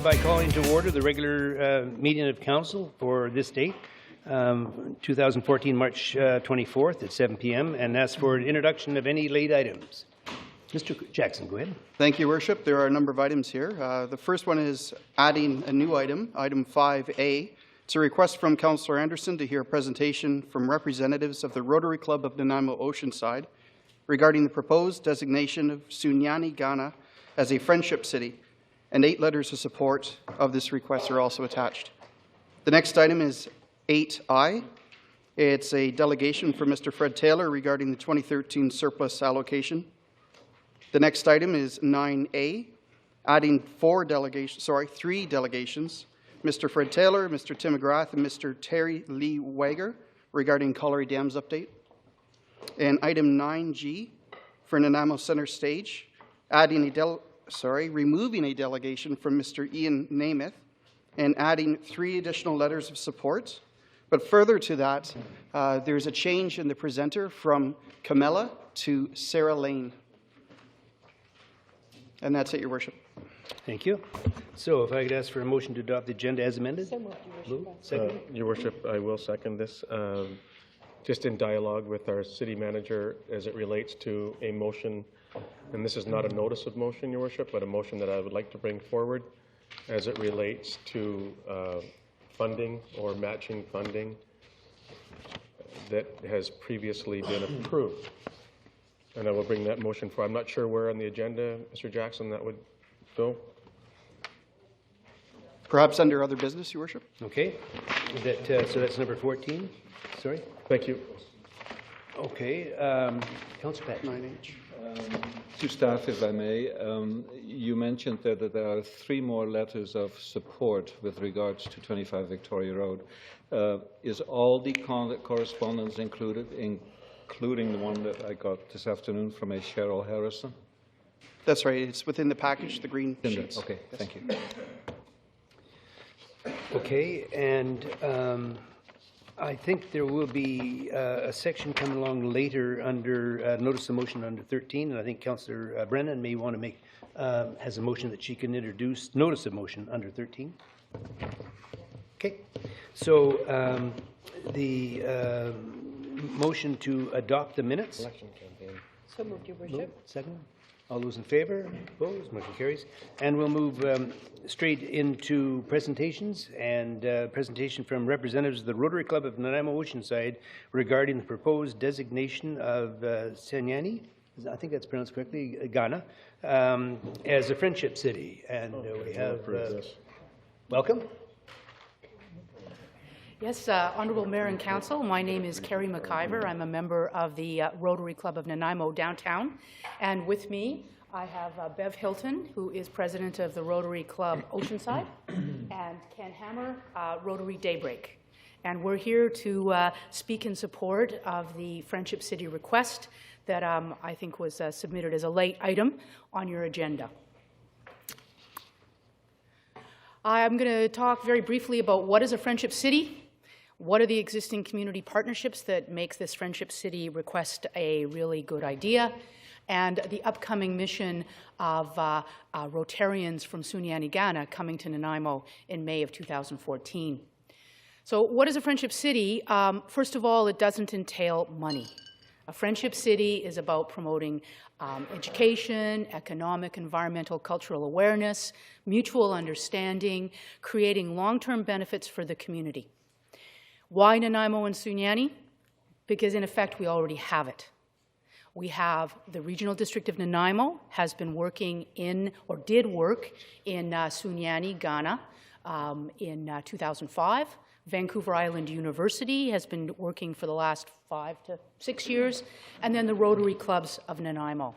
by calling to order the regular meeting of Council for this date, 2014, March 24th at 7 p.m. and ask for an introduction of any late items. Mr. Jackson, go ahead. Thank you, Worship. There are a number of items here. The first one is adding a new item, item 5A. It's a request from Councillor Anderson to hear a presentation from representatives of the Rotary Club of Nanaimo Oceanside regarding the proposed designation of Sunyani, Ghana as a friendship city, and 8 letters of support of this request are also attached. The next item is 8I. It's a delegation from Mr. Fred Taylor regarding the 2013 surplus allocation. The next item is 9A, adding 3 delegations, Mr. Fred Taylor, Mr. Tim McGrath, and Mr. Terry Lee Wager regarding Colliery Dams update. And item 9G for Nanaimo Center Stage, removing a delegation from Mr. Ian Namath and adding 3 additional letters of support. But further to that, there's a change in the presenter from Camilla to Sarah Lane. And that's it, Your Worship. Thank you. So if I could ask for a motion to adopt the agenda as amended. So moved, Your Worship. Second. Your Worship, I will second this. Just in dialogue with our city manager as it relates to a motion, and this is not a notice of motion, Your Worship, but a motion that I would like to bring forward as it relates to funding or matching funding that has previously been approved. And I will bring that motion for. I'm not sure where on the agenda, Mr. Jackson, that would go. Perhaps under other business, Your Worship. Okay. So that's number 14. Sorry. Thank you. Okay. Councillor Pat. 9H. To staff, if I may, you mentioned that there are 3 more letters of support with regards to 25 Victoria Road. Is all the correspondence included, including the one that I got this afternoon from a Cheryl Harrison? That's right. It's within the package, the green sheets. Okay, thank you. Okay, and I think there will be a section coming along later under notice of motion under 13, and I think Councillor Brennan may want to make has a motion that she can introduce notice of motion under 13. Okay, so the motion to adopt the minutes. Election campaign. So moved, Your Worship. Second. All those in favor? Opposed? Motion carries. And we'll move straight into presentations, and presentation from representatives of the Rotary Club of Nanaimo Oceanside regarding the proposed designation of Sunyani, I think that's pronounced correctly, Ghana, as a friendship city. And we have, welcome. Yes, Honourable Mayor and Council, my name is Carrie McIver. I'm a member of the Rotary Club of Nanaimo Downtown. And with me, I have Bev Hilton, who is president of the Rotary Club Oceanside, and Ken Hammer, Rotary Daybreak. And we're here to speak in support of the Friendship City request that I think was submitted as a late item on your agenda. I'm going to talk very briefly about what is a Friendship City. What are the existing community partnerships that makes this Friendship City request a really good idea? And the upcoming mission of Rotarians from Sunyani, Ghana coming to Nanaimo in May of 2014. So what is a Friendship City? First of all, it doesn't entail money. A Friendship City is about promoting education, economic, environmental, cultural awareness, mutual understanding, creating long-term benefits for the community. Why Nanaimo and Sunyani? Because in effect, we already have it. We have the Regional District of Nanaimo has been working in, or did work in Sunyani, Ghana in 2005. Vancouver Island University has been working for the last 5 to 6 years, and then the Rotary Clubs of Nanaimo.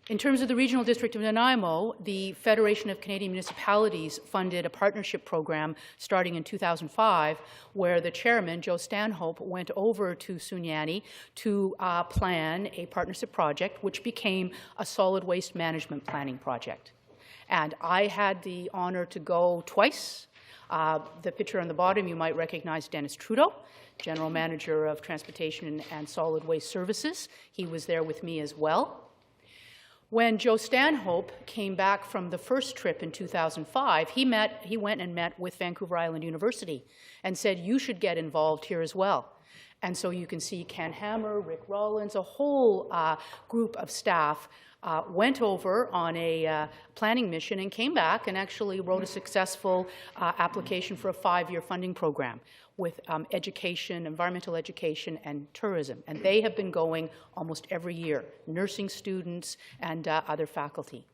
In terms of the Regional District of Nanaimo, the Federation of Canadian Municipalities funded a partnership program starting in 2005, where the chairman, Joe Stanhope, went over to Sunyani to plan a partnership project, which became a solid waste management planning project. And I had the honor to go twice. The picture on the bottom, you might recognize Dennis Trudeau, General Manager of Transportation and Solid Waste Services. He was there with me as well. When Joe Stanhope came back from the first trip in 2005, he went and met with Vancouver Island University and said, you should get involved here as well. And so you can see Ken Hammer, Rick Rollins, a whole group of staff went over on a planning mission and came back and actually wrote a successful application for a 5-year funding program with education, environmental education, and tourism. And they have been going almost every year, nursing students and other faculty.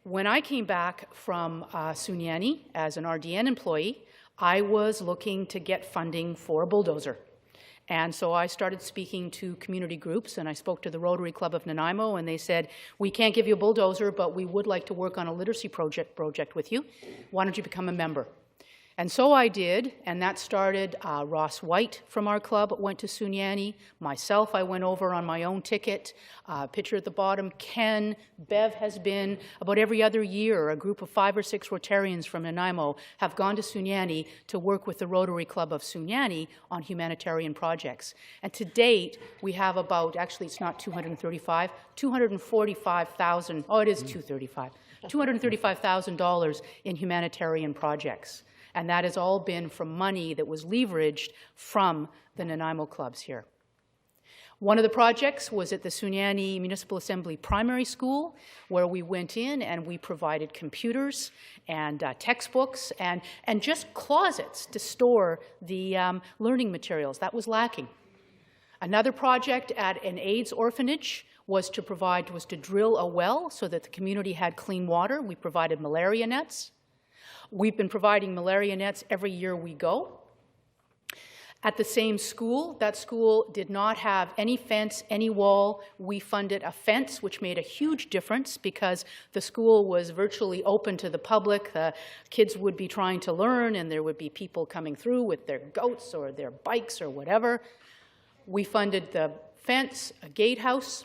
When I came back from Sunyani as an RDN employee, I was looking to get funding for a bulldozer. And so I started speaking to community groups, and I spoke to the Rotary Club of Nanaimo, and they said, we can't give you a bulldozer, but we would like to work on a literacy project with you. Why don't you become a member? And so I did, and that started Ross White from our club went to Sunyani. Myself, I went over on my own ticket. Picture at the bottom, Ken, Bev has been. About every other year, a group of 5 or 6 Rotarians from Nanaimo have gone to Sunyani to work with the Rotary Club of Sunyani on humanitarian projects. And to date, we have about, actually it's not 235, 245,000, oh it is 235, $235,000 in humanitarian projects. And that has all been from money that was leveraged from the Nanaimo clubs here. One of the projects was at the Sunyani Municipal Assembly Primary School, where we went in and we provided computers and textbooks and just closets to store the learning materials. That was lacking. Another project at an AIDS orphanage was to drill a well so that the community had clean water. We provided malaria nets. We've been providing malaria nets every year we go. At the same school, that school did not have any fence, any wall. We funded a fence, which made a huge difference because the school was virtually open to the public. The kids would be trying to learn, and there would be people coming through with their goats or their bikes or whatever. We funded the fence, a gatehouse.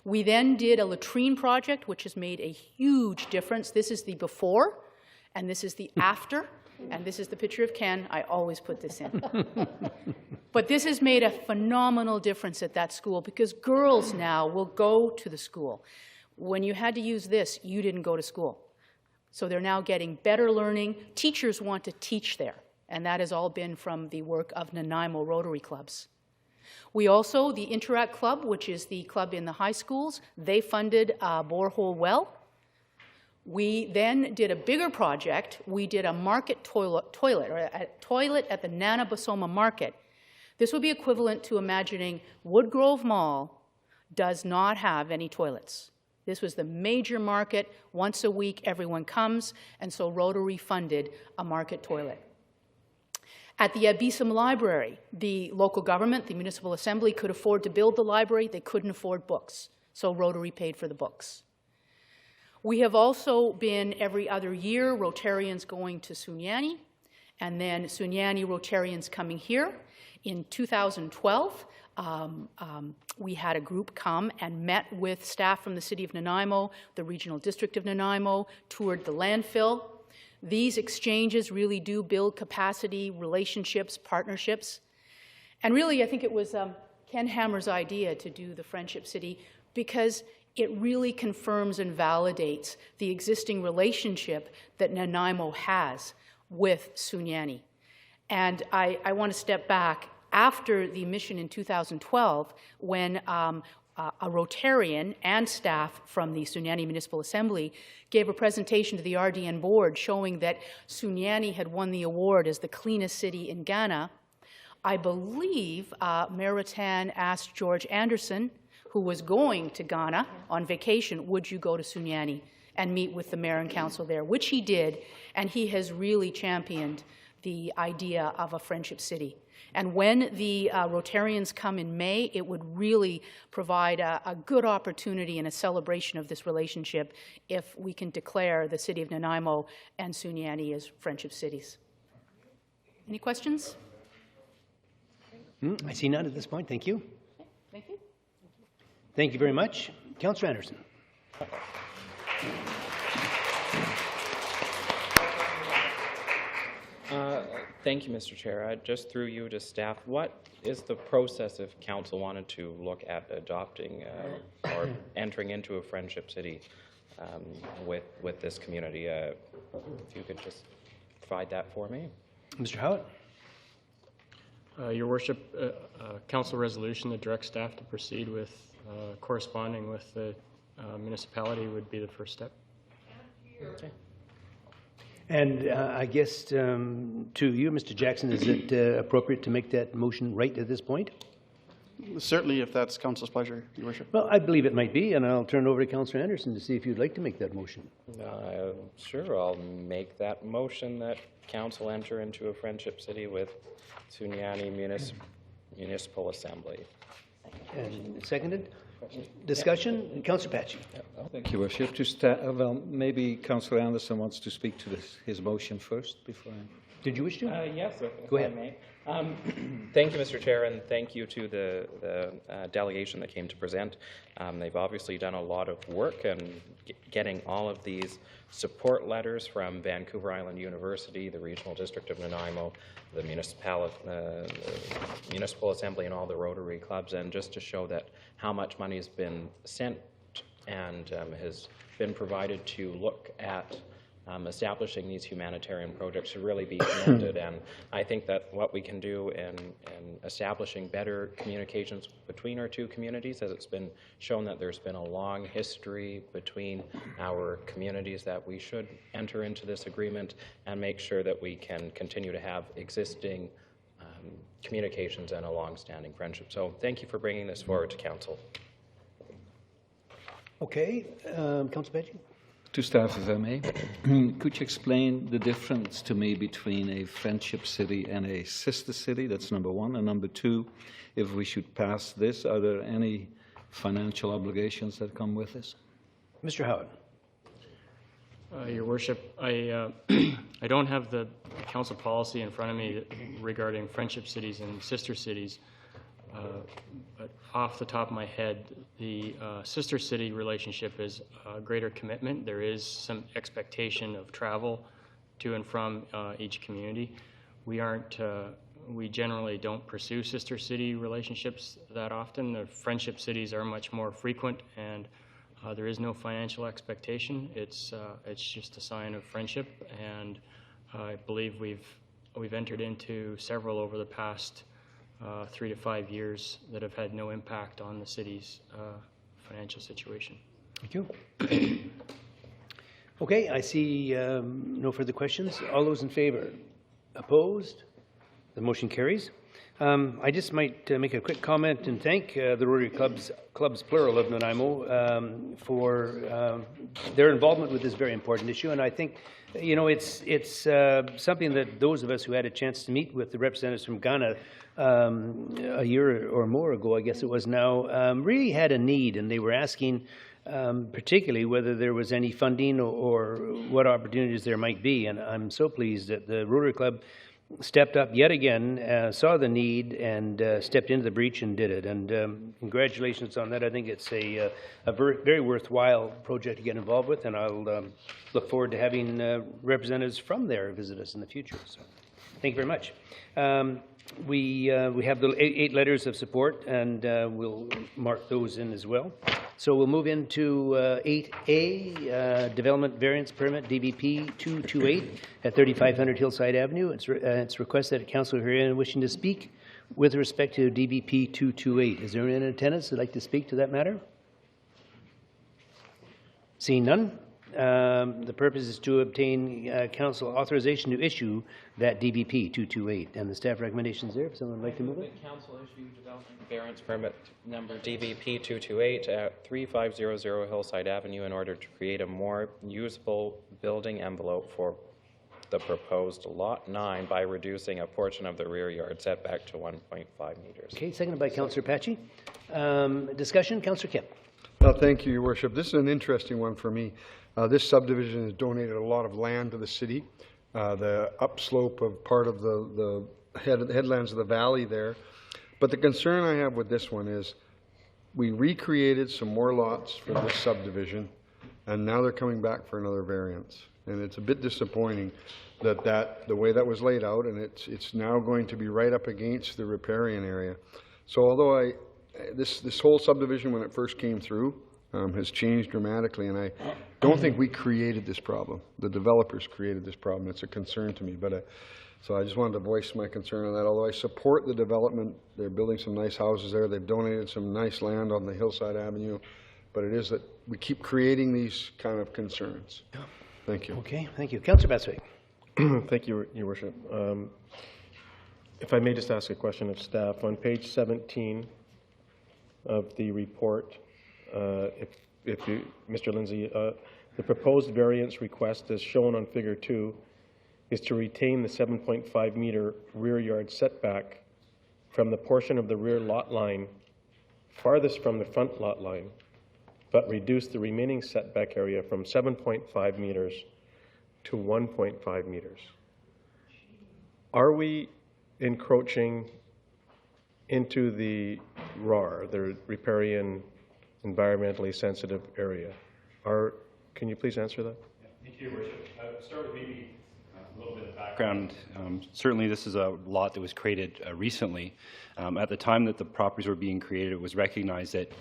We then did a latrine project, which has made a huge difference. This is the before. And this is the after, and this is the picture of Ken. I always put this in. But this has made a phenomenal difference at that school because girls now will go to the school. When you had to use this, you didn't go to school. So they're now getting better learning. Teachers want to teach there, and that has all been from the work of Nanaimo Rotary Clubs. We also, the Interact Club, which is the club in the high schools, they funded a borehole well. We then did a bigger project. We did a market toilet, or a toilet at the Nanabasoma Market. This would be equivalent to imagining Woodgrove Mall does not have any toilets. This was the major market. Once a week, everyone comes, and so Rotary funded a market toilet. At the Abisom Library, the local government, the municipal assembly, could afford to build the library. They couldn't afford books, so Rotary paid for the books. We have also been, every other year, Rotarians going to Sunyani, and then Sunyani Rotarians coming here. In 2012, we had a group come and met with staff from the City of Nanaimo, the Regional District of Nanaimo, toured the landfill. These exchanges really do build capacity, relationships, partnerships. And really, I think it was Ken Hammer's idea to do the Friendship City because it really confirms and validates the existing relationship that Nanaimo has with Sunyani. And I want to step back. After the mission in 2012, when a Rotarian and staff from the Sunyani Municipal Assembly gave a presentation to the RDN board showing that Sunyani had won the award as the cleanest city in Ghana, I believe Mayor Rattan asked George Anderson, who was going to Ghana on vacation, would you go to Sunyani and meet with the mayor and council there, which he did, and he has really championed the idea of a friendship city. And when the Rotarians come in May, it would really provide a good opportunity and a celebration of this relationship if we can declare the city of Nanaimo and Sunyani as friendship cities. Any questions? I see none at this point. Thank you. Thank you. Thank you very much. Councillor Anderson. Thank you, Mr. Chair. Just through you to staff, what is the process if council wanted to look at adopting or entering into a friendship city with this community? If you could just provide that for me. Mr. Howard? Your Worship, council resolution that directs staff to proceed with corresponding with the municipality would be the first step. Okay. And I guess to you, Mr. Jackson, is it appropriate to make that motion right at this point? Certainly, if that's council's pleasure, Your Worship. Well, I believe it might be, and I'll turn it over to Councillor Anderson to see if you'd like to make that motion. Sure, I'll make that motion that council enter into a friendship city with Sunyani Municipal Assembly. And seconded? Discussion? Councillor Patchy. Thank you, Worship. Well, maybe Councillor Anderson wants to speak to his motion first before I... Did you wish to? Yes, if Go I ahead. may. Thank you, Mr. Chair, and thank you to the delegation that came to present. They've obviously done a lot of work and getting all of these support letters from Vancouver Island University, the Regional District of Nanaimo, the Municipal Assembly, and all the Rotary clubs, and just to show that how much money has been sent and has been provided to look at establishing these humanitarian projects should really be commended. And I think that what we can do in establishing better communications between our two communities, as it's been shown that there's been a long history between our communities, that we should enter into this agreement and make sure that we can continue to have existing communications and a long-standing friendship. So thank you for bringing this forward to council. Okay, Councillor Patchy. To staff, if I may, could you explain the difference to me between a friendship city and a sister city? That's number one. And number two, if we should pass this, are there any financial obligations that come with this? Mr. Howard. Your Worship, I don't have the council policy in front of me regarding friendship cities and sister cities, but off the top of my head, the sister city relationship is a greater commitment. There is some expectation of travel to and from each community. We generally don't pursue sister city relationships that often. The friendship cities are much more frequent, and there is no financial expectation. It's just a sign of friendship, and I believe we've entered into several over the past 3 to 5 years that have had no impact on the city's financial situation. Thank you. Okay, I see no further questions. All those in favor? Opposed? The motion carries. I just might make a quick comment and thank the Rotary clubs plural of Nanaimo for their involvement with this very important issue. And I think, you know, it's something that those of us who had a chance to meet with the representatives from Ghana a year or more ago, I guess it was now, really had a need, and they were asking particularly whether there was any funding or what opportunities there might be. And I'm so pleased that the Rotary Club stepped up yet again, saw the need, and stepped into the breach and did it. And congratulations on that. I think it's a very worthwhile project to get involved with, and I'll look forward to having representatives from there visit us in the future. So, thank you very much. We have the 8 letters of support, and we'll mark those in as well. So we'll move into 8A, Development Variance Permit, DBP 228 at 3500 Hillside Avenue. It's requested that Councillor Herian wishing to speak with respect to DBP 228. Is there anyone in attendance who would like to speak to that matter? Seeing none. The purpose is to obtain council authorization to issue that DBP 228. And the staff recommendations there, if someone would like to move it. The council issue development variance permit number DBP 228 at 3500 Hillside Avenue in order to create a more usable building envelope for the proposed Lot 9 by reducing a portion of the rear yard setback to 1.5 meters. Okay, seconded by Councillor Patchy. Discussion, Councillor Kemp. Thank you, Your Worship. This is an interesting one for me. This subdivision has donated a lot of land to the city, the upslope of part of the headlands of the valley there. But the concern I have with this one is we recreated some more lots for this subdivision, and now they're coming back for another variance. And it's a bit disappointing that the way that was laid out, and it's now going to be right up against the riparian area. So although this whole subdivision, when it first came through, has changed dramatically, and I don't think we created this problem. The developers created this problem. It's a concern to me, but so I just wanted to voice my concern on that. Although I support the development, they're building some nice houses there. They've donated some nice land on the Hillside Avenue, but it is that we keep creating these kind of concerns. Thank you. Okay, thank you. Councillor Batswig. Thank you, Your Worship. If I may just ask a question of staff, on page 17 of the report, Mr. Lindsay, the proposed variance request as shown on figure 2 is to retain the 7.5 meter rear yard setback from the portion of the rear lot line farthest from the front lot line, but reduce the remaining setback area from 7.5 meters to 1.5 meters. Are we encroaching into the RAR, the riparian environmentally sensitive area? Can you please answer that? Thank you, Your Worship. Start with maybe a little bit of background. Certainly this is a lot that was created recently. At the time that the properties were being created, it was recognized that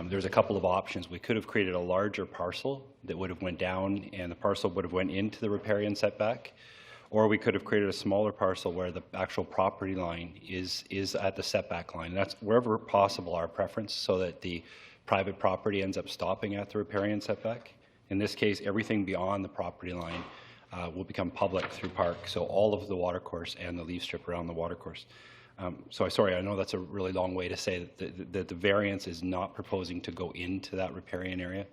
there's a couple of options. We could have created a larger parcel that would have went down and the parcel would have went into the riparian setback, or we could have created a smaller parcel where the actual property line is at the setback line. That's wherever possible our preference, so that the private property ends up stopping at the riparian setback. In this case, everything beyond the property line will become public through park, so all of the watercourse and the leaf strip around the watercourse. So sorry, I know that's a really long way to say that the variance is not proposing to go into that riparian area.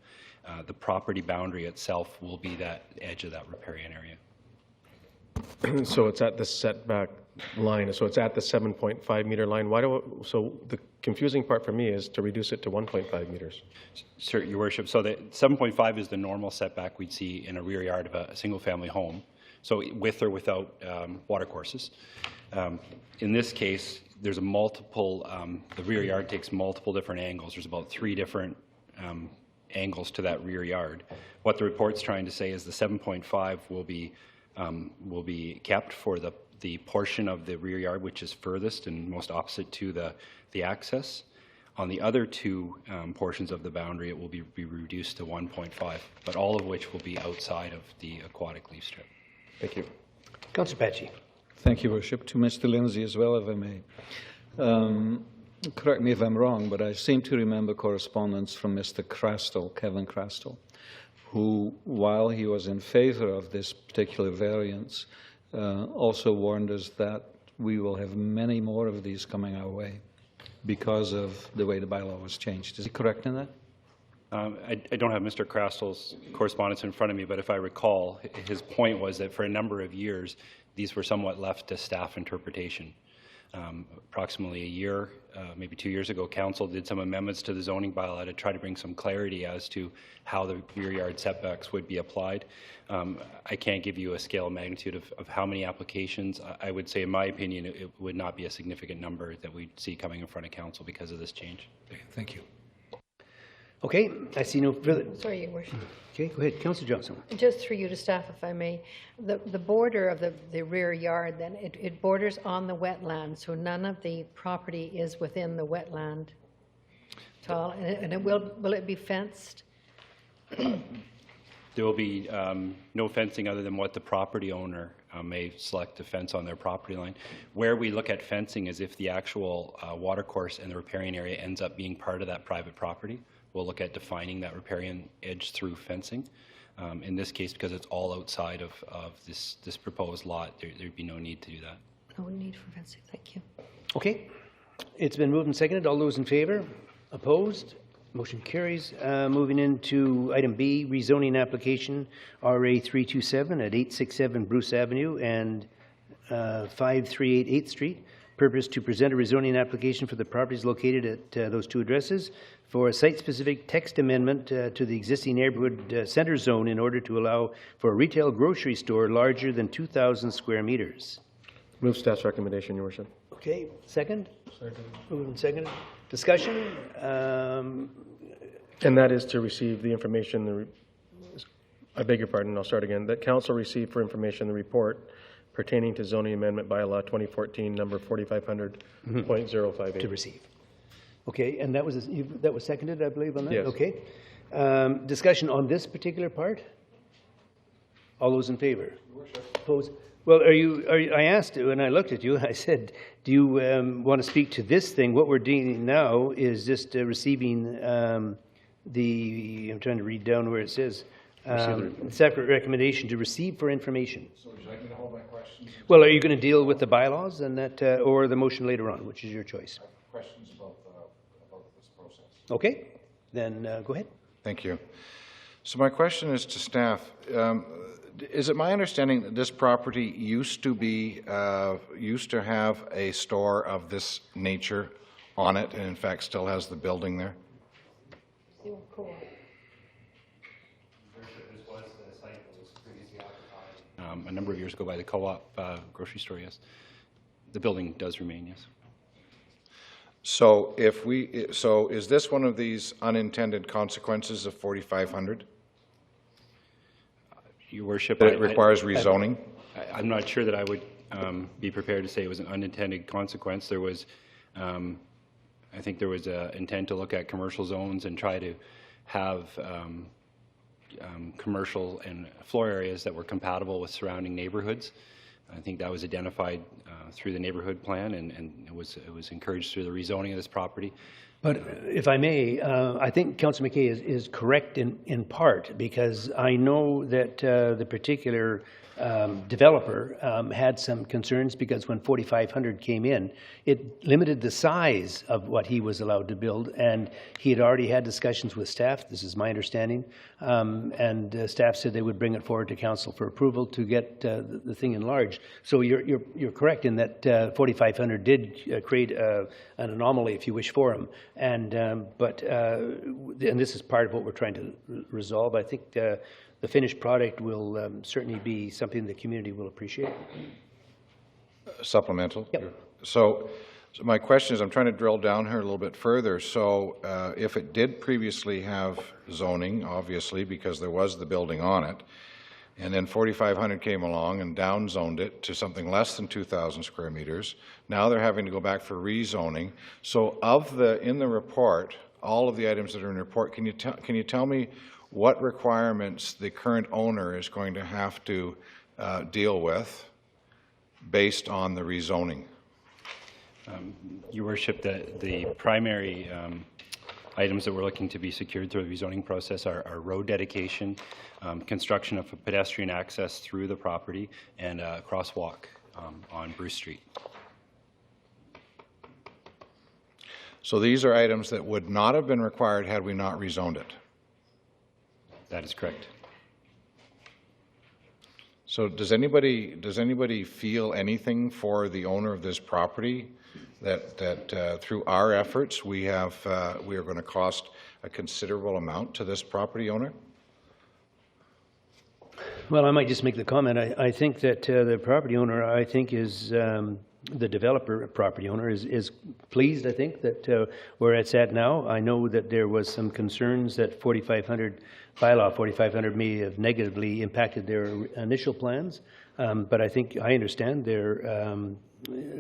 The property boundary itself will be that edge of that riparian area. So it's at the setback line, so it's at the 7.5 meter line. So the confusing part for me is to reduce it to 1.5 meters. Sir, Your Worship, so the 7.5 is the normal setback we'd see in a rear yard of a single family home, so with or without watercourses. In this case, there's a multiple, the rear yard takes multiple different angles. There's about 3 different angles to that rear yard. What the report's trying to say is the 7.5 will be kept for the portion of the rear yard which is furthest and most opposite to the access. On the other 2 portions of the boundary, it will be reduced to 1.5, but all of which will be outside of the aquatic leaf strip. Thank you. Councillor Patchy. Thank you, Worship. To Mr. Lindsay as well, if I may. Correct me if I'm wrong, but I seem to remember correspondence from Mr. Crastle, Kevin Crastle, who, while he was in favor of this particular variance, also warned us that we will have many more of these coming our way because of the way the bylaw was changed. Is he correct in that? I don't have Mr. Crastle's correspondence in front of me, but if I recall, his point was that for a number of years, these were somewhat left to staff interpretation. Approximately a year, maybe 2 years ago, Council did some amendments to the zoning bylaw to try to bring some clarity as to how the rear yard setbacks would be applied. I can't give you a scale of magnitude of how many applications. I would say, in my opinion, it would not be a significant number that we'd see coming in front of Council because of this change. Thank you. Okay, I see no further. Sorry, Your Worship. Okay, go ahead, Councillor Johnson. Just through you to staff, if I may. The border of the rear yard, then, it borders on the wetland, so none of the property is within the wetland at all. And it will it be fenced? There will be no fencing other than what the property owner may select to fence on their property line. Where we look at fencing is if the actual watercourse and the riparian area ends up being part of that private property. We'll look at defining that riparian edge through fencing. In this case, because it's all outside of this proposed lot, there'd be no need to do that. No need for fencing. Thank you. Okay. It's been moved and seconded. All those in favor? Opposed? Motion carries. Moving into item B, rezoning application RA 327 at 867 Bruce Avenue and 538 8th Street. Purpose to present a rezoning application for the properties located at those 2 addresses for a site-specific text amendment to the existing neighborhood center zone in order to allow for a retail grocery store larger than 2,000 square meters. Move staff's recommendation, Your Worship. Okay, second? Second. Moved and seconded. Discussion? And that is to receive the information I beg your pardon, I'll start again. That council received for information the report pertaining to zoning amendment bylaw 2014, number 4500.058. To receive. Okay, and that was, that was seconded, I believe, on that? Yes. Okay. Discussion on this particular part? All those in favor? Opposed? Well, I asked you, and I looked at you, I said, do you want to speak to this thing? What we're doing now is just receiving I'm trying to read down where it says, separate recommendation to receive for information. So would you like me to hold my questions? Well, are you going to deal with the bylaws and that, or the motion later on, which is your choice? Questions about this process? Okay, then go ahead. Thank you. So my question is to staff. Is it my understanding that this property used to have a store of this nature on it, and in fact still has the building there? The old co-op. A number of years ago by the co-op grocery store, yes. The building does remain, yes. So is this one of these unintended consequences of 4500? Your worship, That it requires rezoning? I'm not sure that I would be prepared to say it was an unintended consequence. There was, I think there was an intent to look at commercial zones and try to have commercial and floor areas that were compatible with surrounding neighborhoods. I think that was identified through the neighborhood plan, and it was encouraged through the rezoning of this property. But if I may, I think Councillor McKay is correct in part, because I know that the particular developer had some concerns, because when 4500 came in, it limited the size of what he was allowed to build, and he had already had discussions with staff, this is my understanding, and staff said they would bring it forward to council for approval to get the thing enlarged. So you're correct in that 4500 did create an anomaly, if you wish, for him, and this is part of what we're trying to resolve. I think the finished product will certainly be something the community will appreciate. Supplemental? Yep. So my question is, I'm trying to drill down here a little bit further. So if it did previously have zoning, obviously, because there was the building on it, and then 4500 came along and downzoned it to something less than 2,000 square meters, now they're having to go back for rezoning. So in the report, all of the items that are in the report, can you tell me what requirements the current owner is going to have to deal with based on the rezoning? Your worship, the primary items that we're looking to be secured through the rezoning process are road dedication, construction of a pedestrian access through the property, and a crosswalk on Bruce Street. So these are items that would not have been required had we not rezoned it? That is correct. So does anybody feel anything for the owner of this property that through our efforts we are going to cost a considerable amount to this property owner? Well, I might just make the comment. I think that the property owner, I think, is the developer property owner is pleased, I think, that where it's at now. I know that there was some concerns that 4500 bylaw 4500 may have negatively impacted their initial plans, but I think I understand they're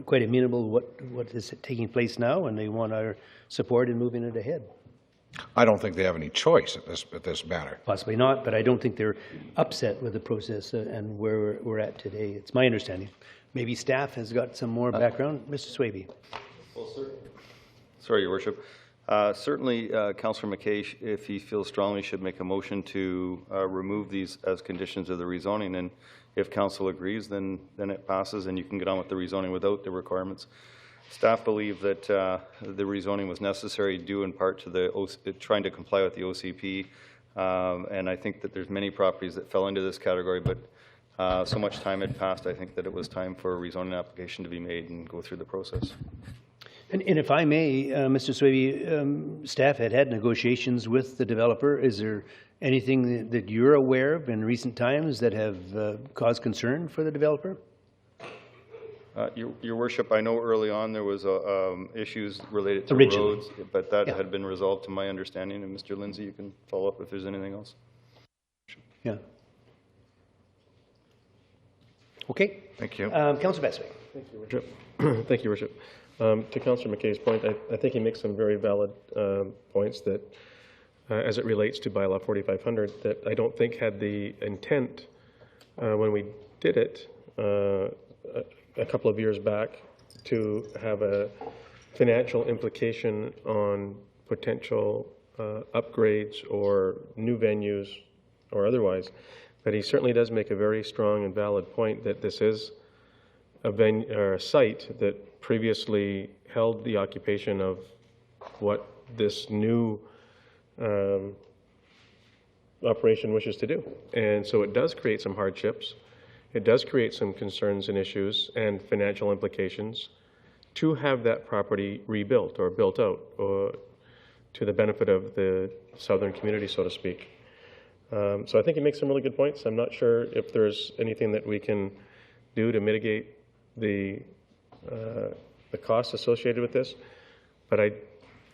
quite amenable to what is taking place now, and they want our support in moving it ahead. I don't think they have any choice at this matter. Possibly not, but I don't think they're upset with the process and where we're at today. It's my understanding. Maybe staff has got some more background. Mr. Swaby. Well, sorry, Your Worship. Certainly, Councillor McKay, if he feels strongly, should make a motion to remove these as conditions of the rezoning, and if Council agrees, then it passes, and you can get on with the rezoning without the requirements. Staff believe that the rezoning was necessary due in part to trying to comply with the OCP, and I think that there's many properties that fell into this category, but so much time had passed, I think that it was time for a rezoning application to be made and go through the process. And if I may, Mr. Swaby, staff had negotiations with the developer. Is there anything that you're aware of in recent times that have caused concern for the developer? Your Worship, I know early on there was issues related to Originally. roads, but that had been resolved to my understanding. And Mr. Lindsay, you can follow up if there's anything else. Yeah. Okay. Thank you. Councillor Bestwick. Thank you, Worship. Thank you, Worship. To Councillor McKay's point, I think he makes some very valid points that, as it relates to bylaw 4500, that I don't think had the intent when we did it a couple of years back to have a financial implication on potential upgrades or new venues or otherwise. But he certainly does make a very strong and valid point that this is a venue or a site that previously held the occupation of what this new operation wishes to do. And so it does create some hardships. It does create some concerns and issues and financial implications to have that property rebuilt or built out or to the benefit of the southern community, so to speak. So I think he makes some really good points. I'm not sure if there's anything that we can do to mitigate the costs associated with this, but I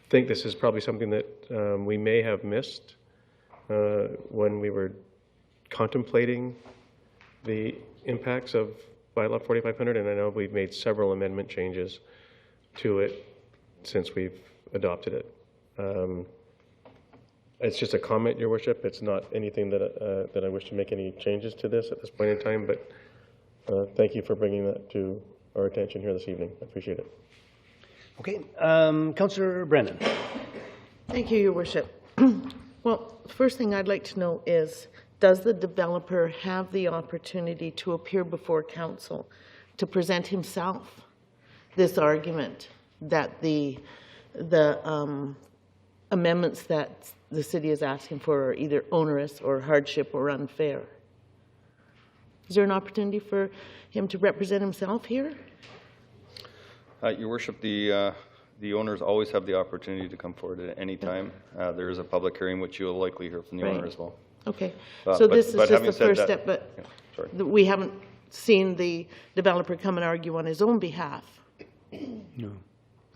think this is probably something that we may have missed when we were contemplating the impacts of bylaw 4500, and I know we've made several amendment changes to it since we've adopted it. It's just a comment, Your Worship. It's not anything that I wish to make any changes to this at this point in time, but thank you for bringing that to our attention here this evening. I appreciate it. Okay. Councillor Brennan. Thank you, Your Worship. Well, the first thing I'd like to know is, does the developer have the opportunity to appear before council to present himself this argument that the amendments that the city is asking for are either onerous or hardship or unfair? Is there an opportunity for him to represent himself here? Your Worship, the owners always have the opportunity to come forward at any time. There is a public hearing, which you'll likely hear from the owner as well. Okay, so this is just the first step, but sorry. we haven't seen the developer come and argue on his own behalf. No.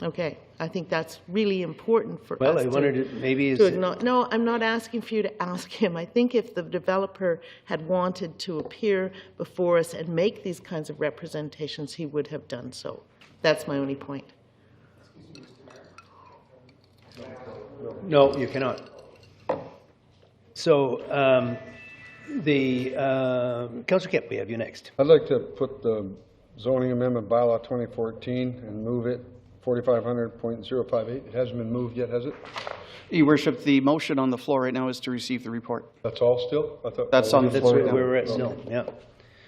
Okay, I think that's really important for us Well, I wondered if maybe is no, I'm not asking for you to ask him. I think if the developer had wanted to appear before us and make these kinds of representations, he would have done so. That's my only point. No, you cannot. So, Councillor Kemp, we have you next. I'd like to put the zoning amendment bylaw 2014 and move it 4500.058. It hasn't been moved yet, has it? Your Worship, the motion on the floor right now is to receive the report. That's all still? I thought That's on the That's floor where right now. we're at still, yeah.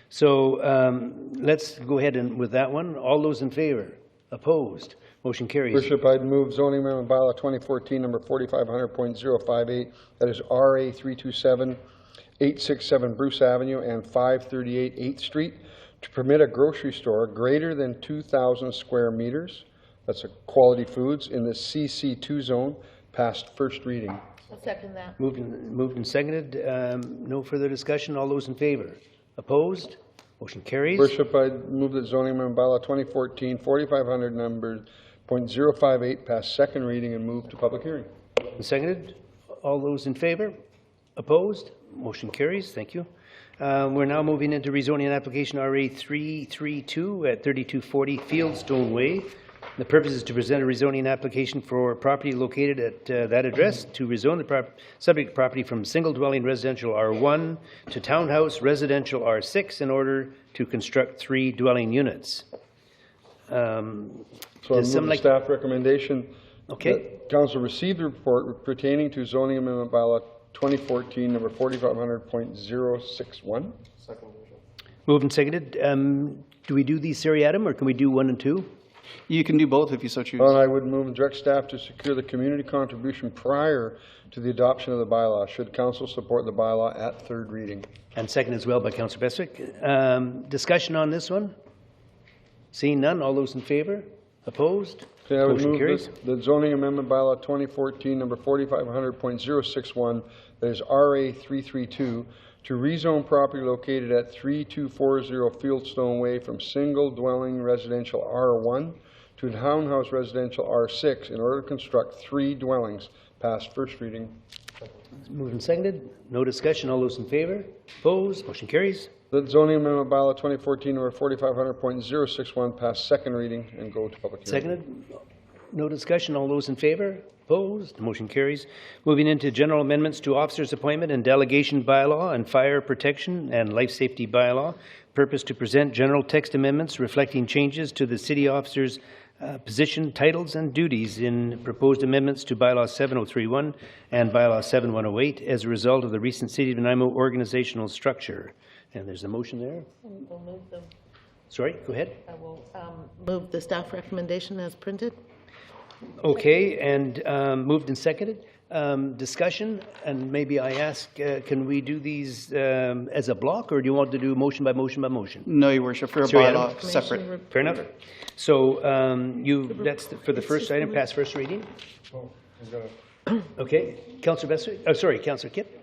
So let's go ahead and with that one. All those in favor? Opposed? Motion carries. Worship, I'd move zoning amendment bylaw 2014 number 4500.058. That is RA 327, 867 Bruce Avenue and 538 8th Street to permit a grocery store greater than 2,000 square meters. That's a Quality Foods in the CC2 zone past first reading. I'll second that. Moved and seconded. No further discussion. All those in favor? Opposed? Motion carries. Worship, I move that zoning amendment bylaw 2014 4500 number .058 pass second reading and move to public hearing. And seconded. All those in favor? Opposed? Motion carries. Thank you. We're now moving into rezoning application RA 332 at 3240 Fieldstone Way. The purpose is to present a rezoning application for property located at that address to rezone the subject property from single dwelling residential R1 to townhouse residential R6 in order to construct 3 dwelling units. So I move the staff recommendation that council receive the report pertaining to zoning amendment bylaw 2014 number 4500.061. Moved and seconded. Do we do these seriatim or can we do 1 and 2? You can do both if you so choose. Well, I would move and direct staff to secure the community contribution prior to the adoption of the bylaw. Should council support the bylaw at third reading? And second as well by Councillor Bestwick. Discussion on this one? Seeing none, all those in favor? Opposed? Okay, I would Motion move carries. the zoning amendment bylaw 2014 number 4500.061, that is RA 332, to rezone property located at 3240 Fieldstone Way from single dwelling residential R1 to townhouse residential R6 in order to construct 3 dwellings. Past first reading. Moved and seconded. No discussion. All those in favor? Opposed? Motion carries. That zoning amendment bylaw 2014 number 4500.061 pass second reading and go to public hearing. Seconded. No discussion. All those in favor? Opposed? Motion carries. Moving into general amendments to officers' appointment and delegation bylaw and fire protection and life safety bylaw. Purpose to present general text amendments reflecting changes to the city officers' position, titles, and duties in proposed amendments to bylaw 7031 and bylaw 7108 as a result of the recent City of Nanaimo organizational structure. And there's a motion there. We'll move them. Sorry, go ahead. I will move the staff recommendation as printed. Okay, and moved and seconded. Discussion, and maybe I ask, can we do these as a block, or do you want to do motion by motion by motion? No, Your Worship, for a Sorry, Adam. bylaw, separate. Fair enough. So that's for the first item, pass first reading. Okay, Councillor Beswick, oh, sorry, Councillor Kipp.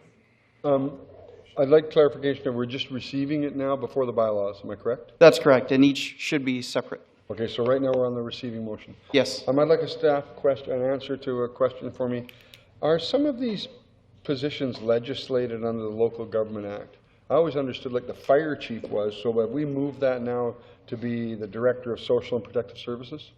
I'd like clarification that we're just receiving it now before the bylaws, am I correct? That's correct, and each should be separate. Okay, so right now we're on the receiving motion. Yes. I'd like a staff question, an answer to a question for me. Are some of these positions legislated under the Local Government Act? I always understood like the fire chief was, so have we moved that now to be the Director of Social and Protective Services?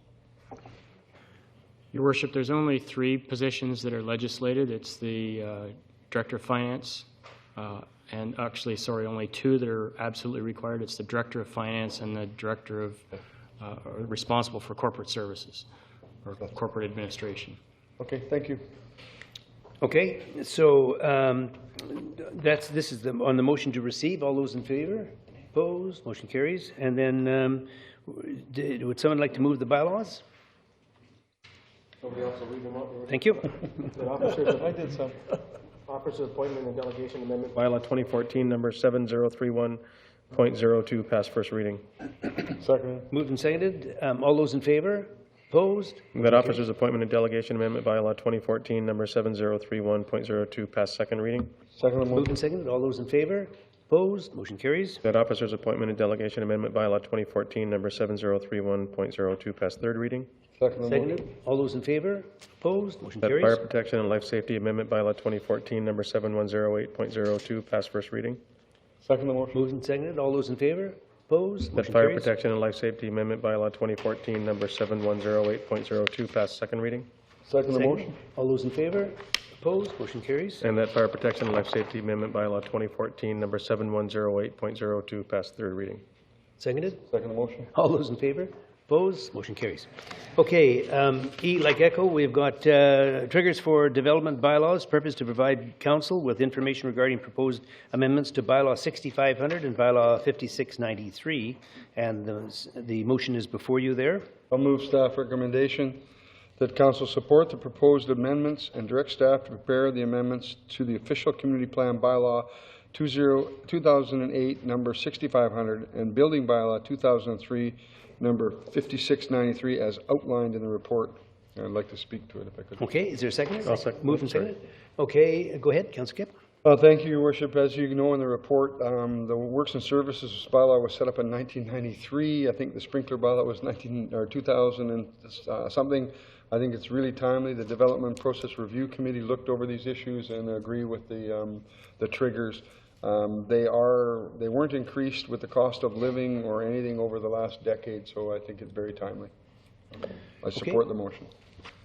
Your Worship, there's only 3 positions that are legislated. It's the Director of Finance, and actually, sorry, only 2 that are absolutely required. It's the Director of Finance and the Director of responsible for corporate services or corporate administration. Okay, thank you. Okay, so this is on the motion to receive. All those in favor? Opposed? Motion carries. And then would someone like to move the bylaws? Somebody else will read them out. Thank you. I did some. Officer Appointment and Delegation Amendment bylaw 2014 number 7031.02 pass first reading. Second. Moved and seconded. All those in favor? Opposed? That Officers Appointment and Delegation Amendment bylaw 2014 number 7031.02 pass second reading. Second Moved motion. and seconded. All those in favor? Opposed? Motion carries. That Officers Appointment and Delegation Amendment bylaw 2014 number 7031.02 pass third reading. Second motion. Seconded. All those in favor? Opposed? Motion That Fire carries. Protection and Life Safety Amendment bylaw 2014 number 7108.02 pass first reading. Second motion. Moved and seconded. All those in favor? Opposed? That Motion Fire carries. Protection and Life Safety Amendment bylaw 2014 number 7108.02 pass second reading. Second Seconded. motion. All those in favor? Opposed? Motion carries. And that Fire Protection and Life Safety Amendment bylaw 2014 number 7108.02 pass third reading. Seconded. Second motion. All those in favor? Opposed? Motion carries. Okay, E like echo, we've got triggers for development bylaws, purpose to provide council with information regarding proposed amendments to bylaw 6500 and bylaw 5693. And the motion is before you there. I'll move staff recommendation that council support the proposed amendments and direct staff to prepare the amendments to the official community plan bylaw 2008 number 6500 and building bylaw 2003 number 5693 as outlined in the report. I'd like to speak to it if I could. Okay, is there a second? I'll second. Moved and seconded. Okay, go ahead, Councilor Kipp. Thank you, Your Worship. As you know in the report, the Works and Services bylaw was set up in 1993. I think the sprinkler bylaw was 2000 and something. I think it's really timely. The Development Process Review Committee looked over these issues and agree with the triggers. They weren't increased with the cost of living or anything over the last decade, so I think it's very timely. I support the motion.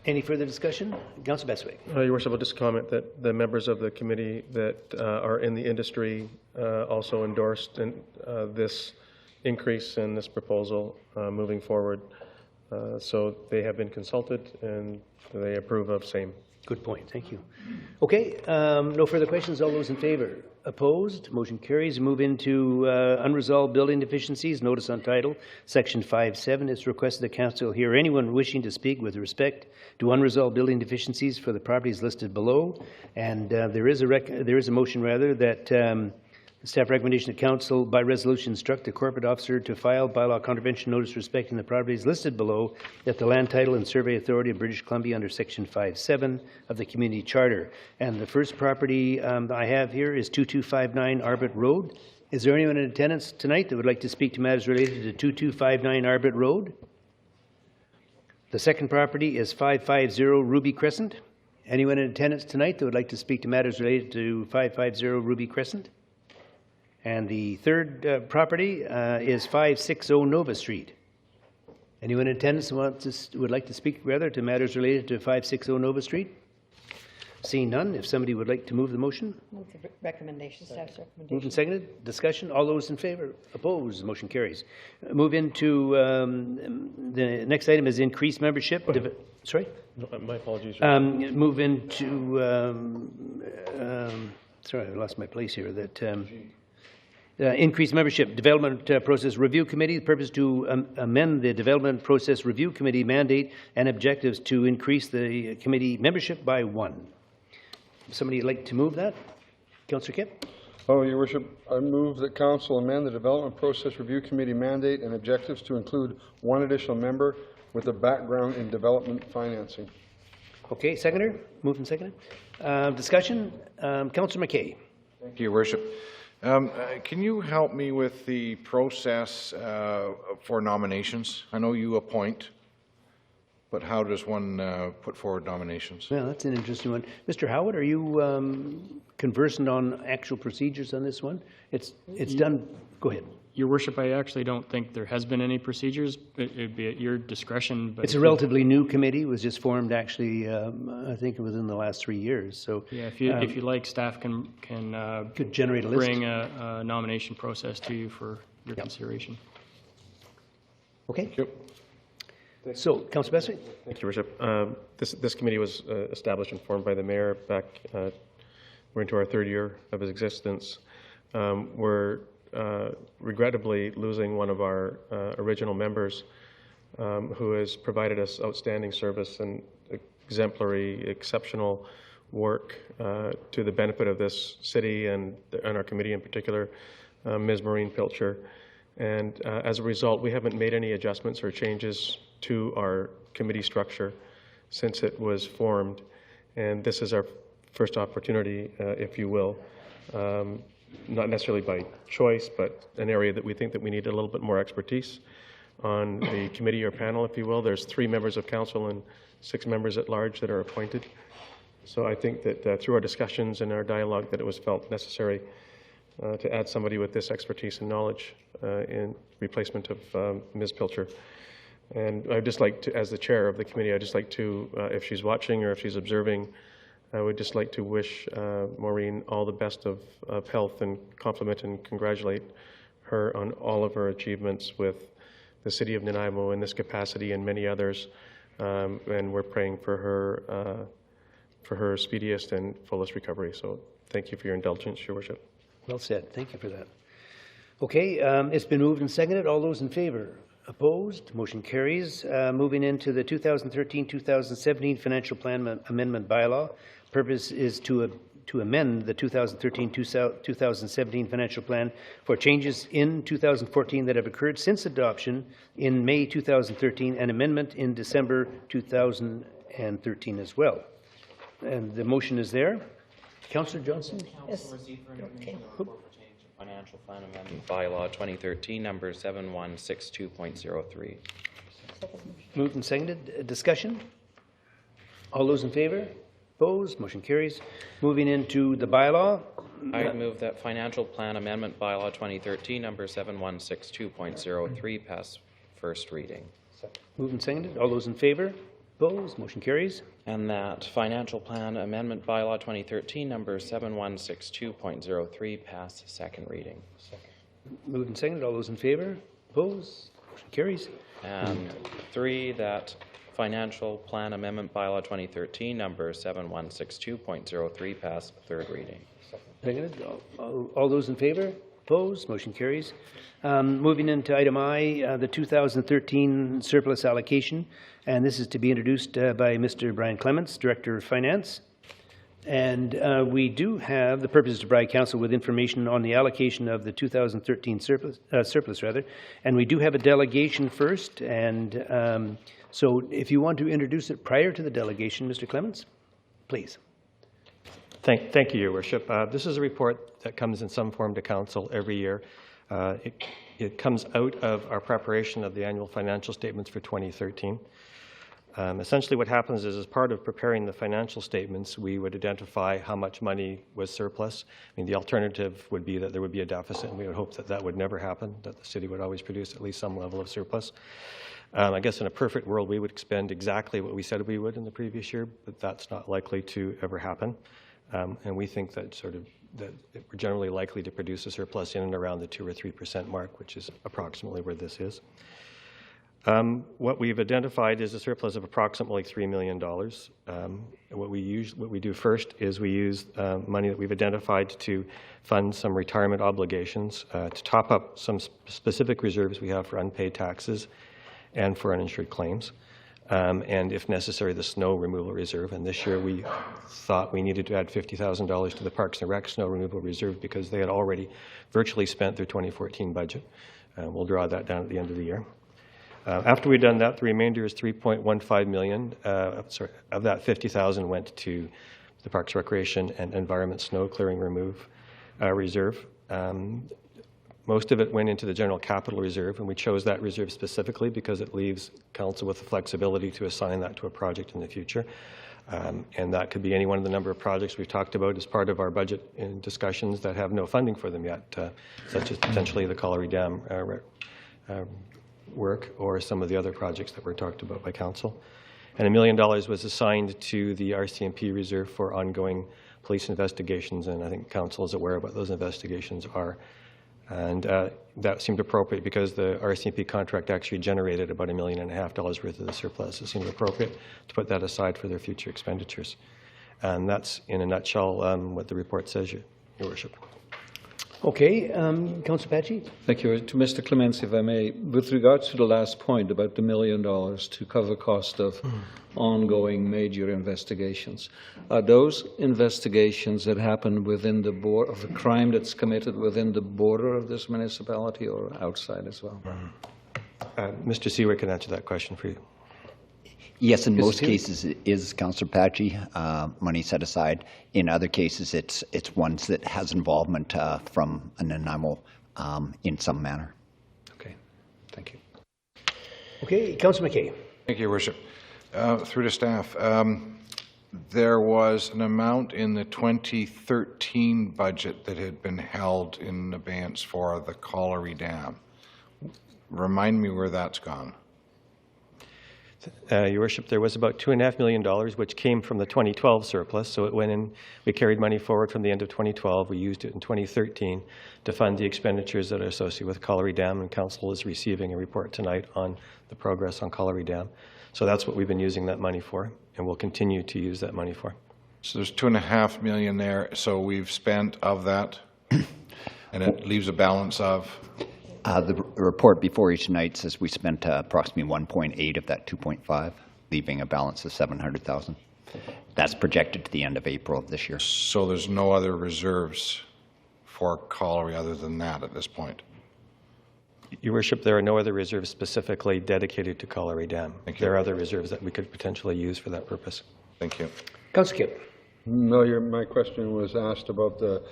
Any further discussion? Councilor Beswick. Your Worship, I'll just comment that the members of the committee that are in the industry also endorsed this increase in this proposal moving forward. So they have been consulted and they approve of same. Good point. Thank you. Okay, no further questions. All those in favor? Opposed? Motion carries. Move into unresolved building deficiencies. Notice on title, section 5.7. It's requested the council hear anyone wishing to speak with respect to unresolved building deficiencies for the properties listed below. And there is a motion rather that staff recommendation that council by resolution instruct the corporate officer to file bylaw contravention notice respecting the properties listed below at the Land Title and Survey Authority of British Columbia under section 5.7 of the Community Charter. And the first property I have here is 2259 Arbit Road. Is there anyone in attendance tonight that would like to speak to matters related to 2259 Arbit Road? The second property is 550 Ruby Crescent. Anyone in attendance tonight that would like to speak to matters related to 550 Ruby Crescent? And the third property is 560 Nova Street. Anyone in attendance would like to speak rather to matters related to 560 Nova Street? Seeing none, if somebody would like to move the motion. Move the recommendation, staff's recommendation. Moved and seconded. Discussion. All those in favor? Opposed? Motion carries. Move into the next item is increased membership. Sorry? No, my apologies. Move into, sorry, I lost my place here. Increased membership Development Process Review Committee. The purpose to amend the Development Process Review Committee mandate and objectives to increase the committee membership by 1. Somebody like to move that? Councillor Kipp? Oh, Your Worship, I move that Council amend the Development Process Review Committee mandate and objectives to include 1 additional member with a background in development financing. Okay, seconder? Moved and seconded. Discussion? Councillor McKay. Thank you, Your Worship. Can you help me with the process for nominations? I know you appoint, but how does one put forward nominations? Well, that's an interesting one. Mr. Howard, are you conversant on actual procedures on this one? It's done. Go ahead. Your Worship, I actually don't think there has been any procedures. It'd be at your discretion. But it's a relatively new committee. It was just formed actually, I think, within the last 3 years. So yeah, if you like, staff can could generate a list. Bring a nomination process to you for your consideration. Okay. Thank you. So, Councillor Bessie? Thank you, Worship. This committee was established and formed by the mayor back, we're into our 3rd year of its existence. We're regrettably losing one of our original members who has provided us outstanding service and exemplary, exceptional work to the benefit of this city and our committee in particular, Ms. Maureen Pilcher. And as a result, we haven't made any adjustments or changes to our committee structure since it was formed. And this is our first opportunity, if you will, not necessarily by choice, but an area that we think that we need a little bit more expertise on the committee or panel, if you will. There's 3 members of council and 6 members at large that are appointed. So I think that through our discussions and our dialogue that it was felt necessary to add somebody with this expertise and knowledge in replacement of Ms. Pilcher. And I'd just like to, as the chair of the committee, I'd just like to, if she's watching or if she's observing, I would just like to wish Maureen all the best of health and compliment and congratulate her on all of her achievements with the City of Nanaimo in this capacity and many others. And we're praying for her speediest and fullest recovery. So thank you for your indulgence, Your Worship. Well said. Thank you for that. Okay, it's been moved and seconded. All those in favor? Opposed? Motion carries. Moving into the 2013-2017 Financial Plan Amendment Bylaw. Purpose is to amend the 2013-2017 Financial Plan for changes in 2014 that have occurred since adoption in May 2013 and amendment in December 2013 as well. And the motion is there. Councillor Johnson? Yes. Financial Plan Amendment Bylaw 2013, number 7162.03. Moved and seconded. Discussion? All those in favor? Opposed? Motion carries. Moving into the bylaw. I move that Financial Plan Amendment Bylaw 2013, number 7162.03, pass first reading. Moved and seconded. All those in favor? Opposed? Motion carries. And that Financial Plan Amendment Bylaw 2013, number 7162.03, pass second reading. Moved and seconded. All those in favor? Opposed? Motion carries. And 3, that Financial Plan Amendment Bylaw 2013, number 7162.03, pass third reading. Seconded. All those in favor? Opposed? Motion carries. Moving into item I, the 2013 surplus allocation, and this is to be introduced by Mr. Brian Clements, Director of Finance. And we do have the purpose to provide council with information on the allocation of the 2013 surplus, and we do have a delegation first. And so if you want to introduce it prior to the delegation, Mr. Clements, please. Thank you, Your Worship. This is a report that comes in some form to council every year. It comes out of our preparation of the annual financial statements for 2013. Essentially what happens is, as part of preparing the financial statements, we would identify how much money was surplus. I mean, the alternative would be that there would be a deficit, and we would hope that that would never happen, that the city would always produce at least some level of surplus. I guess in a perfect world, we would expend exactly what we said we would in the previous year, but that's not likely to ever happen. And we think that that we're generally likely to produce a surplus in and around the 2 or 3% mark, which is approximately where this is. What we've identified is a surplus of approximately $3 million. What we do first is we use money that we've identified to fund some retirement obligations, to top up some specific reserves we have for unpaid taxes and for uninsured claims, and if necessary, the snow removal reserve. And this year we thought we needed to add $50,000 to the Parks and Rec snow removal reserve because they had already virtually spent their 2014 budget. We'll draw that down at the end of the year. After we've done that, the remainder is $3.15 million. Of that, $50,000 went to the Parks, Recreation, and Environment Snow Clearing Remove Reserve. Most of it went into the General Capital Reserve, and we chose that reserve specifically because it leaves council with the flexibility to assign that to a project in the future. And that could be any one of the number of projects we've talked about as part of our budget in discussions that have no funding for them yet, such as potentially the Colliery Dam work or some of the other projects that were talked about by council. And $1 million was assigned to the RCMP reserve for ongoing police investigations, and I think council is aware of what those investigations are. And that seemed appropriate because the RCMP contract actually generated about $1.5 million worth of the surplus. It seemed appropriate to put that aside for their future expenditures. And that's, in a nutshell, what the report says, Your Worship. Okay, Councillor Pachi? Thank you. To Mr. Clements, if I may, with regards to the last point about the $1 million to cover cost of ongoing major investigations, are those investigations that happen within the border of the crime that's committed within the border of this municipality or outside as well? Mr. Seawick can answer that question for you. Yes, in most cases it is, Councillor Pachi, money set aside. In other cases, it's ones that has involvement from an Nanaimo in some manner. Okay, thank you. Okay, Councillor McKay. Thank you, Your Worship. Through to staff, there was an amount in the 2013 budget that had been held in abeyance for the Colliery Dam. Remind me where that's gone. Your Worship, there was about $2.5 million, which came from the 2012 surplus. So it went in, we carried money forward from the end of 2012. We used it in 2013 to fund the expenditures that are associated with Colliery Dam, and Council is receiving a report tonight on the progress on Colliery Dam. So that's what we've been using that money for, and we'll continue to use that money for. So there's $2.5 million there. So we've spent of that, and it leaves a balance of? The report before you tonight says we spent approximately 1.8 of that 2.5, leaving a balance of 700,000. That's projected to the end of April of this year. So there's no other reserves for Colliery other than that at this point? Your Worship, there are no other reserves specifically dedicated to Colliery Dam. Thank you. There are other reserves that we could potentially use for that purpose. Thank you. Councillor Kip. No, my question was asked about the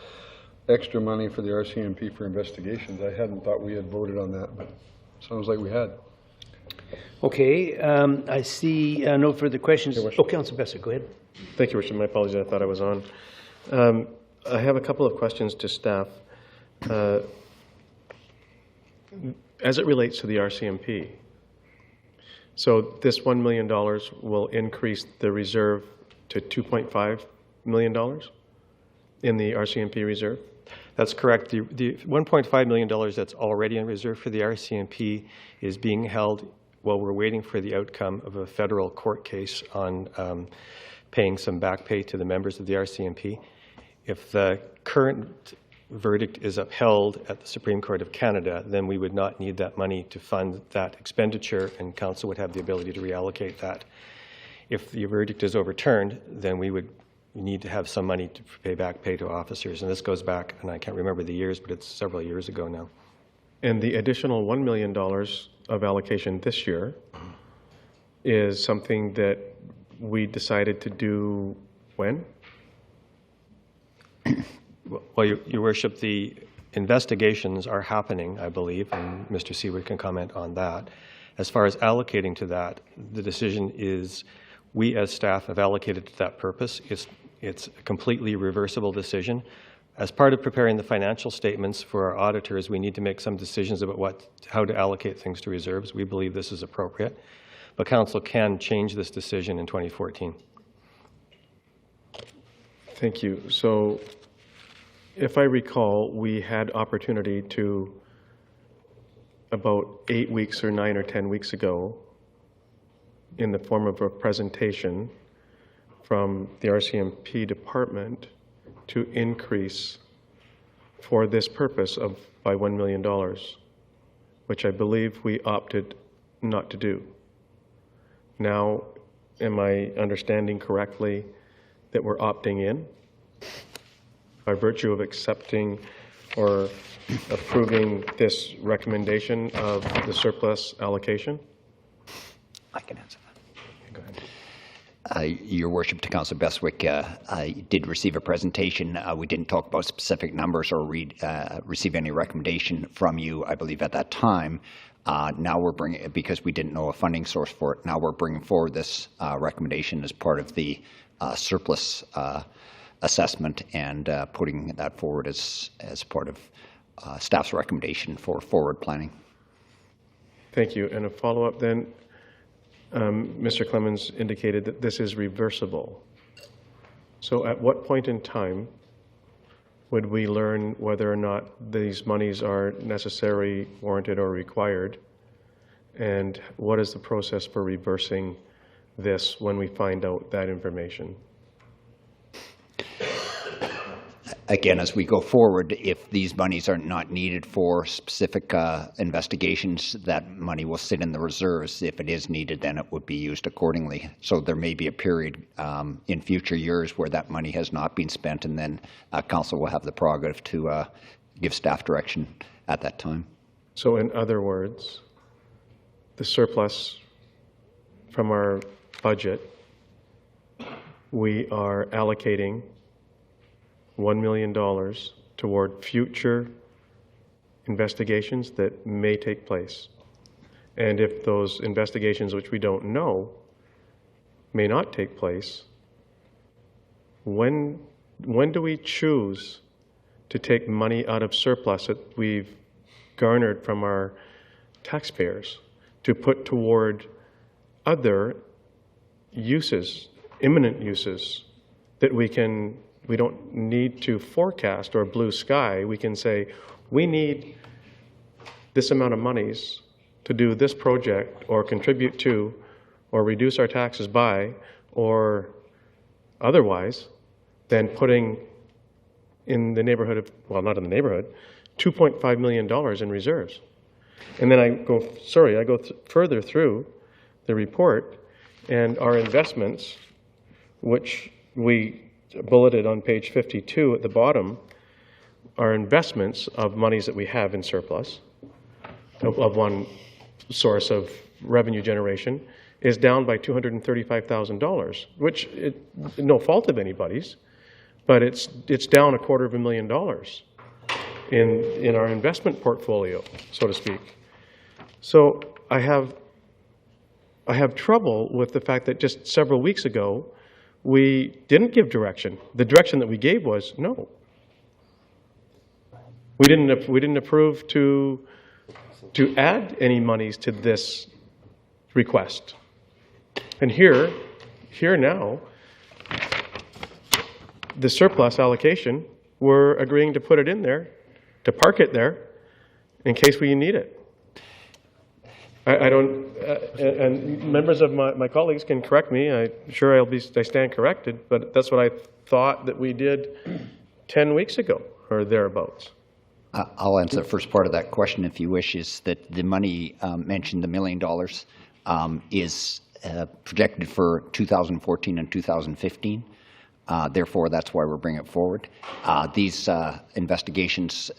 extra money for the RCMP for investigations. I hadn't thought we had voted on that, but sounds like we had. Okay, I see no further questions. Oh, Councillor Besser, go ahead. Thank you, Richard. My apologies. I thought I was on. I have a couple of questions to staff. As it relates to the RCMP, so this $1 million will increase the reserve to $2.5 million in the RCMP reserve? That's correct. The $1.5 million that's already in reserve for the RCMP is being held while we're waiting for the outcome of a federal court case on paying some back pay to the members of the RCMP. If the current verdict is upheld at the Supreme Court of Canada, then we would not need that money to fund that expenditure, and Council would have the ability to reallocate that. If the verdict is overturned, then we would need to have some money to pay back pay to officers. And this goes back, and I can't remember the years, but it's several years ago now. And the additional $1 million of allocation this year is something that we decided to do when? Well, Your Worship, the investigations are happening, I believe, and Mr. Seawood can comment on that. As far as allocating to that, the decision is we as staff have allocated to that purpose. It's a completely reversible decision. As part of preparing the financial statements for our auditors, we need to make some decisions about how to allocate things to reserves. We believe this is appropriate, but council can change this decision in 2014. Thank you. So if I recall, we had opportunity to, about 8 weeks or 9 or 10 weeks ago, in the form of a presentation from the RCMP department, to increase for this purpose by $1 million, which I believe we opted not to do. Now, am I understanding correctly that we're opting in by virtue of accepting or approving this recommendation of the surplus allocation? I can answer that. Go ahead. Your Worship, to Councillor Bestwick, I did receive a presentation. We didn't talk about specific numbers or receive any recommendation from you, I believe, at that time. Now we're bringing, because we didn't know a funding source for it, now we're bringing forward this recommendation as part of the surplus assessment and putting that forward as part of staff's recommendation for forward planning. Thank you. And a follow-up then. Mr. Clemens indicated that this is reversible. So at what point in time would we learn whether or not these monies are necessary, warranted, or required? And what is the process for reversing this when we find out that information? Again, as we go forward, if these monies are not needed for specific investigations, that money will sit in the reserves. If it is needed, then it would be used accordingly. So there may be a period in future years where that money has not been spent, and then council will have the prerogative to give staff direction at that time. So in other words, the surplus from our budget, we are allocating $1 million toward future investigations that may take place. And if those investigations, which we don't know, may not take place, when do we choose to take money out of surplus that we've garnered from our taxpayers to put toward other uses, imminent uses, that we don't need to forecast or blue sky? We can say, we need this amount of monies to do this project or contribute to or reduce our taxes by or otherwise, than putting in the neighborhood of, well, not in the neighborhood, $2.5 million in reserves. And then I go further through the report, and our investments, which we bulleted on page 52 at the bottom, are investments of monies that we have in surplus, of one source of revenue generation, is down by $235,000, which no fault of anybody's, but it's down $250,000 in our investment portfolio, so to speak. So I have trouble with the fact that just several weeks ago we didn't give direction. The direction that we gave was no. We didn't approve to add any monies to this request. And here now, the surplus allocation, we're agreeing to put it in there, to park it there, in case we need it. I don't, and members of my colleagues can correct me. I'm sure I stand corrected, but that's what I thought that we did 10 weeks ago or thereabouts. I'll answer the first part of that question, if you wish, is that the money mentioned, the $1 million, is projected for 2014 and 2015. Therefore, that's why we're bringing it forward. These investigations,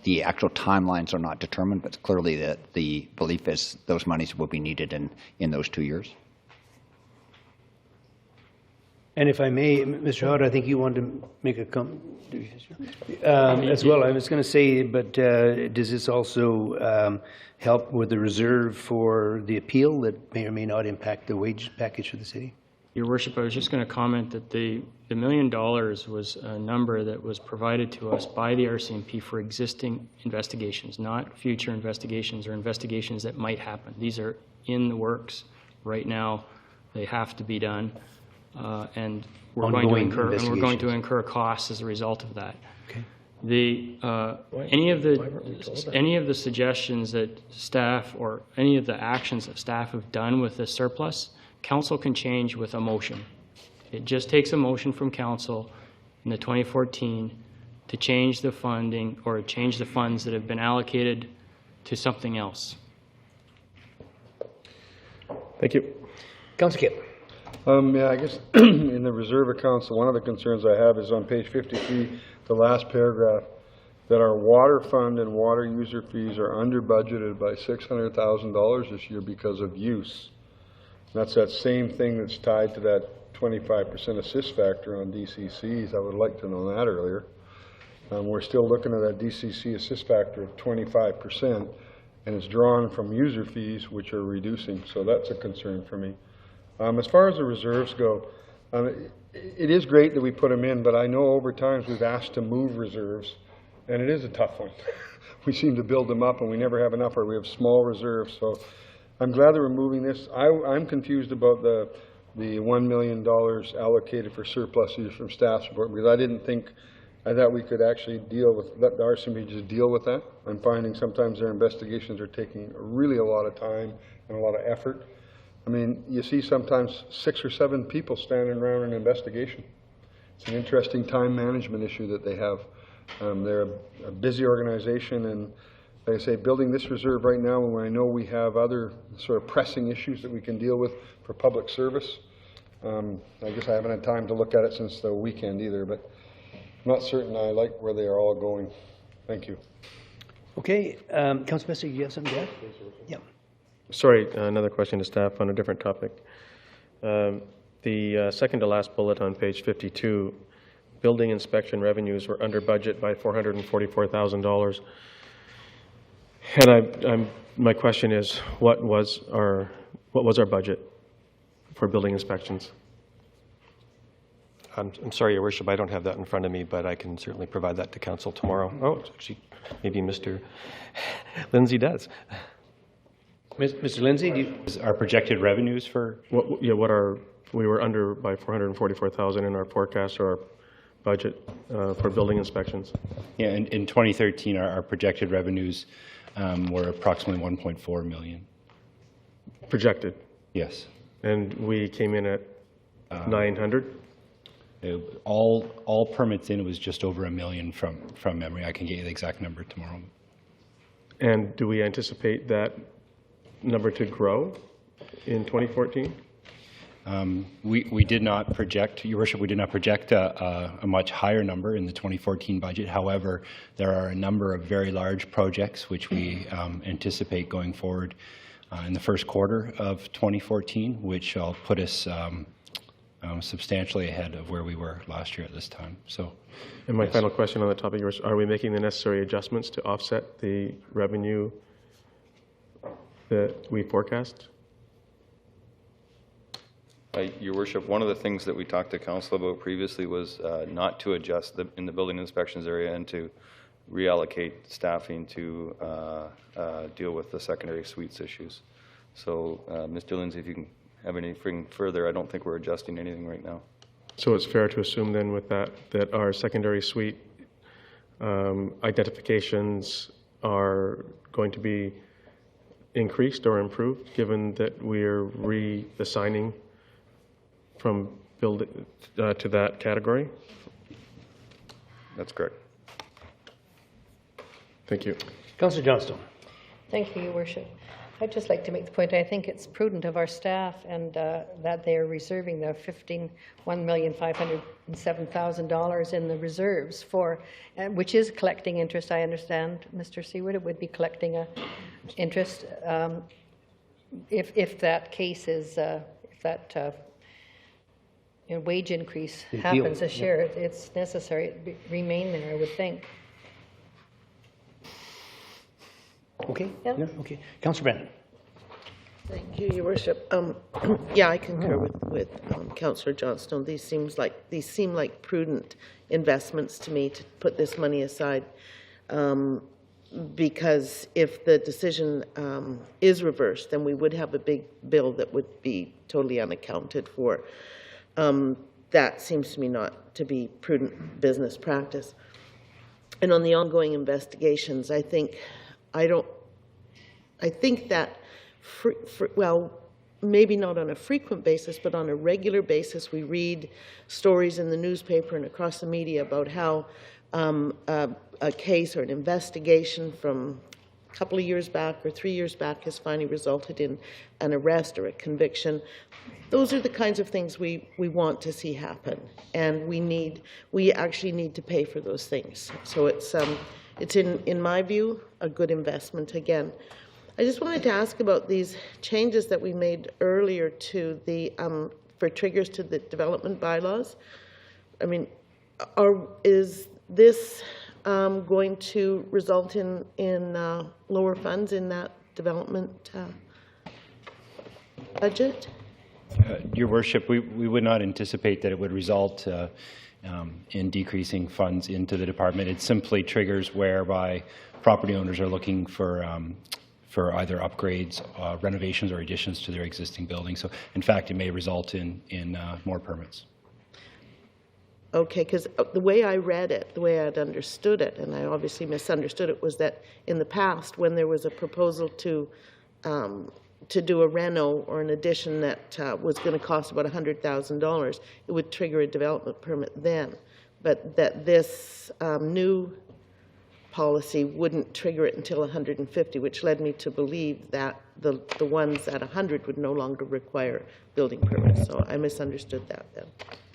the actual timelines are not determined, but clearly the belief is those monies will be needed in those 2 years. And if I may, Mr. Howard, I think you wanted to make a comment as well. I was going to say, but does this also help with the reserve for the appeal that may or may not impact the wage package for the city? Your Worship, I was just going to comment that the $1 million was a number that was provided to us by the RCMP for existing investigations, not future investigations or investigations that might happen. These are in the works right now. They have to be done, and we're going to incur costs as a result of that. Okay. Any of the suggestions that staff or any of the actions that staff have done with the surplus, council can change with a motion. It just takes a motion from council in the 2014 to change the funding or change the funds that have been allocated to something else. Thank you. Councilor Kip. Yeah, I guess in the reserve accounts, one of the concerns I have is on page 53, the last paragraph, that our water fund and water user fees are under budgeted by $600,000 this year because of use. That's that same thing that's tied to that 25% assist factor on DCCs. I would like to know that earlier. We're still looking at that DCC assist factor of 25%, and it's drawn from user fees, which are reducing. So that's a concern for me. As far as the reserves go, it is great that we put them in, but I know over times we've asked to move reserves, and it is a tough one. We seem to build them up, and we never have enough, or we have small reserves. So I'm glad that we're moving this. I'm confused about the $1 million allocated for surplus use from staff support, because I thought we could actually let the RCMP just deal with that. I'm finding sometimes their investigations are taking really a lot of time and a lot of effort. I mean, you see sometimes 6 or 7 people standing around an investigation. It's an interesting time management issue that they have. They're a busy organization, and like I say, building this reserve right now when I know we have other sort of pressing issues that we can deal with for public service. I guess I haven't had time to look at it since the weekend either, but I'm not certain I like where they are all going. Thank you. Okay, Councilor Messer, you have something to add? Yeah. Sorry, another question to staff on a different topic. The second to last bullet on page 52, building inspection revenues were under budget by $444,000. And my question is, what was our budget for building inspections? I'm sorry, Your Worship, I don't have that in front of me, but I can certainly provide that to council tomorrow. Oh, actually, maybe Mr. Lindsay does. Mr. Lindsay, our projected revenues for? We were under by $444,000 in our forecast or our budget for building inspections. Yeah, in 2013, our projected revenues were approximately $1.4 million. Projected? Yes. And we came in at 900? All permits in, it was just over $1 million from memory. I can get you the exact number tomorrow. And do we anticipate that number to grow in 2014? We did not project, Your Worship, we did not project a much higher number in the 2014 budget. However, there are a number of very large projects which we anticipate going forward in the first quarter of 2014, which will put us substantially ahead of where we were last year at this time. So, and my final question on the topic, are we making the necessary adjustments to offset the revenue that we forecast? Your Worship, one of the things that we talked to council about previously was not to adjust in the building inspections area and to reallocate staffing to deal with the secondary suites issues. So, Mr. Lindsay, if you can have anything further, I don't think we're adjusting anything right now. So it's fair to assume then with that our secondary suite identifications are going to be increased or improved, given that we're reassigning from building to that category? That's correct. Thank you. Councillor Johnstone. Thank you, Your Worship. I'd just like to make the point, I think it's prudent of our staff and that they are reserving the $1,507,000 in the reserves for, which is collecting interest, I understand, Mr. Seward, it would be collecting interest if that case is, if that a wage increase Deal. happens this year, it's necessary it remain there, I would think. Okay? Yep. Yeah, okay. Councillor Brennan. Thank you, Your Worship. Yeah, I concur with Councillor Johnstone. These seem like prudent investments to me to put this money aside, because if the decision is reversed, then we would have a big bill that would be totally unaccounted for. That seems to me not to be prudent business practice. And on the ongoing investigations, I think that, well, maybe not on a frequent basis, but on a regular basis, we read stories in the newspaper and across the media about how a case or an investigation from a couple of years back or 3 years back has finally resulted in an arrest or a conviction. Those are the kinds of things we want to see happen, and we actually need to pay for those things. So it's in my view, a good investment again. I just wanted to ask about these changes that we made earlier to the for triggers to the development bylaws. I mean, is this going to result in lower funds in that development budget? Your Worship, we would not anticipate that it would result in decreasing funds into the department. It simply triggers whereby property owners are looking for either upgrades, renovations, or additions to their existing buildings. So, in fact, it may result in more permits. Okay, because the way I read it, the way I'd understood it, and I obviously misunderstood it, was that in the past, when there was a proposal to do a reno or an addition that was going to cost about $100,000, it would trigger a development permit then. But that this new policy wouldn't trigger it until 150, which led me to believe that the ones at 100 would no longer require building permits. So I misunderstood that then.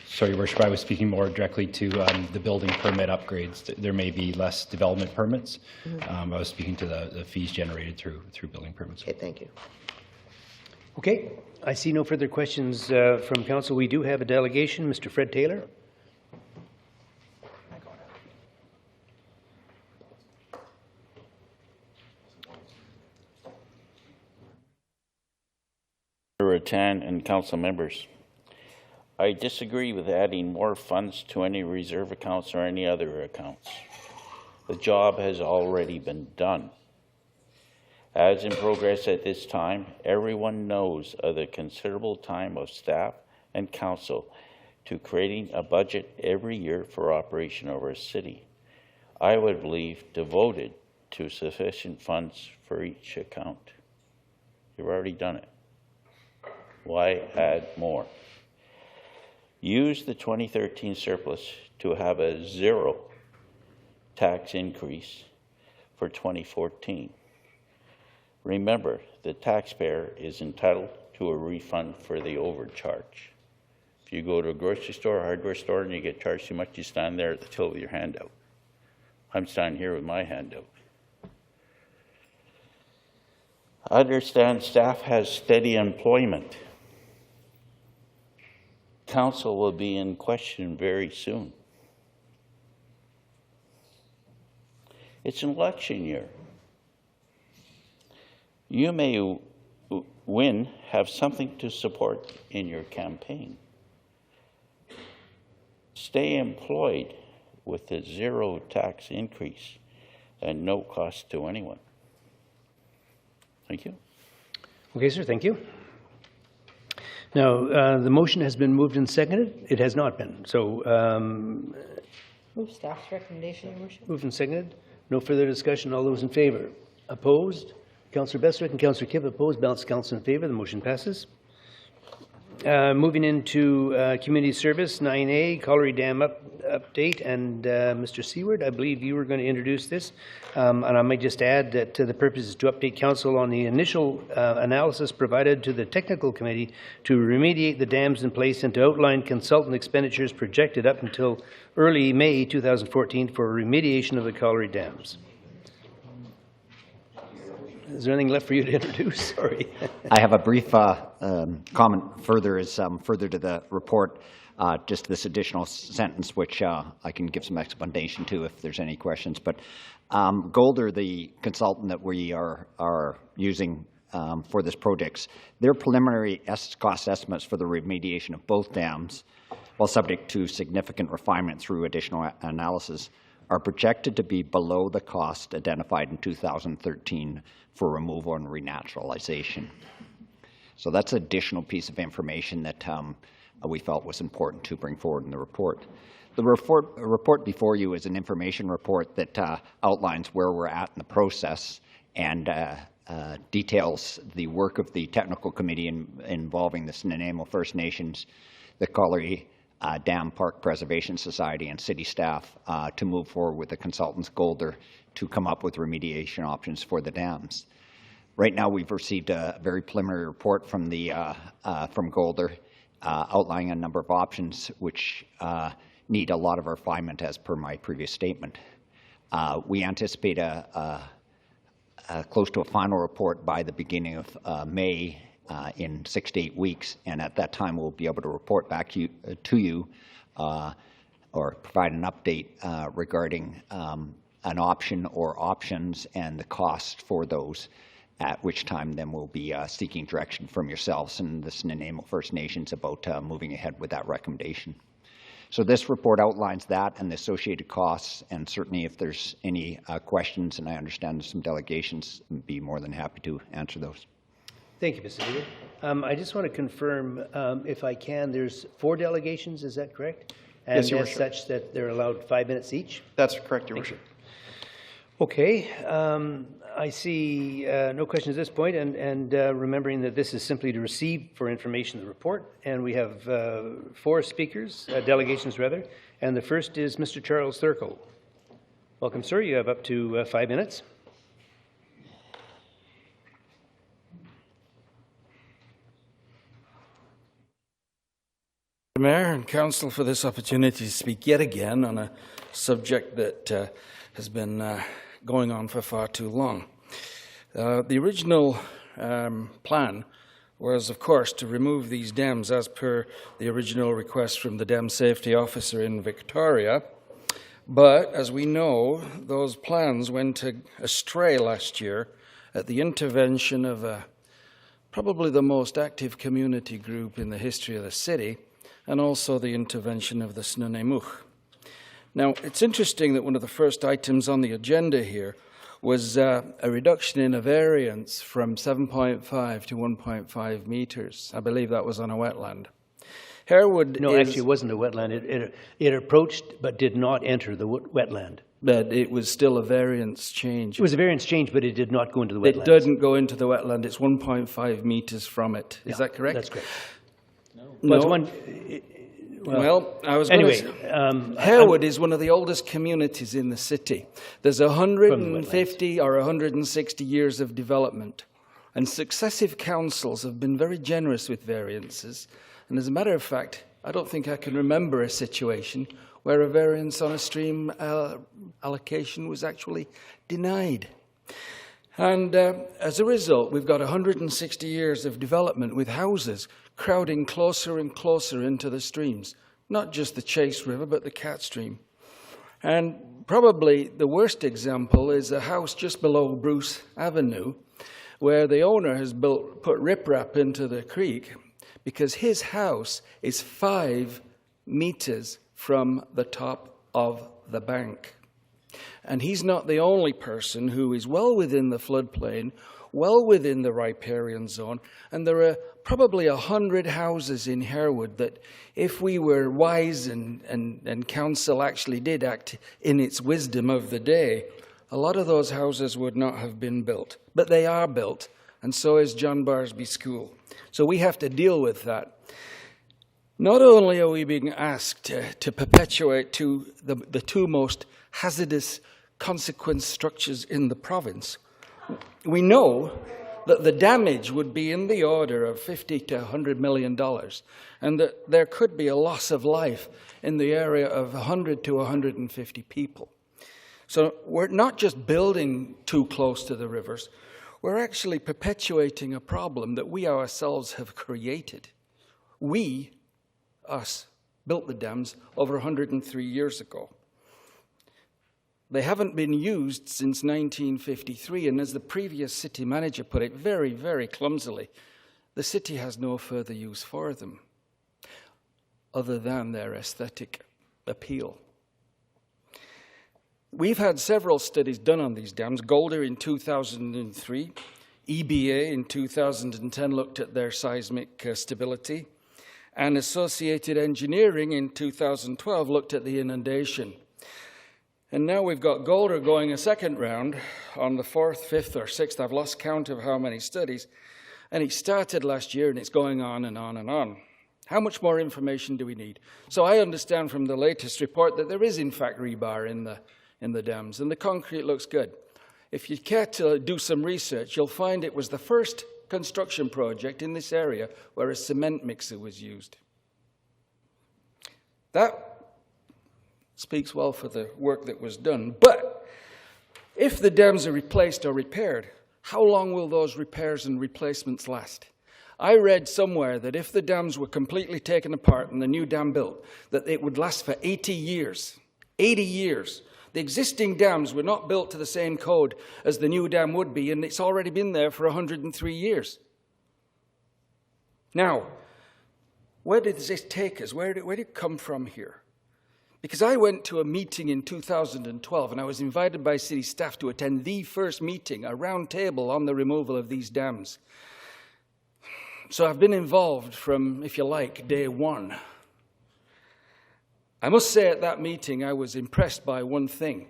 Sorry, Your Worship, I was speaking more directly to the building permit upgrades. There may be less development permits. I was speaking to the fees generated through building permits. Okay, thank you. Okay, I see no further questions from council. We do have a delegation. Mr. Fred Taylor. Ratan and council members. I disagree with adding more funds to any reserve accounts or any other accounts. The job has already been done. As in progress at this time, everyone knows of the considerable time of staff and council to creating a budget every year for operation of our city. I would believe devoted to sufficient funds for each account. You've already done it. Why add more? Use the 2013 surplus to have a zero tax increase for 2014. Remember, the taxpayer is entitled to a refund for the overcharge. If you go to a grocery store or hardware store and you get charged too much, you stand there at the till with your hand out. I'm standing here with my hand out. I understand staff has steady employment. Council will be in question very soon. It's an election year. You may have something to support in your campaign. Stay employed with a zero tax increase and no cost to anyone. Thank you. Okay, sir, thank you. Now, the motion has been moved and seconded. It has not been. So, Move staff's recommendation, Your Worship. moved and seconded. No further discussion. All those in favor? Opposed? Councillor Bestwick and Councillor Kipp opposed. Balance council in favor. The motion passes. Moving into community service, 9A, Colliery Dam update. And Mr. Seward, I believe you were going to introduce this. And I might just add that the purpose is to update council on the initial analysis provided to the technical committee to remediate the dams in place and to outline consultant expenditures projected up until early May 2014 for remediation of the Colliery dams. is there anything left for you to introduce? Sorry. I have a brief comment further to the report, just this additional sentence, which I can give some explanation to if there's any questions. But Golder, the consultant that we are using for this project, their preliminary cost estimates for the remediation of both dams, while subject to significant refinement through additional analysis, are projected to be below the cost identified in 2013 for removal and renaturalization. So that's an additional piece of information that we felt was important to bring forward in the report. The report before you is an information report that outlines where we're at in the process and details the work of the technical committee involving the Nanaimo First Nations, the Colliery Dam Park Preservation Society, and city staff to move forward with the consultants Golder to come up with remediation options for the dams. Right now, we've received a very preliminary report from from Golder outlining a number of options which need a lot of refinement as per my previous statement. We anticipate close to a final report by the beginning of May in 6 to 8 weeks, and at that time we'll be able to report back to you or provide an update regarding an option or options and the cost for those, at which time then we'll be seeking direction from yourselves and the Nanaimo First Nations about moving ahead with that recommendation. So this report outlines that and the associated costs, and certainly if there's any questions, and I understand there's some delegations, I'd be more than happy to answer those. Thank you, Mr. Leader. I just want to confirm, if I can, there's 4 delegations, is that correct? And Yes, Your as Worship. such that they're allowed 5 minutes each? That's correct, Your Worship. Okay, I see no questions at this point, and remembering that this is simply to receive for information the report, and we have 4 speakers, delegations rather, and the first is Mr. Charles Thurkel. Welcome, sir. You have up to 5 minutes. Mayor and Council, for this opportunity to speak yet again on a subject that has been going on for far too long. The original plan was, of course, to remove these dams as per the original request from the Dam Safety Officer in Victoria. But, as we know, those plans went astray last year at the intervention of probably the most active community group in the history of the city, and also the intervention of the Snuneymuxw. Now, it's interesting that one of the first items on the agenda here was a reduction in a variance from 7.5 to 1.5 meters. I believe that was on a wetland. Harewood No, actually it wasn't a wetland. It approached but did not enter the wetland. But it was still a variance change. It was a variance change, but it did not go into the wetland. It didn't go into the wetland. It's 1.5 meters from it. Is that correct? That's correct. No. Well, it's Well, I was anyway, going to say, Harewood is one of the oldest communities in the city. There's 150 or 160 years of development, and successive councils have been very generous with variances. And as a matter of fact, I don't think I can remember a situation where a variance on a stream allocation was actually denied. And as a result, we've got 160 years of development with houses crowding closer and closer into the streams, not just the Chase River, but the Cat Stream. And probably the worst example is a house just below Bruce Avenue, where the owner has put riprap into the creek because his house is 5 meters from the top of the bank. And he's not the only person who is well within the floodplain, well within the riparian zone, and there are probably 100 houses in Harewood that if we were wise and council actually did act in its wisdom of the day, a lot of those houses would not have been built. But they are built, and so is John Barsby School. So we have to deal with that. Not only are we being asked to perpetuate the 2 most hazardous consequence structures in the province, we know that the damage would be in the order of $50 to $100 million, and that there could be a loss of life in the area of 100 to 150 people. So we're not just building too close to the rivers, we're actually perpetuating a problem that we ourselves have created. We, us, built the dams over 103 years ago. They haven't been used since 1953, and as the previous city manager put it very, very clumsily, the city has no further use for them other than their aesthetic appeal. We've had several studies done on these dams. Golder in 2003, EBA in 2010 looked at their seismic stability, and Associated Engineering in 2012 looked at the inundation. And now we've got Golder going a second round on the 4th, 5th, or 6th. I've lost count of how many studies. And it started last year, and it's going on and on and on. How much more information do we need? So I understand from the latest report that there is, in fact, rebar in the dams, and the concrete looks good. If you care to do some research, you'll find it was the first construction project in this area where a cement mixer was used. That speaks well for the work that was done. But if the dams are replaced or repaired, how long will those repairs and replacements last? I read somewhere that if the dams were completely taken apart and the new dam built, that it would last for 80 years. 80 years. The existing dams were not built to the same code as the new dam would be, and it's already been there for 103 years. Now, where did this take us? Where did it come from here? Because I went to a meeting in 2012, and I was invited by city staff to attend the first meeting, a round table on the removal of these dams. So I've been involved from, if you like, day one. I must say at that meeting I was impressed by one thing.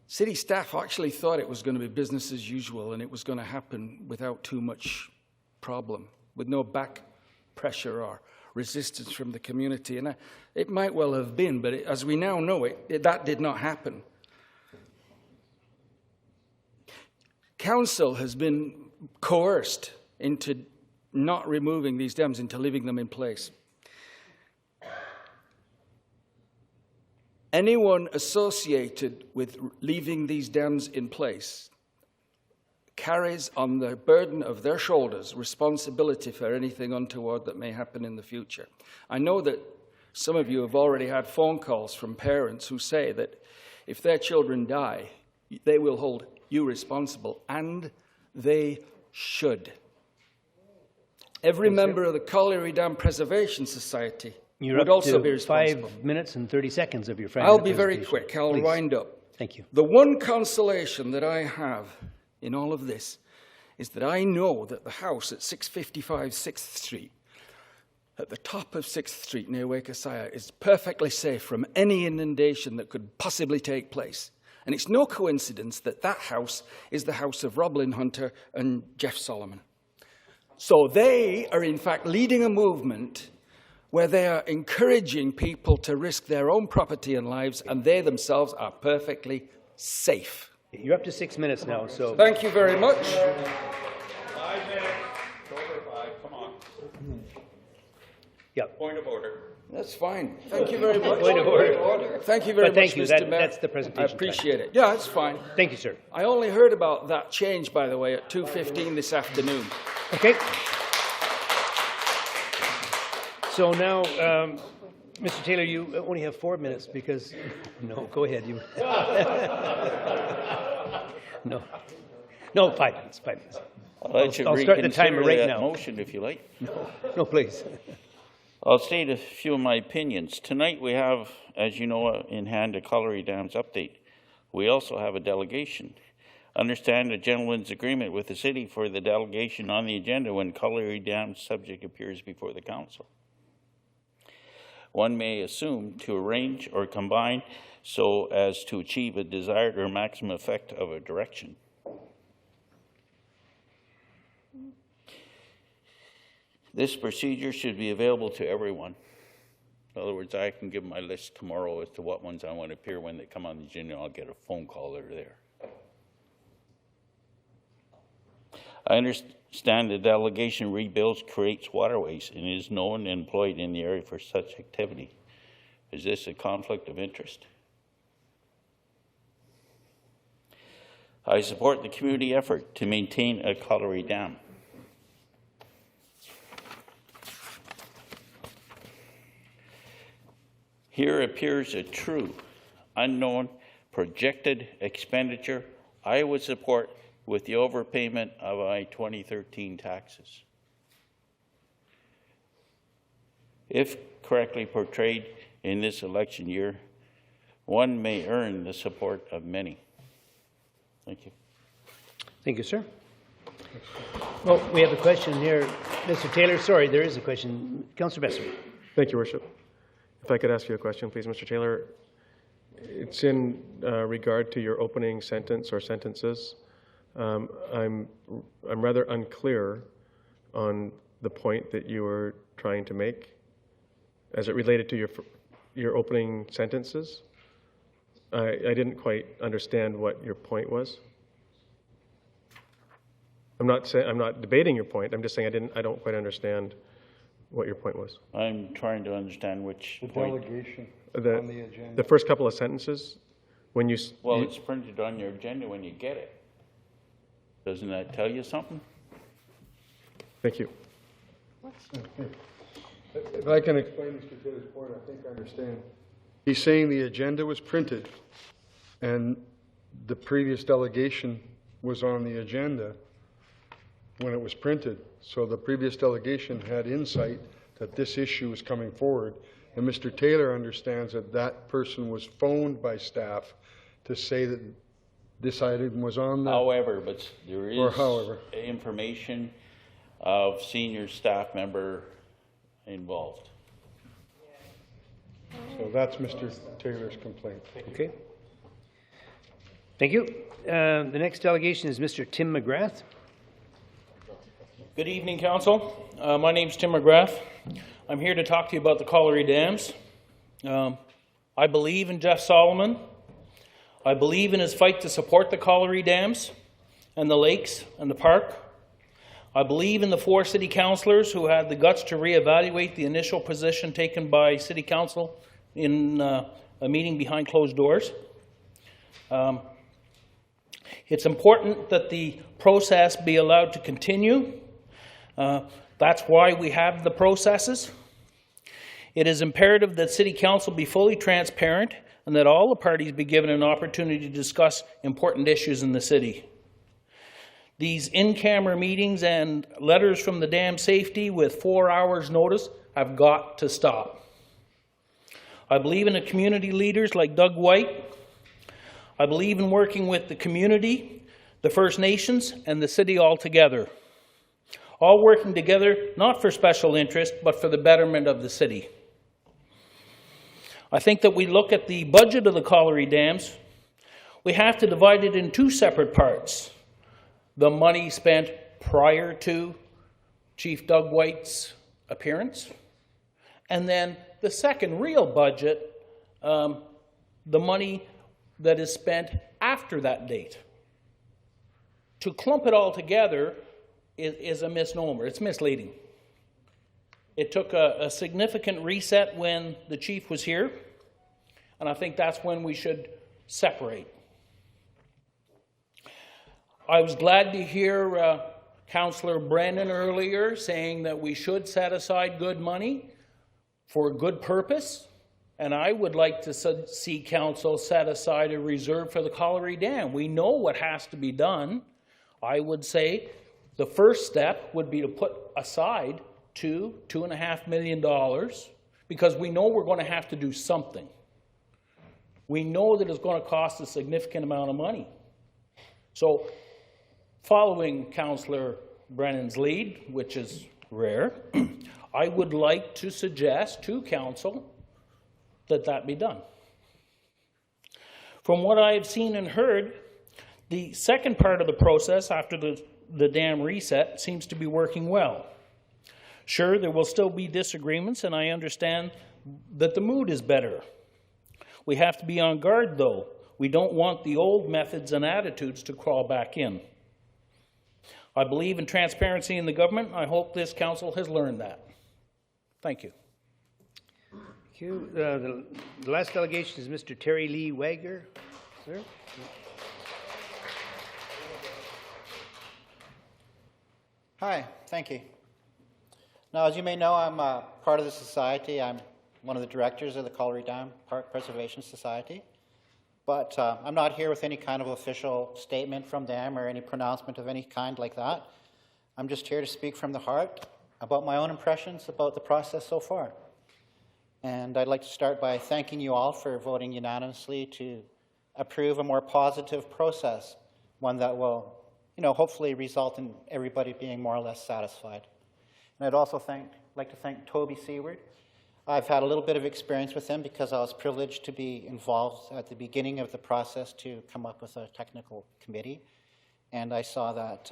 City staff actually thought it was going to be business as usual and it was going to happen without too much problem, with no back pressure or resistance from the community. And it might well have been, but as we now know, that did not happen. Council has been coerced into not removing these dams, into leaving them in place. Anyone associated with leaving these dams in place carries on the burden of their shoulders responsibility for anything untoward that may happen in the future. I know that some of you have already had phone calls from parents who say that if their children die, they will hold you responsible, and they should. Every member of the Colliery Dam Preservation Society would also be responsible. 5 minutes and 30 seconds of your I'll be very quick. I'll wind up. Thank you. The one consolation that I have in all of this is that I know that the house at 655 6th Street, at the top of 6th Street near Wakasaya, is perfectly safe from any inundation that could possibly take place. And it's no coincidence that that house is the house of Roblin Hunter and Jeff Solomon. So they are in fact leading a movement where they are encouraging people to risk their own property and lives, and they themselves are perfectly safe. You're up to 6 minutes now, so. Thank you very much. 5 minutes. Over 5. Come on. Yeah. Point of order. That's fine. Thank you very much. Point of order. Thank you very much, Mr. Mayor. That's the presentation. I appreciate it. Yeah, that's fine. Thank you, sir. I only heard about that change, by the way, at 2:15 this afternoon. Okay. So now, Mr. Taylor, you only have 4 minutes because, no, go ahead. You. No, 5 minutes, 5 minutes. I'll let you I'll start the timer reconsider right that now. motion if you like. No, please. I'll state a few of my opinions. Tonight we have, as you know, in hand a Colliery Dams update. We also have a delegation. Understand a gentleman's agreement with the city for the delegation on the agenda when Colliery Dams subject appears before the council. One may assume to arrange or combine so as to achieve a desired or maximum effect of a direction. This procedure should be available to everyone. In other words, I can give my list tomorrow as to what ones I want to appear when they come on the agenda. I'll get a phone call that are there. I understand the delegation rebuilds, creates waterways, and is known and employed in the area for such activity. Is this a conflict of interest? I support the community effort to maintain a colliery dam. Here appears a true, unknown, projected expenditure I would support with the overpayment of my 2013 taxes. If correctly portrayed in this election year, one may earn the support of many. Thank you. Thank you, sir. Well, we have a question here. Mr. Taylor, sorry, there is a question. Councillor Besser. Thank you, Worship. If I could ask you a question, please, Mr. Taylor. It's in regard to your opening sentence or sentences. I'm rather unclear on the point that you were trying to make as it related to your opening sentences. I didn't quite understand what your point was. I'm not debating your point. I'm just saying I don't quite understand what your point was. I'm trying to understand which point. Delegation on the agenda. The first couple of sentences, when you... Well, it's printed on your agenda when you get it. Doesn't that tell you something? Thank you. If I can explain Mr. Taylor's point, I think I understand. He's saying the agenda was printed and the previous delegation was on the agenda when it was printed. So the previous delegation had insight that this issue was coming forward. And Mr. Taylor understands that that person was phoned by staff to say that this item was on the... However, but there is information of senior staff member involved. So that's Mr. Taylor's complaint. Okay. Thank you. The next delegation is Mr. Tim McGrath. Good evening, Council. My name's Tim McGrath. I'm here to talk to you about the colliery dams. I believe in Jeff Solomon. I believe in his fight to support the colliery dams and the lakes and the park. I believe in the 4 city councillors who had the guts to reevaluate the initial position taken by city council in a meeting behind closed doors. It's important that the process be allowed to continue. That's why we have the processes. It is imperative that City Council be fully transparent and that all the parties be given an opportunity to discuss important issues in the city. These in-camera meetings and letters from the dam safety with 4 hours notice have got to stop. I believe in the community leaders like Doug White. I believe in working with the community, the First Nations, and the city all together. All working together, not for special interest, but for the betterment of the city. I think that we look at the budget of the colliery dams, we have to divide it in 2 separate parts. The money spent prior to Chief Doug White's appearance, and then the second real budget, the money that is spent after that date. To clump it all together is a misnomer. It's misleading. It took a significant reset when the chief was here, and I think that's when we should separate. I was glad to hear Councillor Brennan earlier saying that we should set aside good money for a good purpose, and I would like to see Council set aside a reserve for the colliery dam. We know what has to be done. I would say the first step would be to put aside $2.5 million, because we know we're going to have to do something. We know that it's going to cost a significant amount of money. So, following Councillor Brennan's lead, which is rare, I would like to suggest to Council that that be done. From what I have seen and heard, the second part of the process after the dam reset seems to be working well. Sure, there will still be disagreements, and I understand that the mood is better. We have to be on guard, though. We don't want the old methods and attitudes to crawl back in. I believe in transparency in the government. I hope this council has learned that. Thank you. Thank you. The last delegation is Mr. Terry Lee Wagner. Sir? Hi, thank you. Now, as you may know, I'm part of the society. I'm one of the directors of the Colliery Dam Park Preservation Society. But I'm not here with any kind of official statement from them or any pronouncement of any kind like that. I'm just here to speak from the heart about my own impressions about the process so far. And I'd like to start by thanking you all for voting unanimously to approve a more positive process, one that will, hopefully result in everybody being more or less satisfied. And I'd also like to thank Toby Seward. I've had a little bit of experience with him because I was privileged to be involved at the beginning of the process to come up with a technical committee. And I saw that,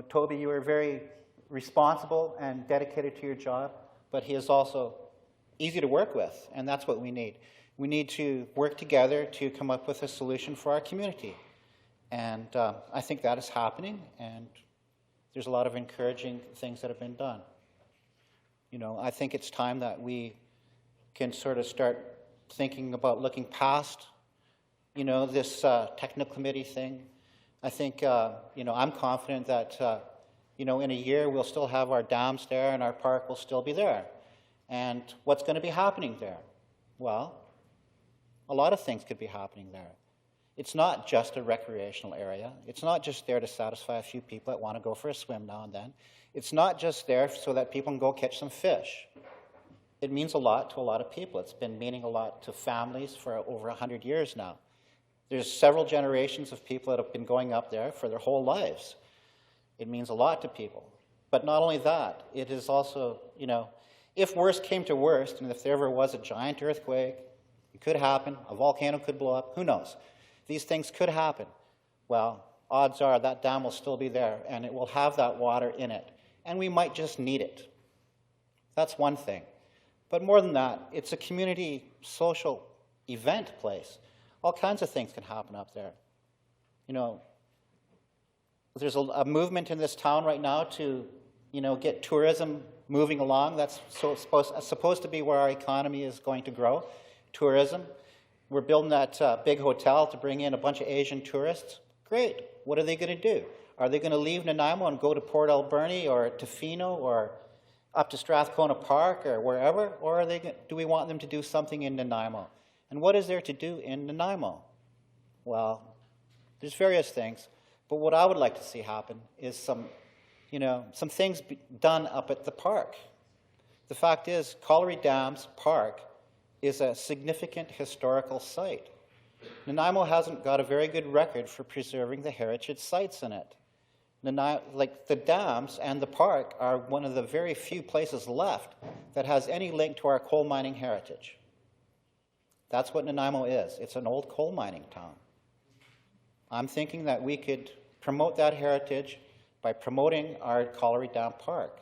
Toby, you were very responsible and dedicated to your job, but he is also easy to work with, and that's what we need. We need to work together to come up with a solution for our community. And I think that is happening, and there's a lot of encouraging things that have been done. I think it's time that we can sort of start thinking about looking past, this technical committee thing. I think, I'm confident that, in a year we'll still have our dams there and our park will still be there. And what's going to be happening there? Well, a lot of things could be happening there. It's not just a recreational area. It's not just there to satisfy a few people that want to go for a swim now and then. It's not just there so that people can go catch some fish. It means a lot to a lot of people. It's been meaning a lot to families for over 100 years now. There's several generations of people that have been going up there for their whole lives. It means a lot to people. But not only that, it is also, if worst came to worst, and if there ever was a giant earthquake, it could happen, a volcano could blow up, who knows? These things could happen. Well, odds are that dam will still be there, and it will have that water in it. And we might just need it. That's one thing. But more than that, it's a community social event place. All kinds of things can happen up there. There's a movement in this town right now to, get tourism moving along. That's supposed to be where our economy is going to grow, tourism. We're building that big hotel to bring in a bunch of Asian tourists. Great. What are they going to do? Are they going to leave Nanaimo and go to Port Alberni or Tofino or up to Strathcona Park or wherever? Or do we want them to do something in Nanaimo? And what is there to do in Nanaimo? Well, there's various things. But what I would like to see happen is some things done up at the park. The fact is, Colliery Dams Park is a significant historical site. Nanaimo hasn't got a very good record for preserving the heritage sites in it. Like the dams and the park are one of the very few places left that has any link to our coal mining heritage. That's what Nanaimo is. It's an old coal mining town. I'm thinking that we could promote that heritage by promoting our Colliery Dam Park.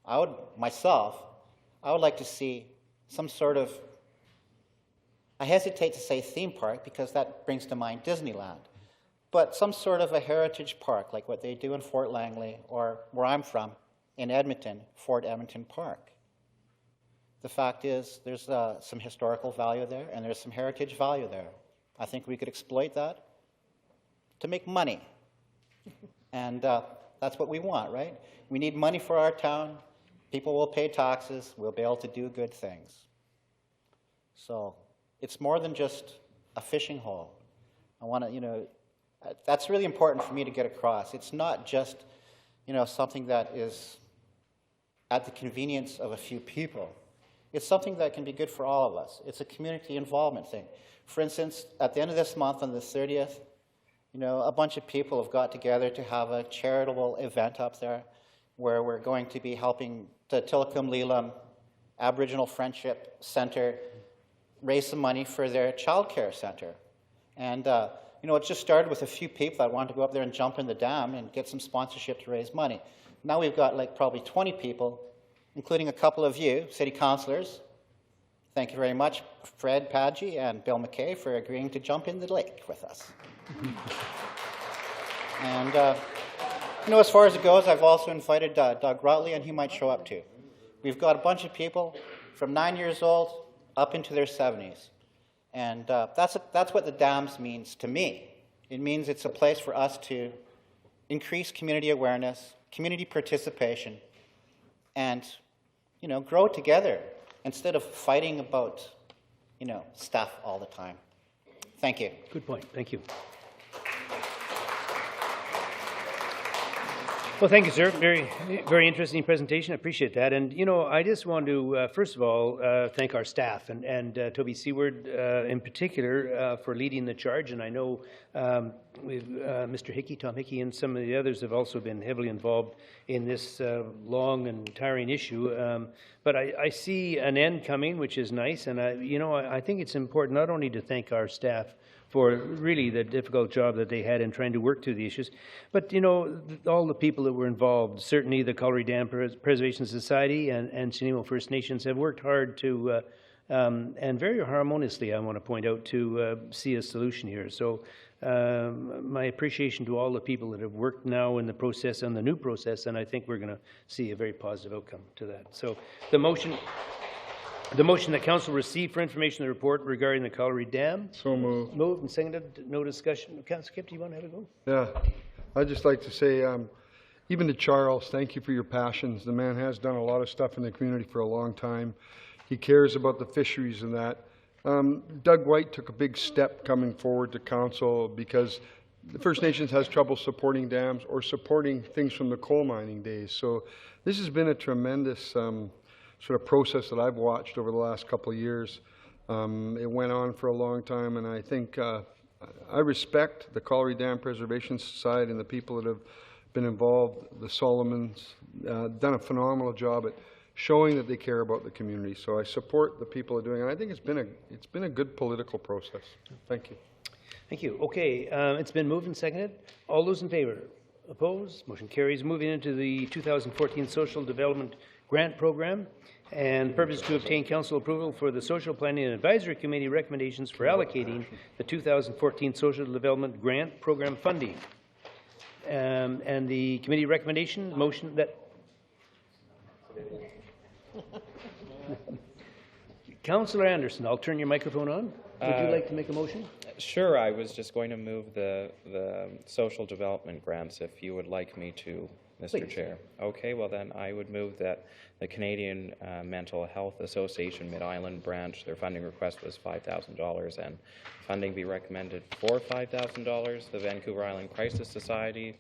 I would like to see some sort of, I hesitate to say theme park because that brings to mind Disneyland, but some sort of a heritage park like what they do in Fort Langley or where I'm from in Edmonton, Fort Edmonton Park. The fact is there's some historical value there and there's some heritage value there. I think we could exploit that to make money. And that's what we want, right? We need money for our town. People will pay taxes. We'll be able to do good things. So it's more than just a fishing hole. I want to, that's really important for me to get across. It's not just, something that is at the convenience of a few people. It's something that can be good for all of us. It's a community involvement thing. For instance, at the end of this month on the 30th, a bunch of people have got together to have a charitable event up there where we're going to be helping the Tillicum Lelam Aboriginal Friendship Center raise some money for their child care center. And, it just started with a few people that wanted to go up there and jump in the dam and get some sponsorship to raise money. Now we've got probably 20 people, including a couple of you, city councillors. Thank you very much, Fred Padgey and Bill McKay, for agreeing to jump in the lake with us. And, as far as it goes, I've also invited Doug Rotley, and he might show up too. We've got a bunch of people from 9 years old up into their 70s. And that's what the dams means to me. It means it's a place for us to, increase community awareness, community participation, and, you know, grow together instead of fighting about, you know, stuff all the time. Thank you. Good point. Thank you. Well, thank you, sir. Very, very interesting presentation. I appreciate that. And, you know, I just want to, first of all, thank our staff and Toby Seward in particular for leading the charge. And I know Mr. Hickey, Tom Hickey, and some of the others have also been heavily involved in this long and tiring issue. But I see an end coming, which is nice. And, I think it's important not only to thank our staff for really the difficult job that they had in trying to work through the issues. But, you know, all the people that were involved, certainly the Colliery Dam Preservation Society and Chenemo First Nations have worked hard to, and very harmoniously, I want to point out, to see a solution here. So my appreciation to all the people that have worked now in the process and the new process, and I think we're going to see a very positive outcome to that. So the motion that council receive for information the report regarding the Colliery Dam. So moved. Moved and seconded. No discussion. Councillor Kip, do you want to have a go? Yeah, I'd just like to say, even to Charles, thank you for your passions. The man has done a lot of stuff in the community for a long time. He cares about the fisheries and that. Doug White took a big step coming forward to council because the First Nations has trouble supporting dams or supporting things from the coal mining days. So this has been a tremendous sort of process that I've watched over the last couple of years. It went on for a long time, and I think I respect the Colliery Dam Preservation Society and the people that have been involved. The Solomons done a phenomenal job at showing that they care about the community. So I support the people that are doing it. I think it's been a good political process. Thank you. Thank you. Okay, it's been moved and seconded. All those in favor? Opposed? Motion carries. Moving into the 2014 Social Development Grant Program, and purpose to obtain council approval for the Social Planning and Advisory Committee recommendations for allocating the 2014 Social Development Grant Program funding. And the committee recommendation, motion that... Councillor Anderson, I'll turn your microphone on. Would you like to make a motion? Sure, I was just going to move the social development grants if you would like me to, Mr. Please. Chair. Okay, well then I would move that the Canadian Mental Health Association Mid-Island branch, their funding request was $5,000 and funding be recommended for $5,000. The Vancouver Island Crisis Society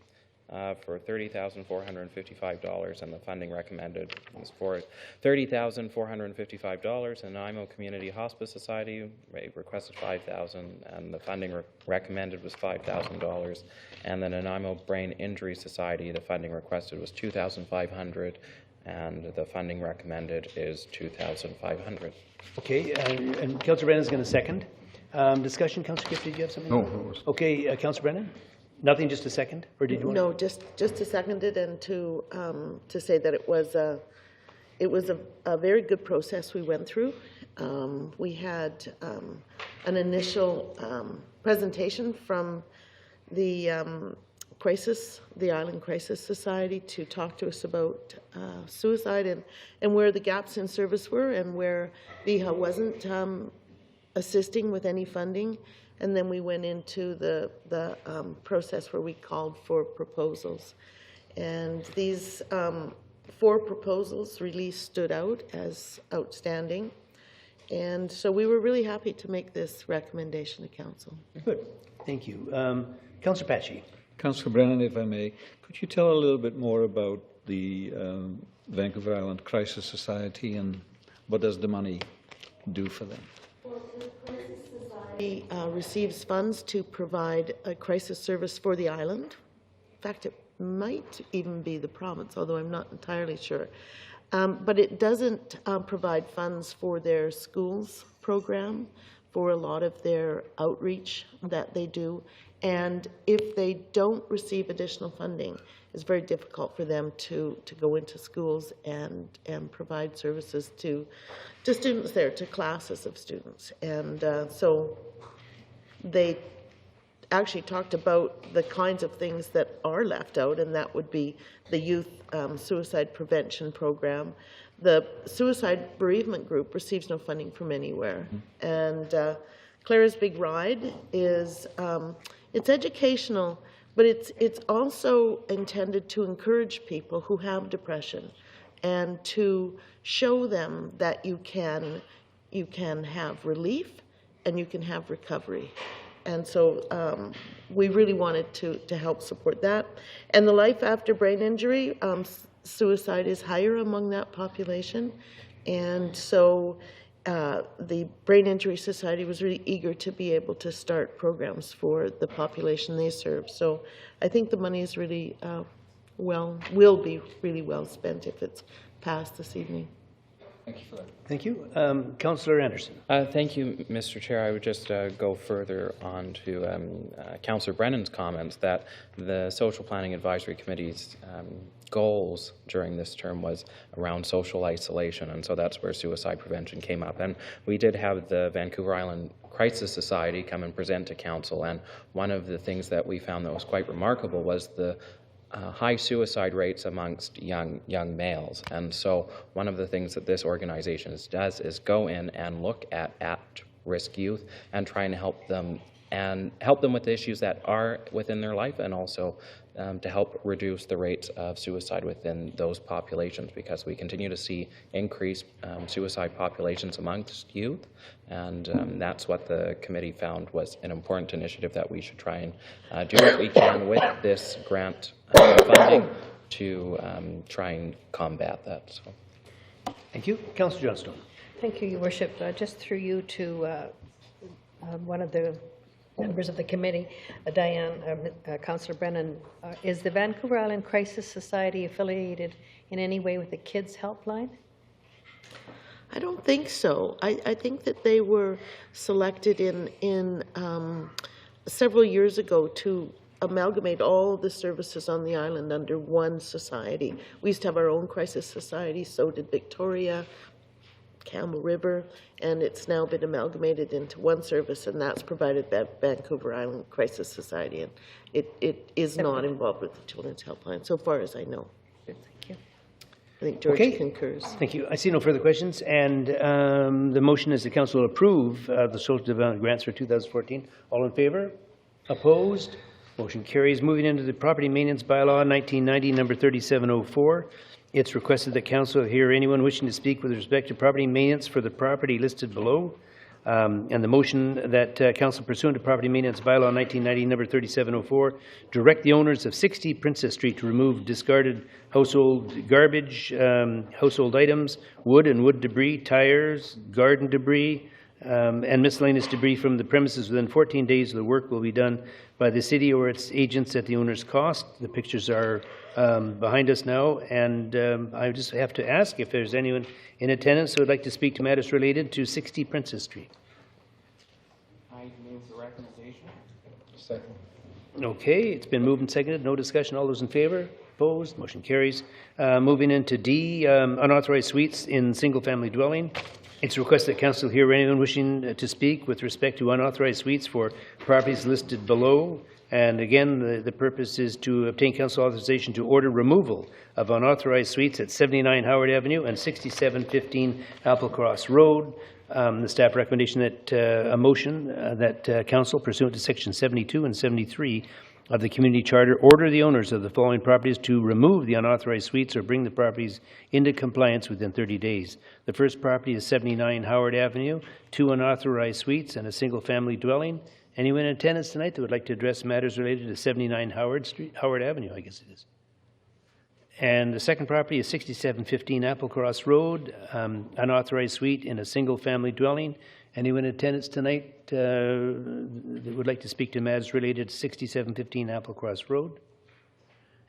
for $30,455 and the funding recommended was for $30,455. And Nanaimo Community Hospice Society requested $5,000 and the funding recommended was $5,000. And the Nanaimo Brain Injury Society, the funding requested was $2,500 and the funding recommended is $2,500. Okay, and Councillor Brennan is going to second. Discussion, Councillor Gift, did you have something? No. Okay, Councillor Brennan? Nothing, just a second? Or did you want No, just to second it and to say that it was a very good process we went through. We had an initial presentation from the Island Crisis Society to talk to us about suicide and where the gaps in service were and where VIHA wasn't assisting with any funding. And then we went into the process where we called for proposals. And these 4 proposals really stood out as outstanding. And so we were really happy to make this recommendation to council. Good. Thank you. Councillor Patchy. Councillor Brennan, if I may, could you tell a little bit more about the Vancouver Island Crisis Society and what does the money do for them? He receives funds to provide a crisis service for the island. In fact, it might even be the province, although I'm not entirely sure. But it doesn't provide funds for their schools program, for a lot of their outreach that they do. And if they don't receive additional funding, it's very difficult for them to go into schools and provide services to students there, to classes of students. And so they actually talked about the kinds of things that are left out, and that would be the youth suicide prevention program. The suicide bereavement group receives no funding from anywhere. And Clara's Big Ride is it's educational, but it's also intended to encourage people who have depression and to show them that you can have relief and you can have recovery. And so we really wanted to help support that. And the life after brain injury, suicide is higher among that population. And so the Brain Injury Society was really eager to be able to start programs for the population they serve. So I think the money is really will be really well spent if it's passed this evening. Thank you for that. Thank you. Councillor Anderson. Thank you, Mr. Chair. I would just go further on to Councillor Brennan's comments that the Social Planning Advisory Committee's goals during this term was around social isolation, and so that's where suicide prevention came up. And we did have the Vancouver Island Crisis Society come and present to Council, and one of the things that we found that was quite remarkable was the high suicide rates amongst young males. And so one of the things that this organization does is go in and look at at-risk youth and try and help them with the issues that are within their life, and also to help reduce the rates of suicide within those populations, because we continue to see increased suicide populations amongst youth, and that's what the committee found was an important initiative that we should try and do what we can with this grant funding to try and combat that. So. Thank you. Councillor Johnstone. Thank you, Your Worship. Just through you to one of the members of the committee, Councillor Brennan, is the Vancouver Island Crisis Society affiliated in any way with the Kids Helpline? I don't think so. I think that they were selected in several years ago to amalgamate all of the services on the island under one society. We used to have our own crisis society, so did Victoria, Campbell River, and it's now been amalgamated into one service, and that's provided by Vancouver Island Crisis Society, and it is not involved with the Children's Helpline, so far as I know. Thank you. I think George concurs. Thank you. I see no further questions, and the motion is the council will approve the social development grants for 2014. All in favor? Opposed? Motion carries. Moving into the property maintenance bylaw 1990, number 3704. It's requested that council hear anyone wishing to speak with respect to property maintenance for the property listed below. And the motion that council pursuant to property maintenance bylaw 1990, number 3704, direct the owners of 60 Princess Street to remove discarded household garbage, household items, wood and wood debris, tires, garden debris, and miscellaneous debris from the premises within 14 days. The work will be done by the city or its agents at the owner's cost. The pictures are behind us now, and I just have to ask if there's anyone in attendance who would like to speak to matters related to 60 Princess Street. I move the recommendation. Second. Okay, it's been moved and seconded. No discussion. All those in favor? Opposed? Motion carries. Moving into D, unauthorized suites in single-family dwelling. It's requested that council hear anyone wishing to speak with respect to unauthorized suites for properties listed below. And again, the purpose is to obtain council authorization to order removal of unauthorized suites at 79 Howard Avenue and 6715 Applecross Road. The staff recommendation that a motion that council pursuant to section 72 and 73 of the community charter order the owners of the following properties to remove the unauthorized suites or bring the properties into compliance within 30 days. The first property is 79 Howard Avenue, 2 unauthorized suites and a single-family dwelling. Anyone in attendance tonight that would like to address matters related to 79 Howard Avenue, I guess it is. And the second property is 6715 Applecross Road, unauthorized suite in a single-family dwelling. Anyone in attendance tonight that would like to speak to matters related to 6715 Applecross Road?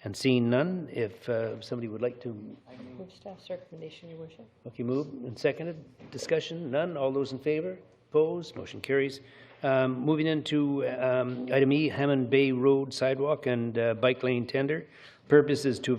And seeing none, if somebody would like to... I move staff's recommendation, Your Worship. Okay, moved and seconded. Discussion? None. All those in favor? Opposed? Motion carries. Moving into item E, Hammond Bay Road sidewalk and bike lane tender. Purpose is to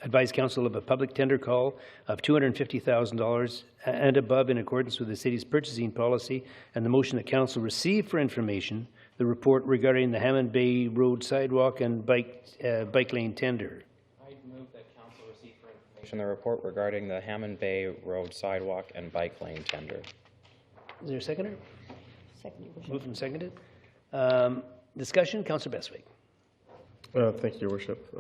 advise council of a public tender call of $250,000 and above in accordance with the city's purchasing policy, and the motion that council receive for information the report regarding the Hammond Bay Road sidewalk and bike lane tender. I move that council receive for information the report regarding the Hammond Bay Road sidewalk and bike lane tender. Is there a seconder? Second, Your Worship. Moved and seconded. Discussion, Councillor Bestwick. Thank you, Your Worship.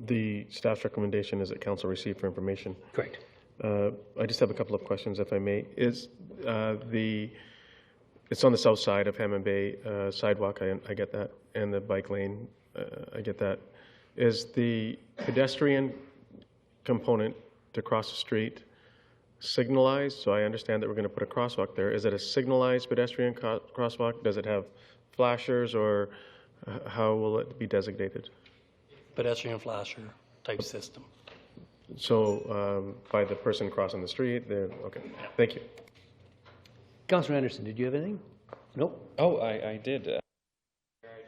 The staff's recommendation is that council receive for information. Correct. I just have a couple of questions, if I may. It's on the south side of Hammond Bay sidewalk, I get that, and the bike lane, I get that. Is the pedestrian component to cross the street signalized? So I understand that we're going to put a crosswalk there. Is it a signalized pedestrian crosswalk? Does it have flashers, or how will it be designated? Pedestrian flasher type system. So by the person crossing the street, okay, thank you. Councillor Anderson, did you have anything? Nope. Oh, I did. I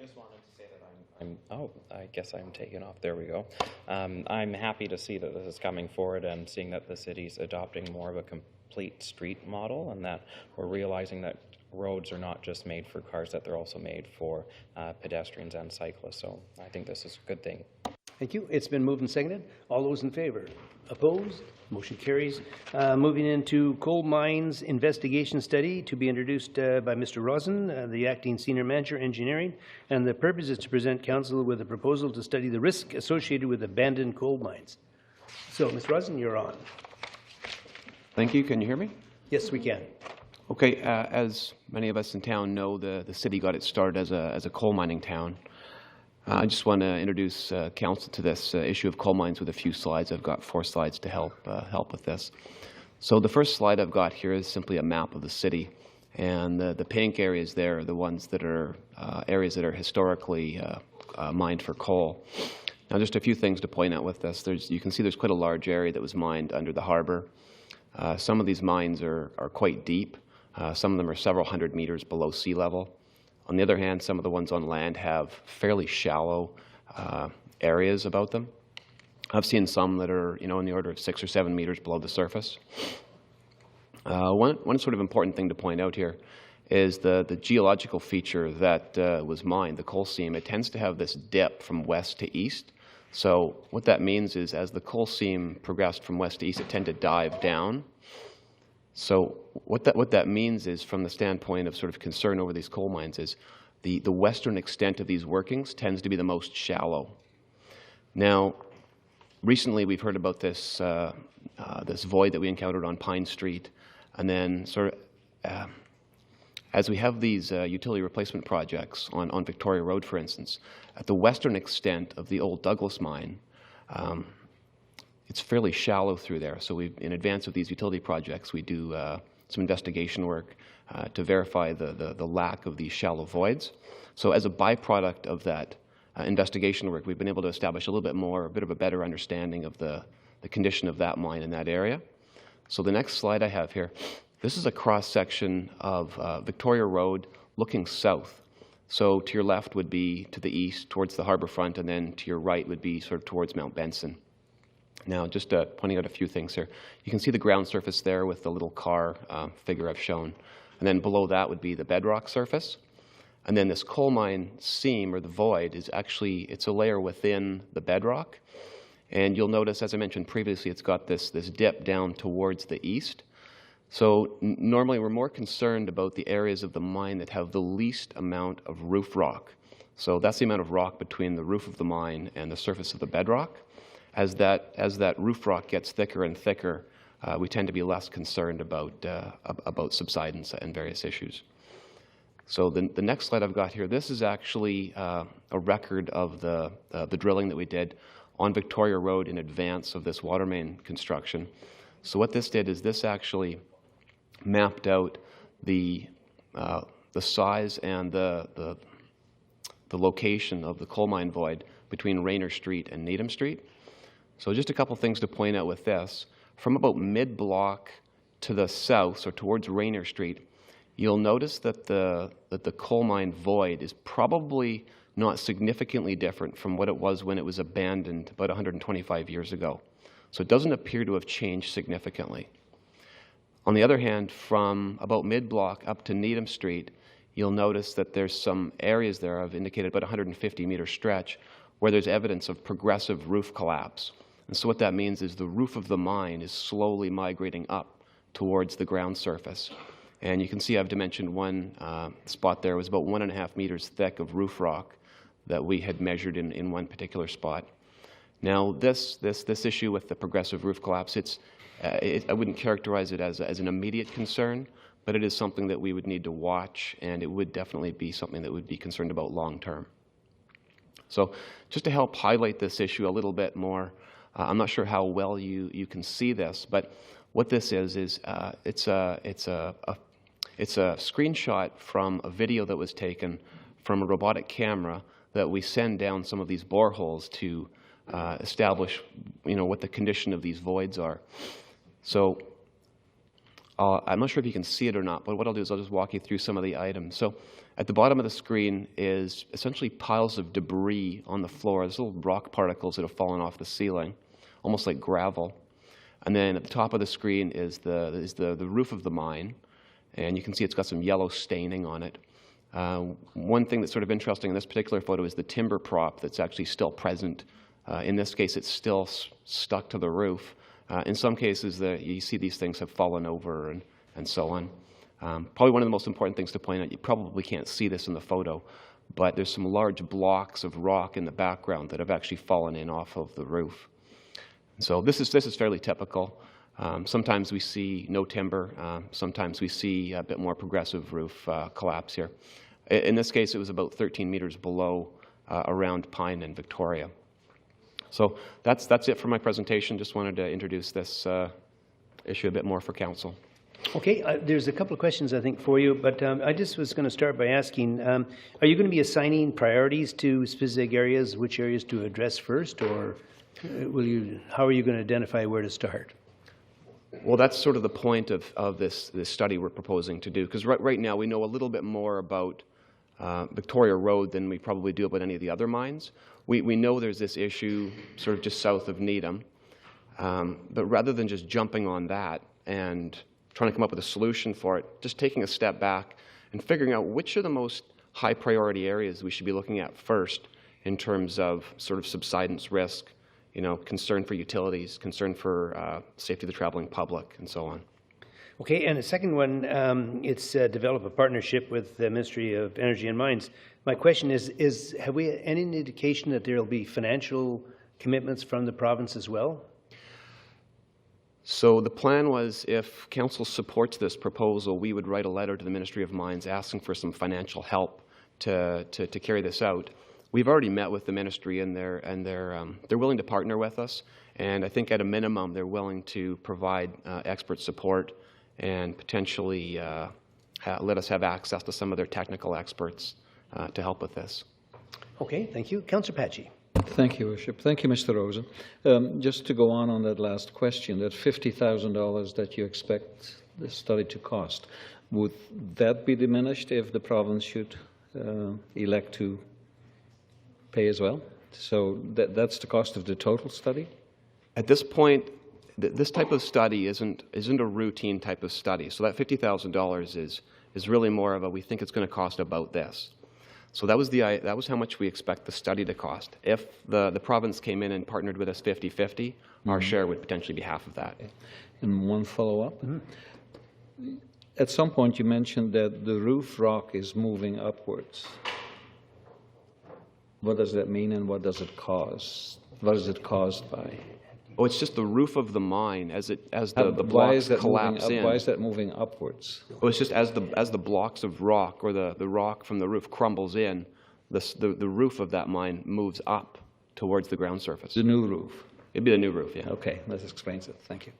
just wanted to say that I guess I'm taking off. There we go. I'm happy to see that this is coming forward and seeing that the city's adopting more of a complete street model, and that we're realizing that roads are not just made for cars, that they're also made for pedestrians and cyclists. So I think this is a good thing. Thank you. It's been moved and seconded. All those in favor? Opposed? Motion carries. Moving into coal mines investigation study to be introduced by Mr. Rosen, the acting senior manager engineering, and the purpose is to present council with a proposal to study the risk associated with abandoned coal mines. So, Mr. Rosen, you're on. Thank you. Can you hear me? Yes, we can. Okay. As many of us in town know, the city got its start as a coal mining town. I just want to introduce council to this issue of coal mines with a few slides. I've got 4 slides to help with this. So the first slide I've got here is simply a map of the city, and the pink areas there are the ones that are areas that are historically mined for coal. Now, just a few things to point out with this. You can see there's quite a large area that was mined under the harbour. Some of these mines are quite deep. Some of them are several hundred meters below sea level. On the other hand, some of the ones on land have fairly shallow areas about them. I've seen some that are, in the order of 6 or 7 meters below the surface. One sort of important thing to point out here is the geological feature that was mined, the coal seam. It tends to have this dip from west to east. So what that means is, as the coal seam progressed from west to east, it tended to dive down. So what that means is, from the standpoint of sort of concern over these coal mines, is the western extent of these workings tends to be the most shallow. Now, recently we've heard about this this void that we encountered on Pine Street, and then as we have these utility replacement projects on Victoria Road, for instance, at the western extent of the old Douglas mine, it's fairly shallow through there. So in advance of these utility projects, we do some investigation work to verify the lack of these shallow voids. So as a byproduct of that investigation work, we've been able to establish a bit of a better understanding of the condition of that mine in that area. So the next slide I have here, this is a cross-section of Victoria Road looking south. So to your left would be to the east towards the harbour front, and then to your right would be sort of towards Mount Benson. Now, just pointing out a few things here. You can see the ground surface there with the little car figure I've shown. And then below that would be the bedrock surface. And then this coal mine seam, or the void, is actually, it's a layer within the bedrock. And you'll notice, as I mentioned previously, it's got this dip down towards the east. So normally we're more concerned about the areas of the mine that have the least amount of roof rock. So that's the amount of rock between the roof of the mine and the surface of the bedrock. As that roof rock gets thicker and thicker, we tend to be less concerned about subsidence and various issues. So the next slide I've got here, this is actually a record of the drilling that we did on Victoria Road in advance of this water main construction. So what this did is this actually mapped out the size and the location of the coal mine void between Rayner Street and Needham Street. So just a couple things to point out with this. From about mid-block to the south, so towards Rayner Street, you'll notice that the coal mine void is probably not significantly different from what it was when it was abandoned about 125 years ago. So it doesn't appear to have changed significantly. On the other hand, from about mid-block up to Needham Street, you'll notice that there's some areas there, I've indicated about 150-meter stretch, where there's evidence of progressive roof collapse. And so what that means is the roof of the mine is slowly migrating up towards the ground surface. And you can see I've dimensioned one spot there. It was about 1.5 meters thick of roof rock that we had measured in one particular spot. Now, this issue with the progressive roof collapse, I wouldn't characterize it as an immediate concern, but it is something that we would need to watch, and it would definitely be something that would be concerned about long term. So just to help highlight this issue a little bit more, I'm not sure how well you can see this, but what this is it's a screenshot from a video that was taken from a robotic camera that we send down some of these boreholes to establish, what the condition of these voids are. So I'm not sure if you can see it or not, but what I'll do is I'll just walk you through some of the items. So at the bottom of the screen is essentially piles of debris on the floor. There's little rock particles that have fallen off the ceiling, almost like gravel. And then at the top of the screen is the roof of the mine, and you can see it's got some yellow staining on it. One thing that's sort of interesting in this particular photo is the timber prop that's actually still present. In this case, it's still stuck to the roof. In some cases, you see these things have fallen over and so on. Probably one of the most important things to point out, you probably can't see this in the photo, but there's some large blocks of rock in the background that have actually fallen in off of the roof. And so this is fairly typical. Sometimes we see no timber. Sometimes we see a bit more progressive roof collapse here. In this case, it was about 13 meters below around Pine and Victoria. So that's it for my presentation. Just wanted to introduce this issue a bit more for council. Okay, there's a couple of questions, I think, for you, but I just was going to start by asking, are you going to be assigning priorities to specific areas, which areas to address first, or how are you going to identify where to start? Well, that's sort of the point of this study we're proposing to do, because right now we know a little bit more about Victoria Road than we probably do about any of the other mines. We know there's this issue sort of just south of Needham, but rather than just jumping on that and trying to come up with a solution for it, just taking a step back and figuring out which are the most high priority areas we should be looking at first in terms of sort of subsidence risk, concern for utilities, concern for safety of the traveling public, and so on. Okay, and the second one, it's develop a partnership with the Ministry of Energy and Mines. My question is have we any indication that there will be financial commitments from the province as well? So the plan was, if council supports this proposal, we would write a letter to the Ministry of Mines asking for some financial help to carry this out. We've already met with the ministry, and they're willing to partner with us. And I think at a minimum, they're willing to provide expert support and potentially let us have access to some of their technical experts to help with this. Okay, thank you. Councillor Patchy. Thank you, Worship. Thank you, Mr. Rosen. Just to go on that last question, that $50,000 that you expect the study to cost, would that be diminished if the province should elect to pay as well? So that's the cost of the total study? At this point, this type of study isn't a routine type of study. So that $50,000 is really more of we think it's going to cost about this. So that was how much we expect the study to cost. If the province came in and partnered with us 50-50, our share would potentially be half of that. And one follow-up. At some point you mentioned that the roof rock is moving upwards. What does that mean, and what does it cause? What is it caused by? Oh, it's just the roof of the mine as the blocks collapse in. Why is that moving upwards? Oh, it's just as the blocks of rock or the rock from the roof crumbles in, the roof of that mine moves up towards the ground surface. The new roof? It'd be the new roof, yeah. Okay, that explains it. Thank you.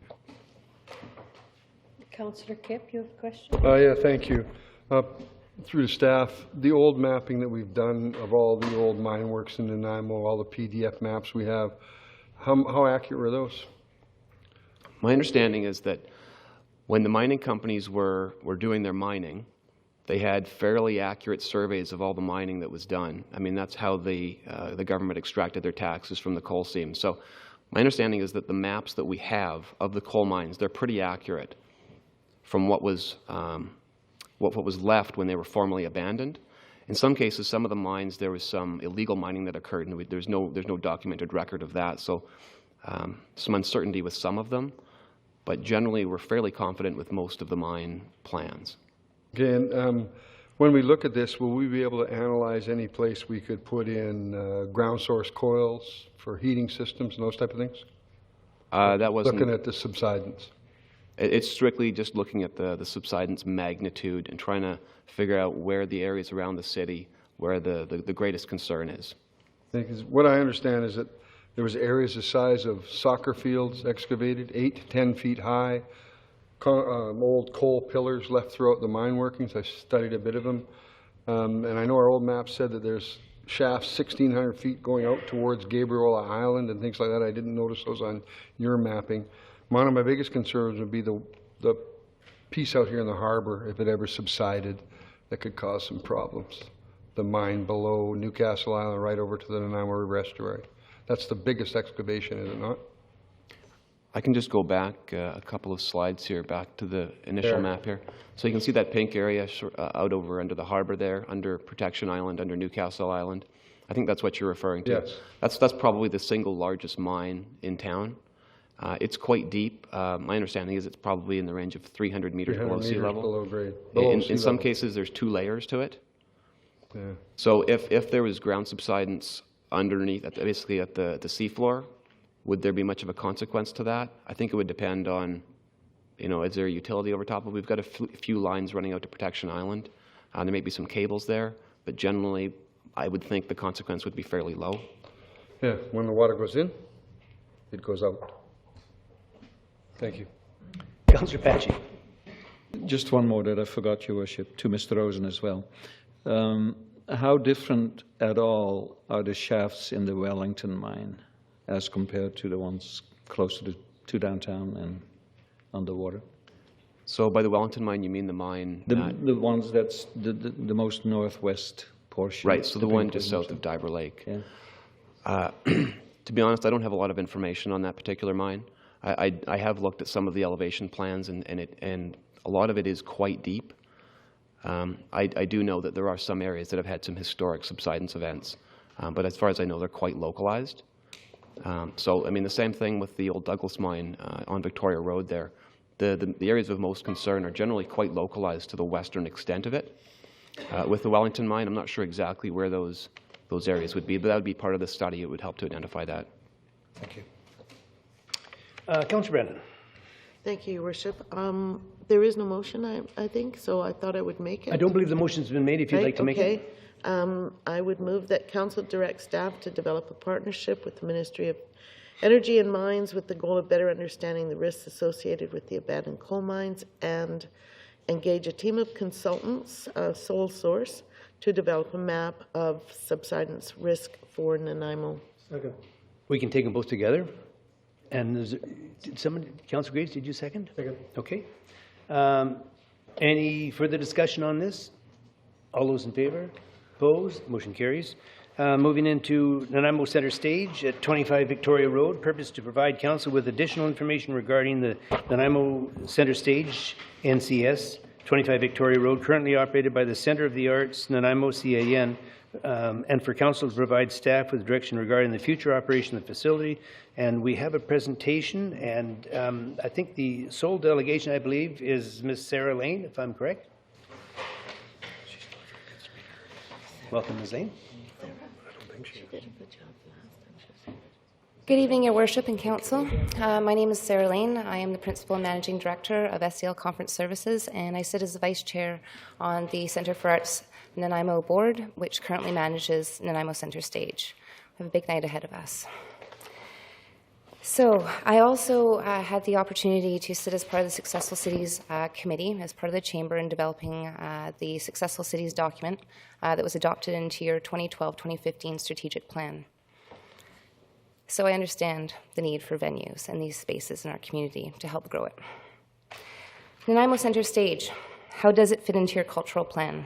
Councillor Kipp, you have a question? Yeah, thank you. Through the staff, the old mapping that we've done of all the old mine works in Nanaimo, all the PDF maps we have, how accurate were those? My understanding is that when the mining companies were doing their mining, they had fairly accurate surveys of all the mining that was done. I mean, that's how the government extracted their taxes from the coal seams. So my understanding is that the maps that we have of the coal mines, they're pretty accurate from what was left when they were formerly abandoned. In some cases, some of the mines, there was some illegal mining that occurred, and there's no documented record of that. So some uncertainty with some of them, but generally we're fairly confident with most of the mine plans. Again, when we look at this, will we be able to analyze any place we could put in ground source coils for heating systems and those type of things? That wasn't... Looking at the subsidence. It's strictly just looking at the subsidence magnitude and trying to figure out where the areas around the city, where the greatest concern is. Because what I understand is that there was areas the size of soccer fields excavated, 8 to 10 feet high, old coal pillars left throughout the mine workings. I studied a bit of them. And I know our old map said that there's shafts 1,600 feet going out towards Gabriola Island and things like that. I didn't notice those on your mapping. One of my biggest concerns would be the piece out here in the harbor, if it ever subsided, that could cause some problems. The mine below Newcastle Island right over to the Nanaimo River estuary. That's the biggest excavation, is it not? I can just go back a couple of slides here, back to the initial There. map here. So you can see that pink area out over under the harbor there, under Protection Island, under Newcastle Island. I think that's what you're referring to. Yes. That's probably the single largest mine in town. It's quite deep. My understanding is it's probably in the range of 300 meters 300 below sea meters level. below grade. In some cases, there's 2 layers to it. Yeah. So if there was ground subsidence underneath, basically at the seafloor, would there be much of a consequence to that? I think it would depend on, is there a utility over top of it? We've got a few lines running out to Protection Island. There may be some cables there, but generally, I would think the consequence would be fairly low. Yeah, when the water goes in, it goes out. Thank you. Councillor Patchy. Just one more that I forgot, Your Worship, to Mr. Rosen as well. How different at all are the shafts in the Wellington mine as compared to the ones closer to downtown and underwater? So by the Wellington mine, you mean the mine? The ones that's the most northwest portion. Right, so the one just south of Diver Lake. Yeah. To be honest, I don't have a lot of information on that particular mine. I have looked at some of the elevation plans, and a lot of it is quite deep. I do know that there are some areas that have had some historic subsidence events, but as far as I know, they're quite localized. So, I mean, the same thing with the old Douglas mine on Victoria Road there. The areas of most concern are generally quite localized to the western extent of it. With the Wellington mine, I'm not sure exactly where those areas would be, but that would be part of the study. It would help to identify that. Thank you. Councillor Brennan. Thank you, Your Worship. There is no motion, I think, so I thought I would make it. I don't believe the motion's been made. If you'd like to make it. I would move that council direct staff to develop a partnership with the Ministry of Energy and Mines with the goal of better understanding the risks associated with the abandoned coal mines and engage a team of consultants, sole source, to develop a map of subsidence risk for Nanaimo. Okay. We can take them both together. And did somebody, Councillor Graves, did you second? Second. Okay. Any further discussion on this? All those in favor? Opposed? Motion carries. Moving into Nanaimo Centre Stage at 25 Victoria Road. Purpose to provide council with additional information regarding the Nanaimo Centre Stage, NCS, 25 Victoria Road, currently operated by the Centre of the Arts, Nanaimo CAN, and for council to provide staff with direction regarding the future operation of the facility. And we have a presentation, and I think the sole delegation, I believe, is Ms. Sarah Lane, if I'm correct. Welcome, Ms. Lane. Good evening, Your Worship and Council. My name is Sarah Lane. I am the Principal and Managing Director of SCL Conference Services, and I sit as the Vice Chair on the Centre for Arts Nanaimo Board, which currently manages Nanaimo Centre Stage. We have a big night ahead of us. So I also had the opportunity to sit as part of the Successful Cities Committee, as part of the Chamber in developing the Successful Cities document that was adopted into your 2012-2015 strategic plan. So I understand the need for venues and these spaces in our community to help grow it. Nanaimo Centre Stage, how does it fit into your cultural plan?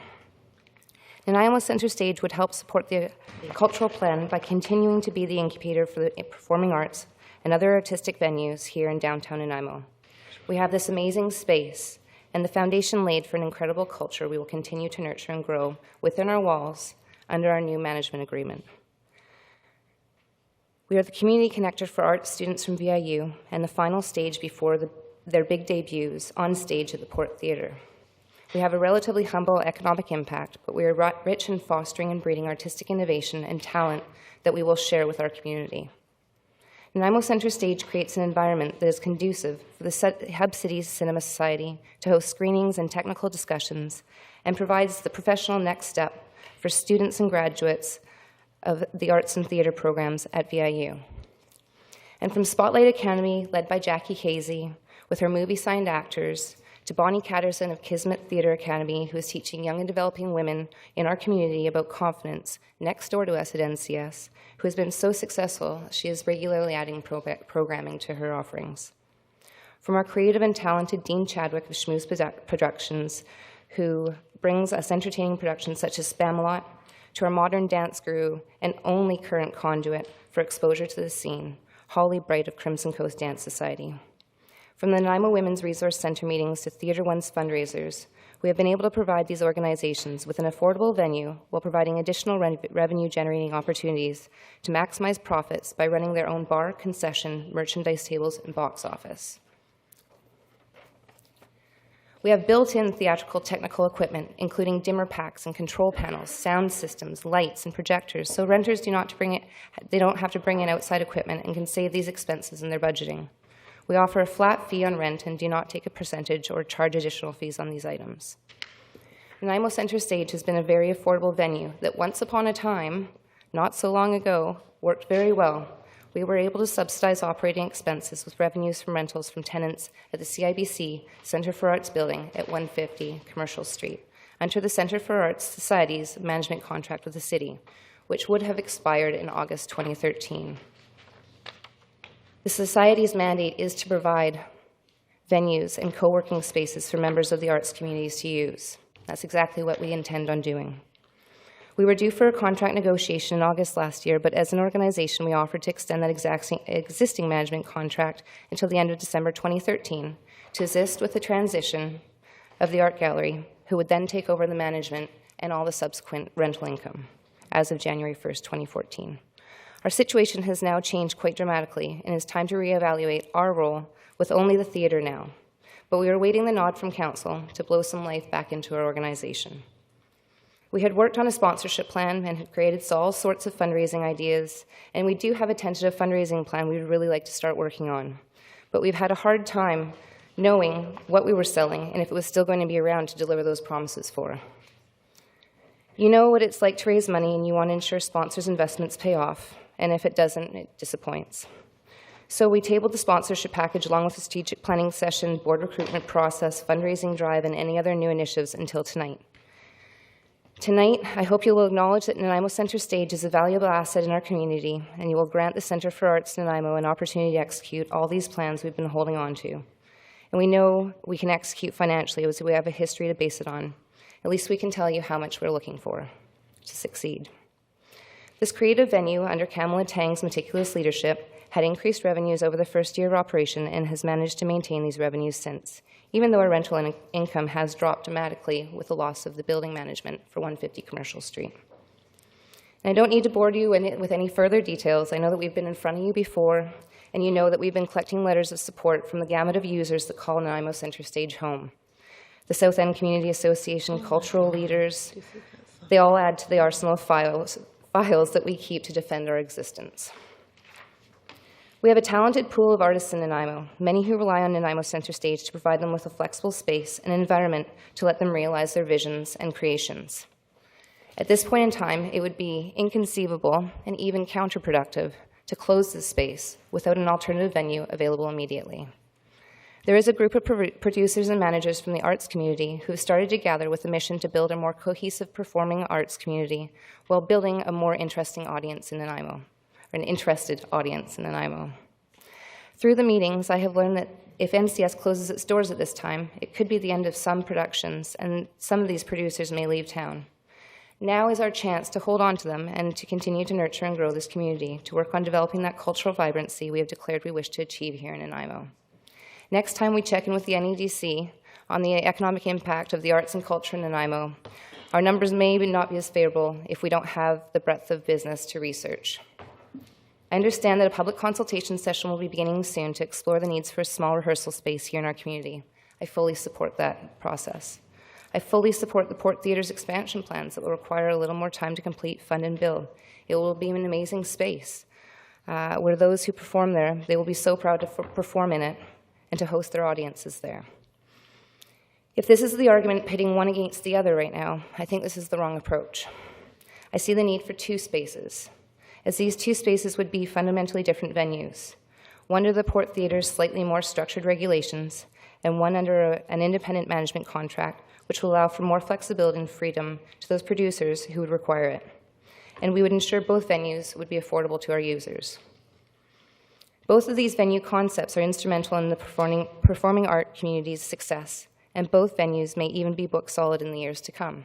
Nanaimo Centre Stage would help support the cultural plan by continuing to be the incubator for the performing arts and other artistic venues here in downtown Nanaimo. We have this amazing space and the foundation laid for an incredible culture we will continue to nurture and grow within our walls under our new management agreement. We are the community connector for art students from VIU and the final stage before their big debuts on stage at the Port Theatre. We have a relatively humble economic impact, but we are rich in fostering and breeding artistic innovation and talent that we will share with our community. Nanaimo Centre Stage creates an environment that is conducive for the Hub Cities Cinema Society to host screenings and technical discussions, and provides the professional next step for students and graduates of the arts and theatre programs at VIU. And from Spotlight Academy, led by Jackie Casey, with her movie-signed actors, to Bonnie Catterson of Kismet Theatre Academy, who is teaching young and developing women in our community about confidence, next door to us at NCS, who has been so successful, she is regularly adding programming to her offerings. From our creative and talented Dean Chadwick of Schmooze Productions, who brings us entertaining productions such as Spamalot, to our modern dance guru and only current conduit for exposure to the scene, Holly Bright of Crimson Coast Dance Society. From the Nanaimo Women's Resource Centre meetings to Theatre One's fundraisers, we have been able to provide these organizations with an affordable venue while providing additional revenue-generating opportunities to maximize profits by running their own bar, concession, merchandise tables, and box office. We have built-in theatrical technical equipment, including dimmer packs and control panels, sound systems, lights, and projectors, so renters don't have to bring in outside equipment and can save these expenses in their budgeting. We offer a flat fee on rent and do not take a percentage or charge additional fees on these items. Nanaimo Centre Stage has been a very affordable venue that once upon a time, not so long ago, worked very well. We were able to subsidize operating expenses with revenues from rentals from tenants at the CIBC Centre for Arts building at 150 Commercial Street, under the Centre for Arts Society's management contract with the city, which would have expired in August 2013. The Society's mandate is to provide venues and co-working spaces for members of the arts communities to use. That's exactly what we intend on doing. We were due for a contract negotiation in August last year, but as an organization, we offered to extend that existing management contract until the end of December 2013 to assist with the transition of the art gallery, who would then take over the management and all the subsequent rental income as of January 1st, 2014. Our situation has now changed quite dramatically, and it's time to reevaluate our role with only the theatre now. But we are awaiting the nod from Council to blow some life back into our organization. We had worked on a sponsorship plan and had created all sorts of fundraising ideas, and we do have a tentative fundraising plan we would really like to start working on. But we've had a hard time knowing what we were selling and if it was still going to be around to deliver those promises for. You know what it's like to raise money, and you want to ensure sponsors' investments pay off. And if it doesn't, it disappoints. So we tabled the sponsorship package along with the strategic planning session, board recruitment process, fundraising drive, and any other new initiatives until tonight. Tonight, I hope you will acknowledge that Nanaimo Centre Stage is a valuable asset in our community, and you will grant the Centre for Arts Nanaimo an opportunity to execute all these plans we've been holding on to. And we know we can execute financially as we have a history to base it on. At least we can tell you how much we're looking for to succeed. This creative venue, under Kamala Tang's meticulous leadership, had increased revenues over the first year of operation and has managed to maintain these revenues since, even though our rental income has dropped dramatically with the loss of the building management for 150 Commercial Street. And I don't need to bore you with any further details. I know that we've been in front of you before, and you know that we've been collecting letters of support from the gamut of users that call Nanaimo Centre Stage home. The South End Community Association, cultural leaders, they all add to the arsenal of files that we keep to defend our existence. We have a talented pool of artists in Nanaimo, many who rely on Nanaimo Centre Stage to provide them with a flexible space and environment to let them realize their visions and creations. At this point in time, it would be inconceivable and even counterproductive to close this space without an alternative venue available immediately. There is a group of producers and managers from the arts community who have started to gather with a mission to build a more cohesive performing arts community while building a more interesting audience in Nanaimo, or an interested audience in Nanaimo. Through the meetings, I have learned that if NCS closes its doors at this time, it could be the end of some productions, and some of these producers may leave town. Now is our chance to hold on to them and to continue to nurture and grow this community, to work on developing that cultural vibrancy we have declared we wish to achieve here in Nanaimo. Next time we check in with the NEDC on the economic impact of the arts and culture in Nanaimo, our numbers may not be as favorable if we don't have the breadth of business to research. I understand that a public consultation session will be beginning soon to explore the needs for a small rehearsal space here in our community. I fully support that process. I fully support the Port Theatre's expansion plans that will require a little more time to complete, fund, and build. It will be an amazing space where those who perform there, they will be so proud to perform in it and to host their audiences there. If this is the argument pitting one against the other right now, I think this is the wrong approach. I see the need for two spaces, as these two spaces would be fundamentally different venues. One under the Port Theatre's slightly more structured regulations, and one under an independent management contract, which will allow for more flexibility and freedom to those producers who would require it. And we would ensure both venues would be affordable to our users. Both of these venue concepts are instrumental in the performing art community's success, and both venues may even be book solid in the years to come,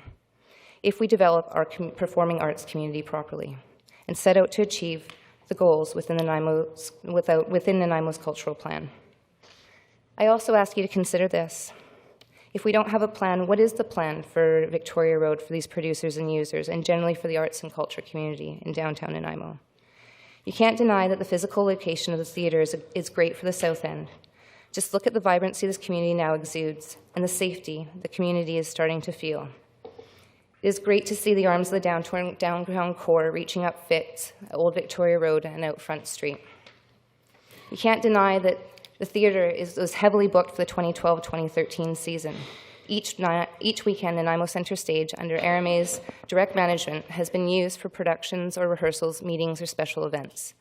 if we develop our performing arts community properly and set out to achieve the goals within the NYMO's cultural plan. I also ask you to consider this. If we don't have a plan, what is the plan for Victoria Road for these producers and users, and generally for the arts and culture community in downtown Nanaimo? You can't deny that the physical location of the theatre is great for the South End. Just look at the vibrancy this community now exudes and the safety the community is starting to feel. It is great to see the arms of the downtown core reaching up Fitz, Old Victoria Road, and out Front Street. You can't deny that the theatre was heavily booked for the 2012-2013 season. Each weekend, Nanaimo Centre Stage, under Arame's direct management, has been used for productions or rehearsals, meetings, or special events.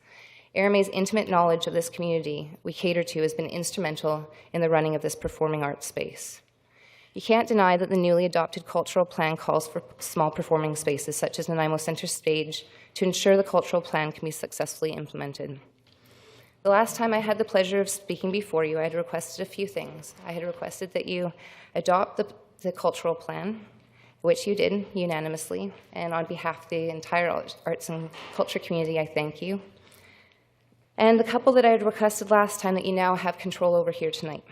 Arame's intimate knowledge of this community we cater to has been instrumental in the running of this performing arts space. You can't deny that the newly adopted cultural plan calls for small performing spaces, such as Nanaimo Centre Stage, to ensure the cultural plan can be successfully implemented. The last time I had the pleasure of speaking before you, I had requested a few things. I had requested that you adopt the cultural plan, which you did unanimously, and on behalf of the entire arts and culture community, I thank you. And the couple that I had requested last time that you now have control over here tonight.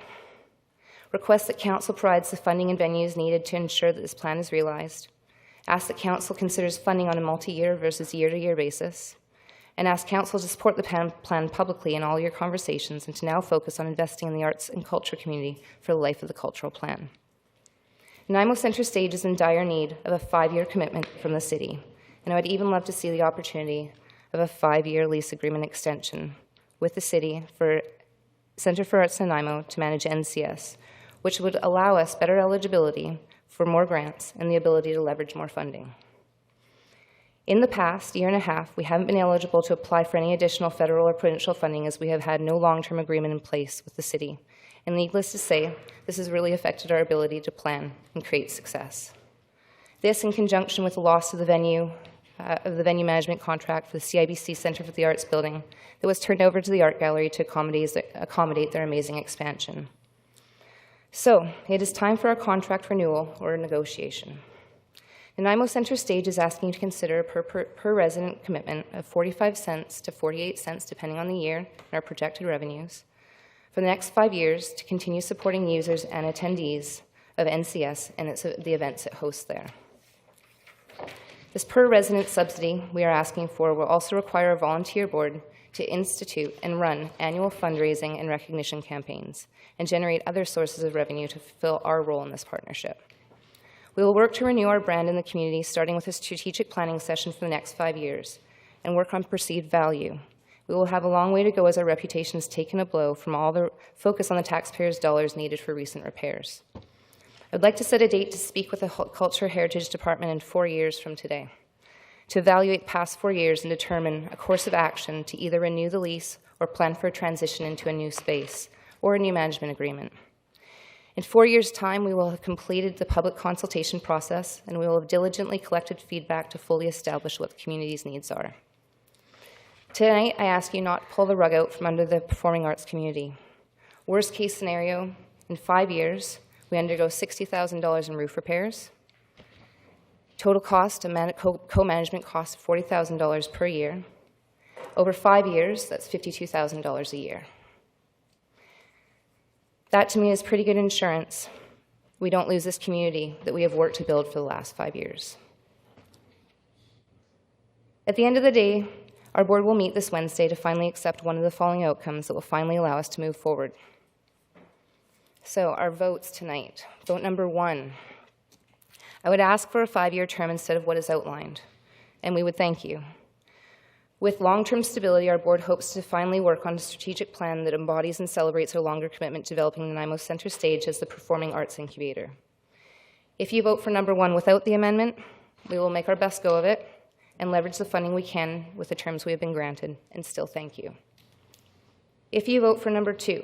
Request that Council provides the funding and venues needed to ensure that this plan is realized. Ask that Council considers funding on a multi-year versus year-to-year basis. And ask Council to support the plan publicly in all your conversations and to now focus on investing in the arts and culture community for the life of the cultural plan. Nanaimo Centre Stage is in dire need of a 5-year commitment from the city, and I would even love to see the opportunity of a 5-year lease agreement extension with the city for Centre for Arts Nanaimo to manage NCS, which would allow us better eligibility for more grants and the ability to leverage more funding. In the past year and a half, we haven't been eligible to apply for any additional federal or provincial funding as we have had no long-term agreement in place with the city. And needless to say, this has really affected our ability to plan and create success. This, in conjunction with the loss of the venue management contract for the CIBC Centre for the Arts building that was turned over to the Art Gallery to accommodate their amazing expansion. So, it is time for a contract renewal or a negotiation. Nanaimo Centre Stage is asking you to consider a per resident commitment of 45 cents to 48 cents, depending on the year and our projected revenues, for the next 5 years to continue supporting users and attendees of NCS and the events it hosts there. This per resident subsidy we are asking for will also require a volunteer board to institute and run annual fundraising and recognition campaigns and generate other sources of revenue to fulfill our role in this partnership. We will work to renew our brand in the community, starting with a strategic planning session for the next 5 years, and work on perceived value. We will have a long way to go as our reputation has taken a blow from all the focus on the taxpayers' dollars needed for recent repairs. I'd like to set a date to speak with the Culture Heritage Department in 4 years from today, to evaluate past 4 years and determine a course of action to either renew the lease or plan for a transition into a new space or a new management agreement. In 4 years' time, we will have completed the public consultation process, and we will have diligently collected feedback to fully establish what the community's needs are. Tonight, I ask you not to pull the rug out from under the performing arts community. Worst case scenario, in 5 years, we undergo $60,000 in roof repairs, total cost, co-management cost of $40,000 per year. Over 5 years, that's $52,000 a year. That, to me, is pretty good insurance. We don't lose this community that we have worked to build for the last 5 years. At the end of the day, our board will meet this Wednesday to finally accept one of the following outcomes that will finally allow us to move forward. So, our votes tonight. Vote number 1, I would ask for a 5-year term instead of what is outlined, and we would thank you. With long-term stability, our board hopes to finally work on a strategic plan that embodies and celebrates our longer commitment to developing Nanaimo Centre Stage as the performing arts incubator. If you vote for number 1 without the amendment, we will make our best go of it and leverage the funding we can with the terms we have been granted, and still thank you. If you vote for number 2,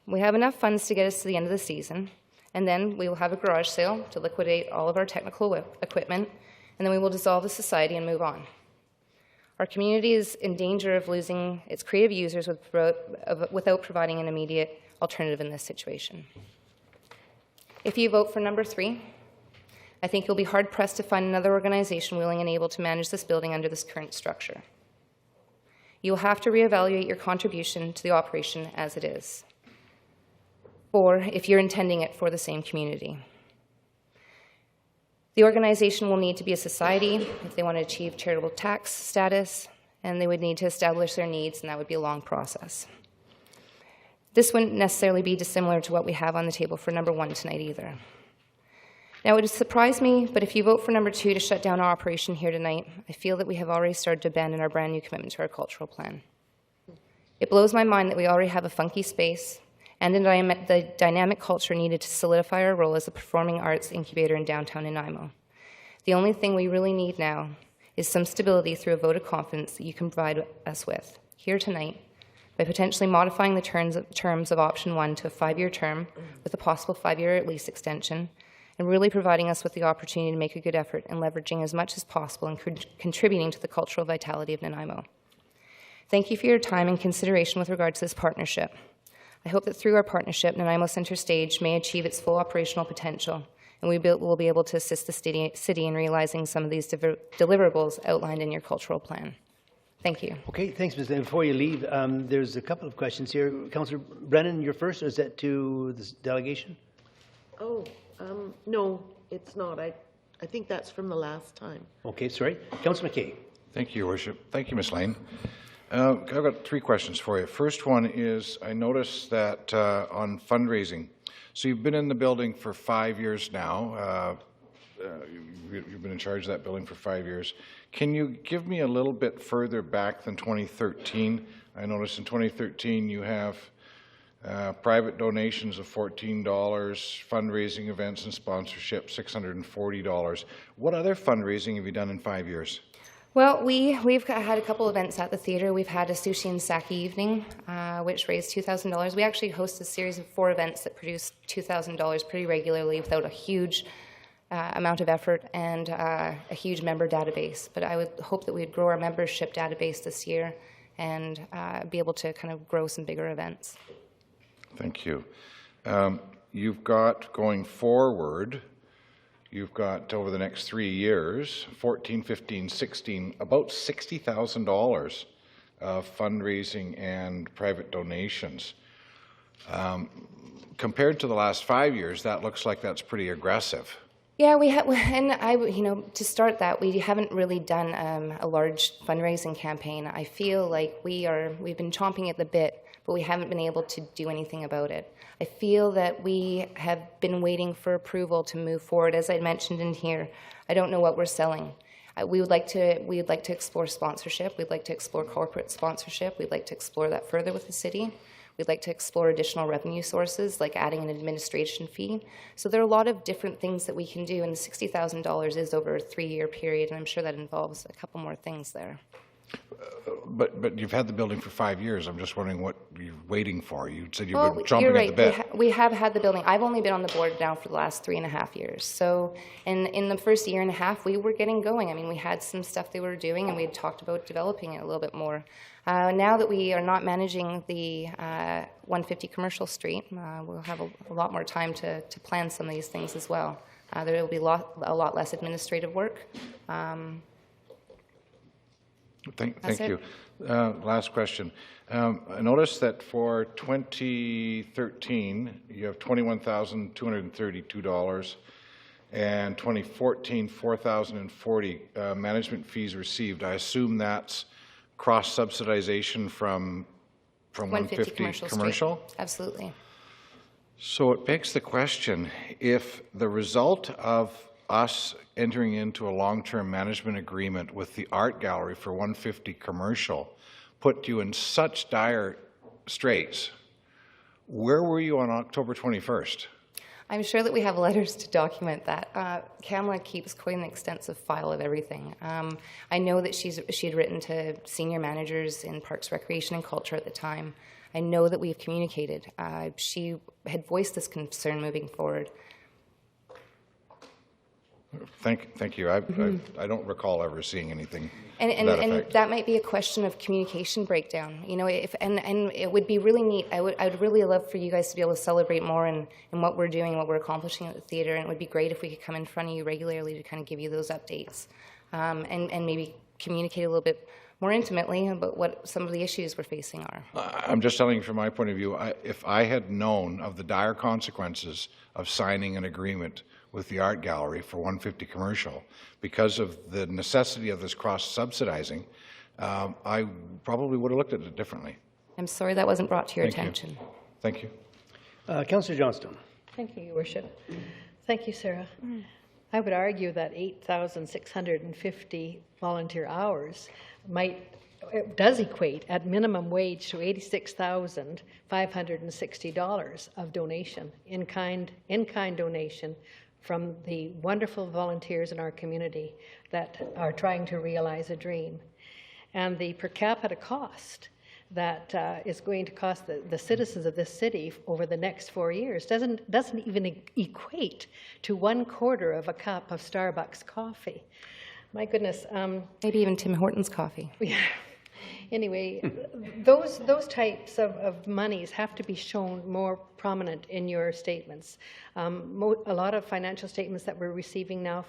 we have enough funds to get us to the end of the season, and then we will have a garage sale to liquidate all of our technical equipment, and then we will dissolve the society and move on. Our community is in danger of losing its creative users without providing an immediate alternative in this situation. If you vote for number 3, I think you'll be hard-pressed to find another organization willing and able to manage this building under this current structure. You will have to reevaluate your contribution to the operation as it is, or if you're intending it for the same community. The organization will need to be a society if they want to achieve charitable tax status, and they would need to establish their needs, and that would be a long process. This wouldn't necessarily be dissimilar to what we have on the table for number 1 tonight either. Now, it would surprise me, but if you vote for number 2 to shut down our operation here tonight, I feel that we have already started to abandon our brand new commitment to our cultural plan. It blows my mind that we already have a funky space and the dynamic culture needed to solidify our role as a performing arts incubator in downtown Nanaimo. The only thing we really need now is some stability through a vote of confidence that you can provide us with here tonight by potentially modifying the terms of option 1 to a 5-year term with a possible 5-year lease extension, and really providing us with the opportunity to make a good effort and leveraging as much as possible and contributing to the cultural vitality of Nanaimo. Thank you for your time and consideration with regard to this partnership. I hope that through our partnership, Nanaimo Centre Stage may achieve its full operational potential, and we will be able to assist the city in realizing some of these deliverables outlined in your cultural plan. Thank you. Okay, thanks, Ms. Lane. Before you leave, there's a couple of questions here. Councillor Brennan, you're first, or is that to this delegation? Oh, no, it's not. I think that's from the last time. Okay, sorry. Councillor McKay. Thank you, Your Worship. Thank you, Ms. Lane. I've got 3 questions for you. First one is, I noticed that on fundraising, so you've been in the building for 5 years now. You've been in charge of that building for 5 years. Can you give me a little bit further back than 2013? I noticed in 2013 you have private donations of $14, fundraising events and sponsorship $640. What other fundraising have you done in 5 years? Well, we've had a couple events at the theatre. We've had a sushi and sake evening, which raised $2,000. We actually host a series of 4 events that produce $2,000 pretty regularly without a huge amount of effort and a huge member database. But I would hope that we'd grow our membership database this year and be able to kind of grow some bigger events. Thank you. You've got going forward, you've got over the next 3 years, 14, 15, 16, about $60,000 of fundraising and private donations. Compared to the last 5 years, that looks like that's pretty aggressive. Yeah, we have, and to start that, we haven't really done a large fundraising campaign. I feel like we've been chomping at the bit, but we haven't been able to do anything about it. I feel that we have been waiting for approval to move forward. As I mentioned in here, I don't know what we're selling. We'd like to explore sponsorship. We'd like to explore corporate sponsorship. We'd like to explore that further with the city. We'd like to explore additional revenue sources, like adding an administration fee. So there are a lot of different things that we can do, and the $60,000 is over a 3-year period, and I'm sure that involves a couple more things there. But you've had the building for 5 years. I'm just wondering what you're waiting for. You said you've Well, been chomping you're right. at the bit. We have had the building. I've only been on the board now for the last 3.5 years. So in the first 1.5 years, we were getting going. I mean, we had some stuff they were doing, and we had talked about developing it a little bit more. Now that we are not managing the 150 Commercial Street, we'll have a lot more time to plan some of these things as well. There will be a lot less administrative work. Thank you. Last question. I noticed that for 2013, you have $21,232, and 2014, $4,040 management fees received. I assume that's cross-subsidization from 150 Commercial? Street. Absolutely. So it begs the question, if the result of us entering into a long-term management agreement with the art gallery for 150 commercial put you in such dire straits. Where were you on October 21st? I'm sure that we have letters to document that. Kamala keeps quite an extensive file of everything. I know that she had written to senior managers in Parks, Recreation and Culture at the time. I know that we've communicated. She had voiced this concern moving forward. Thank you. I don't recall ever seeing anything And, to that and effect. that might be a question of communication breakdown. You know, and it would be really neat. I would really love for you guys to be able to celebrate more in what we're doing, what we're accomplishing at the theater. And it would be great if we could come in front of you regularly to kind of give you those updates, and maybe communicate a little bit more intimately about what some of the issues we're facing are. I'm just telling you from my point of view, if I had known of the dire consequences of signing an agreement with the art gallery for 150 commercial because of the necessity of this cross-subsidizing, I probably would have looked at it differently. I'm sorry that wasn't brought to your Thank you. attention. Thank you. Councillor Johnstone. Thank you, Your Worship. Thank you, Sarah. I would argue that 8,650 volunteer hours it does equate at minimum wage to $86,560 of donation, in-kind donation from the wonderful volunteers in our community that are trying to realize a dream. And the per capita cost that is going to cost the citizens of this city over the next 4 years doesn't even equate to 1/4 of a cup of Starbucks coffee. My goodness. Maybe even Tim Hortons coffee. Yeah. Anyway, those types of monies have to be shown more prominent in your statements. A lot of financial statements that we're receiving now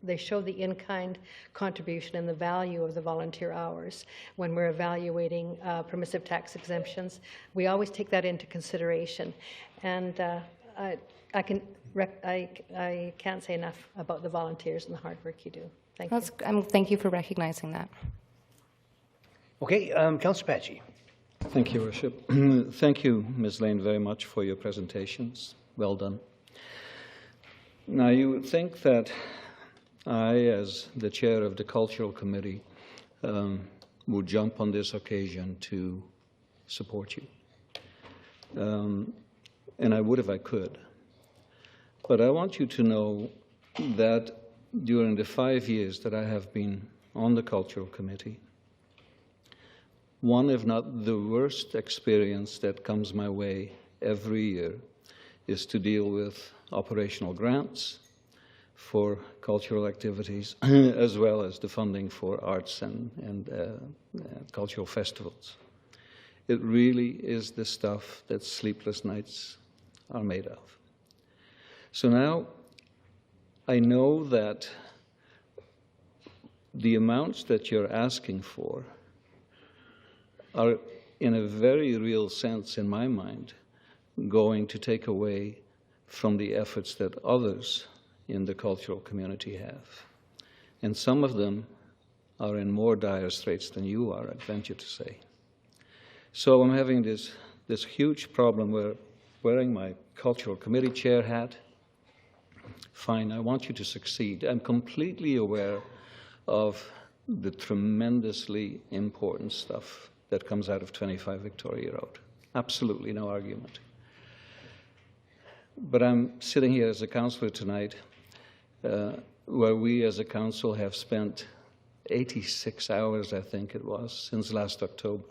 they show the in-kind contribution and the value of the volunteer hours. When we're evaluating permissive tax exemptions, we always take that into consideration. And I can't say enough about the volunteers and the hard work you do. Thank you. Thank you for recognizing that. Okay, Councillor Patchy. Thank you, Worship. Thank you, Ms. Lane, very much for your presentations. Well done. Now, you would think that I, as the chair of the Cultural Committee, would jump on this occasion to support you. And I would if I could. But I want you to know that during the 5 years that I have been on the Cultural Committee, one, if not the worst experience that comes my way every year is to deal with operational grants for cultural activities, as well as the funding for arts and cultural festivals. It really is the stuff that sleepless nights are made of. So now I know that the amounts that you're asking for are, in a very real sense, in my mind, going to take away from the efforts that others in the cultural community have. And some of them are in more dire straits than you are, I'd venture to say. So I'm having this huge problem where, wearing my cultural committee chair hat, fine, I want you to succeed. I'm completely aware of the tremendously important stuff that comes out of 25 Victoria Road. Absolutely no argument. But I'm sitting here as a councillor tonight, where we as a council have spent 86 hours, I think it was, since last October,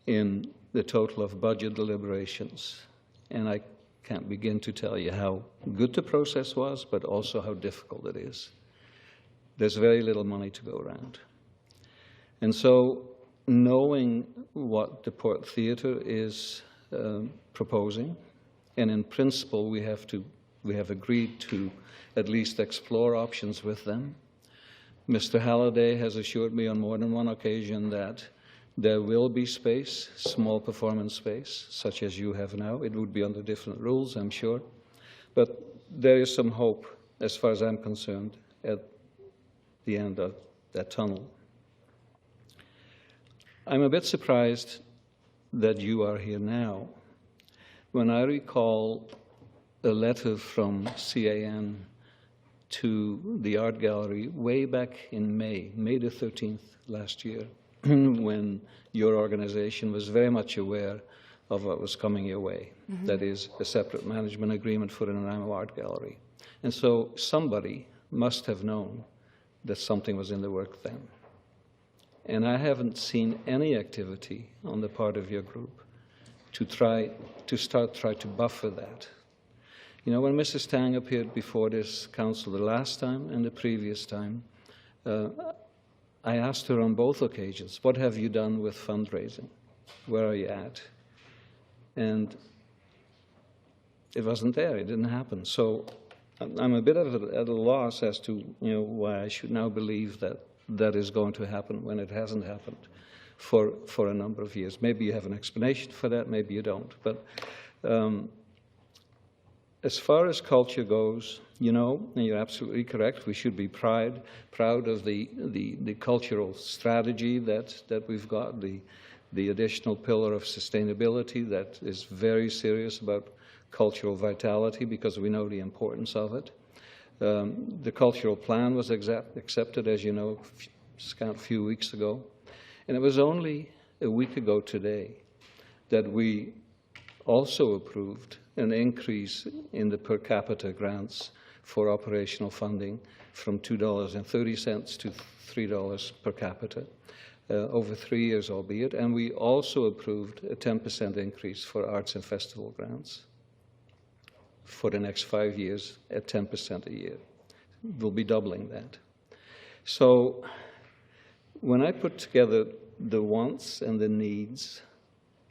in the total of budget deliberations. And I can't begin to tell you how good the process was, but also how difficult it is. There's very little money to go around. And so, knowing what the Port Theatre is proposing, and in principle we have agreed to at least explore options with them. Mr. Halliday has assured me on more than one occasion that there will be space, small performance space, such as you have now. It would be under different rules, I'm sure. But there is some hope, as far as I'm concerned, at the end of that tunnel. I'm a bit surprised that you are here now. When I recall a letter from CAN to the art gallery way back in May the 13th last year, when your organization was very much aware of what was coming your way. That is a separate management agreement for the Nanaimo Art Gallery. And so somebody must have known that something was in the work then. And I haven't seen any activity on the part of your group to try to buffer that. You know, when Mrs. Tang appeared before this council the last time and the previous time, I asked her on both occasions, what have you done with fundraising? Where are you at? And it wasn't there, it didn't happen. So I'm a bit at a loss as to, you know, why I should now believe that that is going to happen when it hasn't happened for a number of years. Maybe you have an explanation for that, maybe you don't. But as far as culture goes, you know, and you're absolutely correct, we should be proud of the cultural strategy that we've got, the additional pillar of sustainability that is very serious about cultural vitality because we know the importance of it. The cultural plan was accepted, as you know, a few weeks ago. And it was only a week ago today that we also approved an increase in the per capita grants for operational funding from $2.30 to $3 per capita, over 3 years albeit. And we also approved a 10% increase for arts and festival grants for the next 5 years at 10% a year. We'll be doubling that. So when I put together the wants and the needs,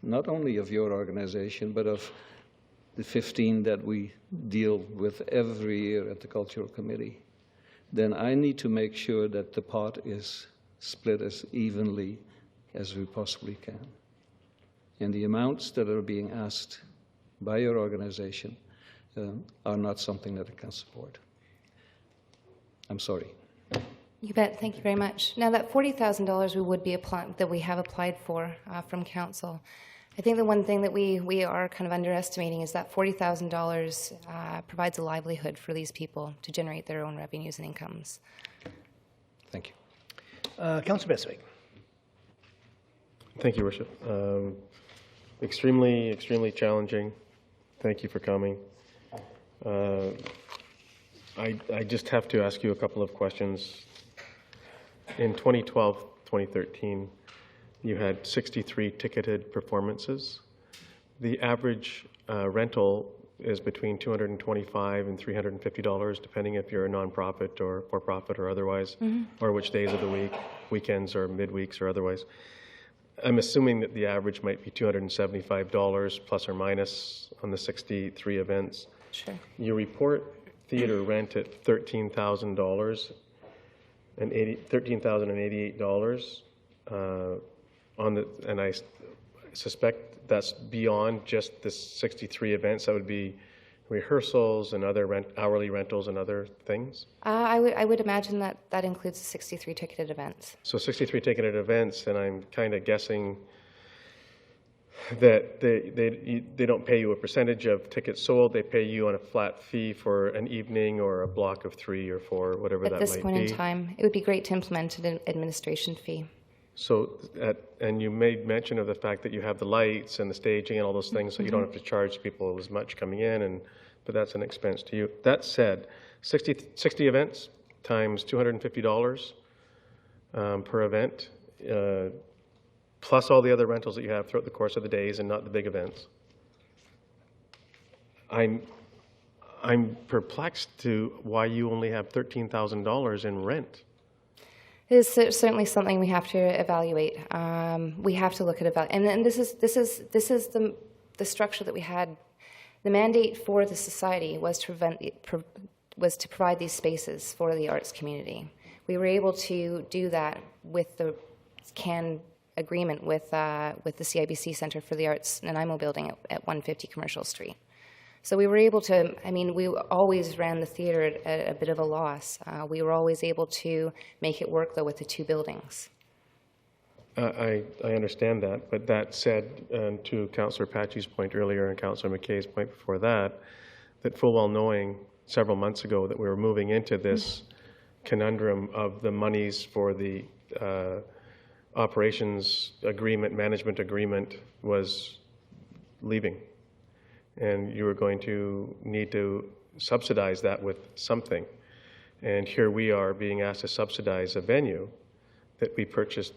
not only of your organization, but of the 15 that we deal with every year at the Cultural Committee, then I need to make sure that the pot is split as evenly as we possibly can. And the amounts that are being asked by your organization are not something that I can support. I'm sorry. You bet. Thank you very much. Now, that $40,000 that we have applied for from council, I think the one thing that we are kind of underestimating is that $40,000 provides a livelihood for these people to generate their own revenues and incomes. Thank you. Councillor Bestwick. Thank you, Worship. Extremely challenging. Thank you for coming. I just have to ask you a couple of questions. In 2012, 2013, you had 63 ticketed performances. The average rental is between $225 and $350, depending if you're a nonprofit or for-profit or otherwise, or which days of the week, weekends or midweeks or otherwise. I'm assuming that the average might be $275 plus or minus on the 63 events. Sure. You report theater rent at $13,000 and $13,088 and I suspect that's beyond just the 63 events. That would be rehearsals and other hourly rentals and other things. I would imagine that includes the 63 ticketed events. So 63 ticketed events, and I'm kind of guessing that they don't pay you a percentage of tickets sold. They pay you on a flat fee for an evening or a block of 3 or 4, whatever that might be. At this point in time, it would be great to implement an administration fee. So, and you made mention of the fact that you have the lights and the staging and all those things, so you don't have to charge people as much coming in, but that's an expense to you. That said, 60 events times $250 per event, plus all the other rentals that you have throughout the course of the days and not the big events. I'm perplexed to why you only have $13,000 in rent. It is certainly something we have to evaluate. We have to look at and this is the structure that we had. The mandate for the society was to provide these spaces for the arts community. We were able to do that with the CAN agreement with the CIBC Centre for the Arts Nanaimo building at 150 Commercial Street. So we were able to, we always ran the theater at a bit of a loss. We were always able to make it work, though, with the 2 buildings. I understand that, but that said, to Councillor Patchy's point earlier and Councillor McKay's point before that full well knowing several months ago that we were moving into this conundrum of the monies for the operations agreement, management agreement was leaving. And you were going to need to subsidize that with something. And here we are being asked to subsidize a venue that we purchased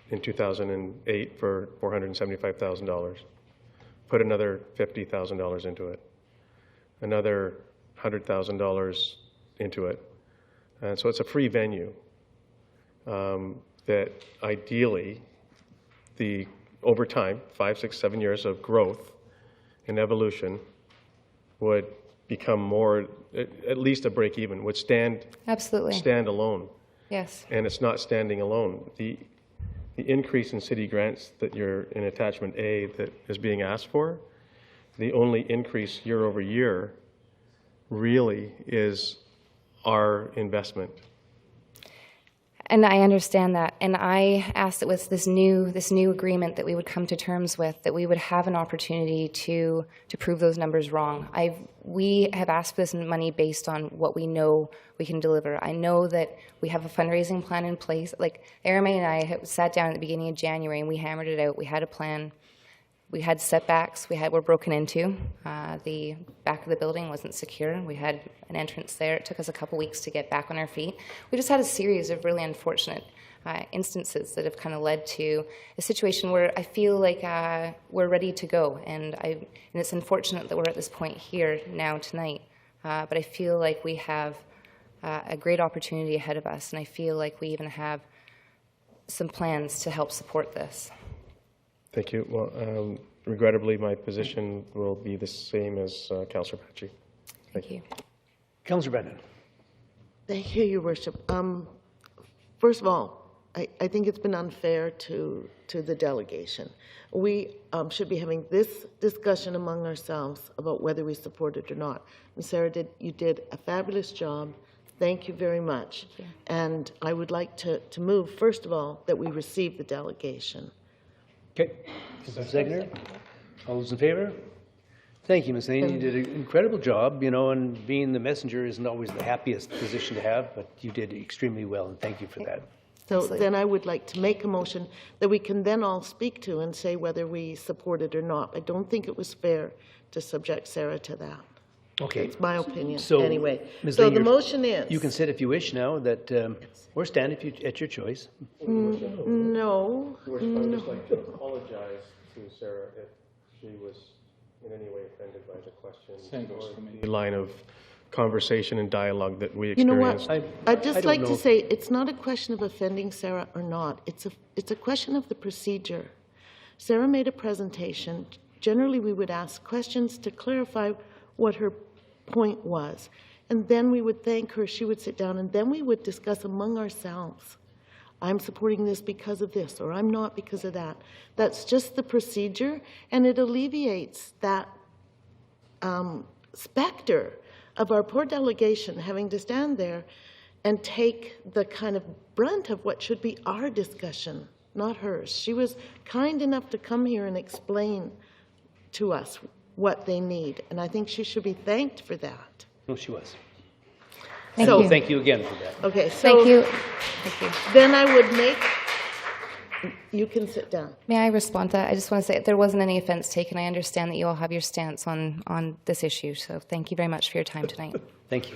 in 2008 for $475,000. Put another $50,000 into it. Another $100,000 into it. And so it's a free venue that ideally, over time, 5, 6, 7 years of growth and evolution would become more, at least a break even, would stand alone. Yes. And it's not standing alone. The increase in city grants that you're in attachment A that is being asked for, the only increase year over year really is our investment. And I understand that. And I asked that with this new agreement that we would come to terms with, that we would have an opportunity to prove those numbers wrong. We have asked for this money based on what we know we can deliver. I know that we have a fundraising plan in place. Like Arame and I sat down at the beginning of January and we hammered it out. We had a plan. We had setbacks. Were broken into. The back of the building wasn't secure. We had an entrance there. It took us a couple weeks to get back on our feet. We just had a series of really unfortunate instances that have kind of led to a situation where I feel like we're ready to go. And it's unfortunate that we're at this point here now tonight. But I feel like we have a great opportunity ahead of us. And I feel like we even have some plans to help support this. Thank you. Well, regrettably, my position will be the same as Councillor Patchy. Thank you. Councillor Brennan. Thank you, Your Worship. First of all, I think it's been unfair to the delegation. We should be having this discussion among ourselves about whether we support it or not. And Sarah, you did a fabulous job. Thank you very much. And I would like to move, first of all, that we receive the delegation. Okay. Ms. Zegner? All those in favor? Thank you, Ms. Lane. You did an incredible job, and being the messenger isn't always the happiest position to have, but you did extremely well, and thank you for that. So then I would like to make a motion that we can then all speak to and say whether we support it or not. I don't think it was fair to subject Sarah to that. Okay. It's my opinion, So, anyway. Ms. So Lane, the motion is... You can sit if you wish now, or stand at your choice. No. I would just like to apologize to Sarah if she was in any way offended by the question or the line of conversation and dialogue that we You know experienced. what? I'd just like to say it's not a question of offending Sarah or not. It's a question of the procedure. Sarah made a presentation. Generally, we would ask questions to clarify what her point was. And then we would thank her, she would sit down, and then we would discuss among ourselves. I'm supporting this because of this, or I'm not because of that. That's just the procedure, and it alleviates that specter of our poor delegation having to stand there and take the kind of brunt of what should be our discussion, not hers. She was kind enough to come here and explain to us what they need, and I think she should be thanked for that. No, she was. Thank So you. thank you again for that. Okay, so Thank you. Thank you. then I would make, you can sit down. May I respond to that? I just want to say there wasn't any offense taken. I understand that you all have your stance on this issue, so thank you very much for your time tonight. Thank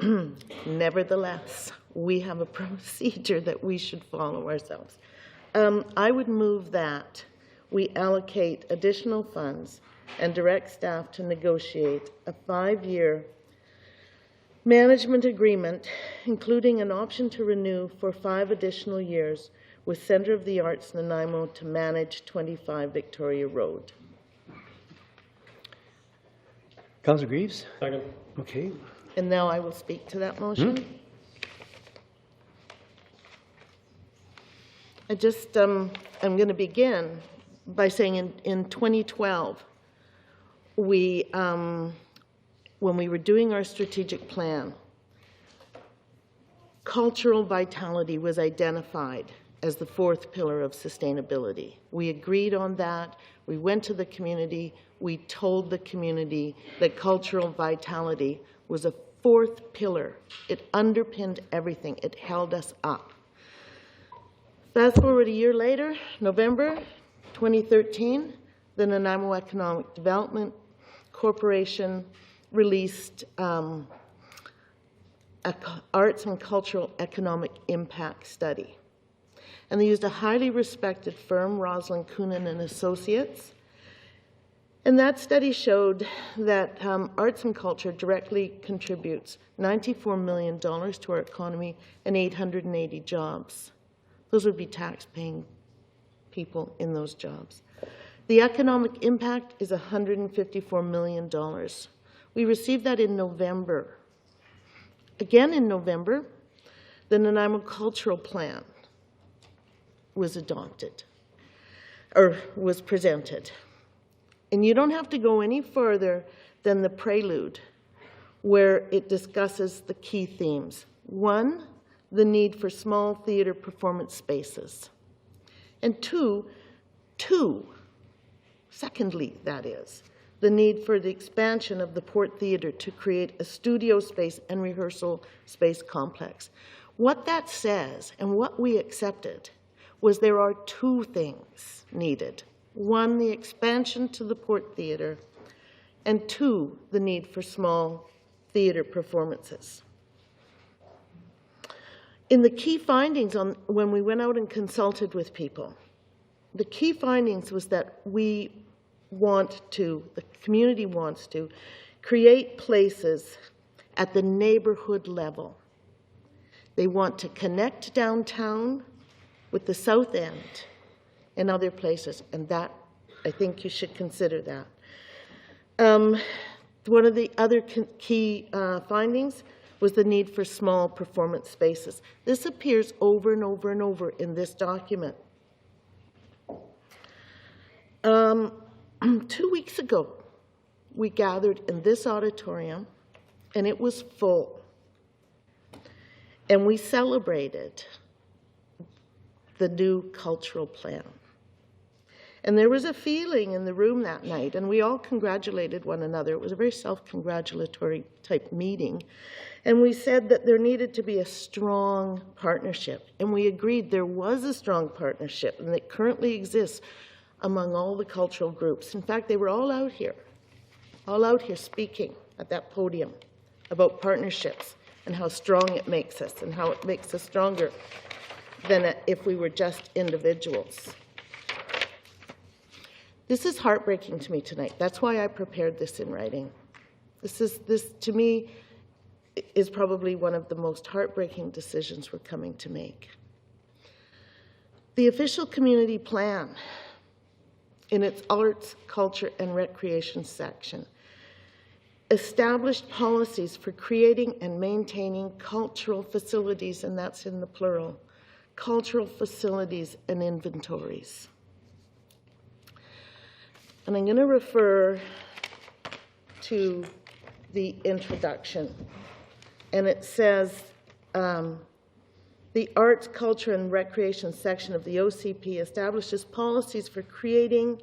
you. Nevertheless, we have a procedure that we should follow ourselves. I would move that we allocate additional funds and direct staff to negotiate a 5-year management agreement, including an option to renew for 5 additional years with Centre of the Arts Nanaimo to manage 25 Victoria Road. Councillor Greaves? Second. Okay. And now I will speak to that motion. I just, I'm going to begin by saying in 2012, we, when we were doing our strategic plan, cultural vitality was identified as the 4th pillar of sustainability. We agreed on that. We went to the community. we told the community that cultural vitality was a fourth pillar. It underpinned everything. It held us up. Fast forward a year later, November 2013, the Nanaimo Economic Development Corporation released Arts and Cultural Economic Impact Study. And they used a highly respected firm, Rosalind Coonan and Associates. And that study showed that arts and culture directly contributes $94 million to our economy and 880 jobs. Those would be tax-paying people in those jobs. The economic impact is $154 million. We received that in November. Again in November, the Nanaimo Cultural Plan was adopted, or was presented. And you don't have to go any further than the prelude, where it discusses the key themes. One, the need for small theater performance spaces. And secondly, that is, the need for the expansion of the Port Theatre to create a studio space and rehearsal space complex. What that says, and what we accepted, was there are two things needed. One, the expansion to the Port Theatre, and two, the need for small theatre performances. In the key findings when we went out and consulted with people, the key findings was that the community wants to create places at the neighborhood level. They want to connect downtown with the South End and other places, and that, I think you should consider that. One of the other key findings was the need for small performance spaces. This appears over and over and over in this document. 2 weeks ago, we gathered in this auditorium, and it was full. And we celebrated the new cultural plan. And there was a feeling in the room that night, and we all congratulated one another. It was a very self-congratulatory type meeting. And we said that there needed to be a strong partnership. And we agreed there was a strong partnership, and that currently exists among all the cultural groups. In fact, they were all out here speaking at that podium about partnerships and how strong it makes us and how it makes us stronger than if we were just individuals. This is heartbreaking to me tonight. That's why I prepared this in writing. This to me is probably one of the most heartbreaking decisions we're coming to make. The official community plan, in its arts, culture, and recreation section, established policies for creating and maintaining cultural facilities, and that's in the plural, cultural facilities and inventories. And I'm going to refer to the introduction. And it says, the Arts, Culture, and Recreation section of the OCP establishes policies for creating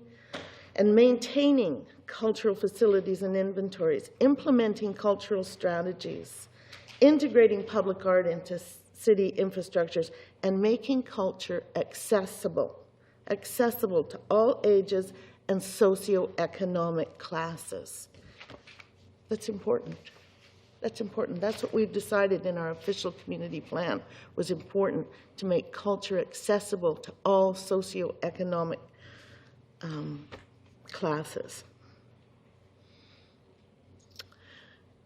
and maintaining cultural facilities and inventories, implementing cultural strategies, integrating public art into city infrastructures, and making culture accessible to all ages and socioeconomic classes. That's important. That's important. That's what we've decided in our official community plan was important, to make culture accessible to all socioeconomic classes.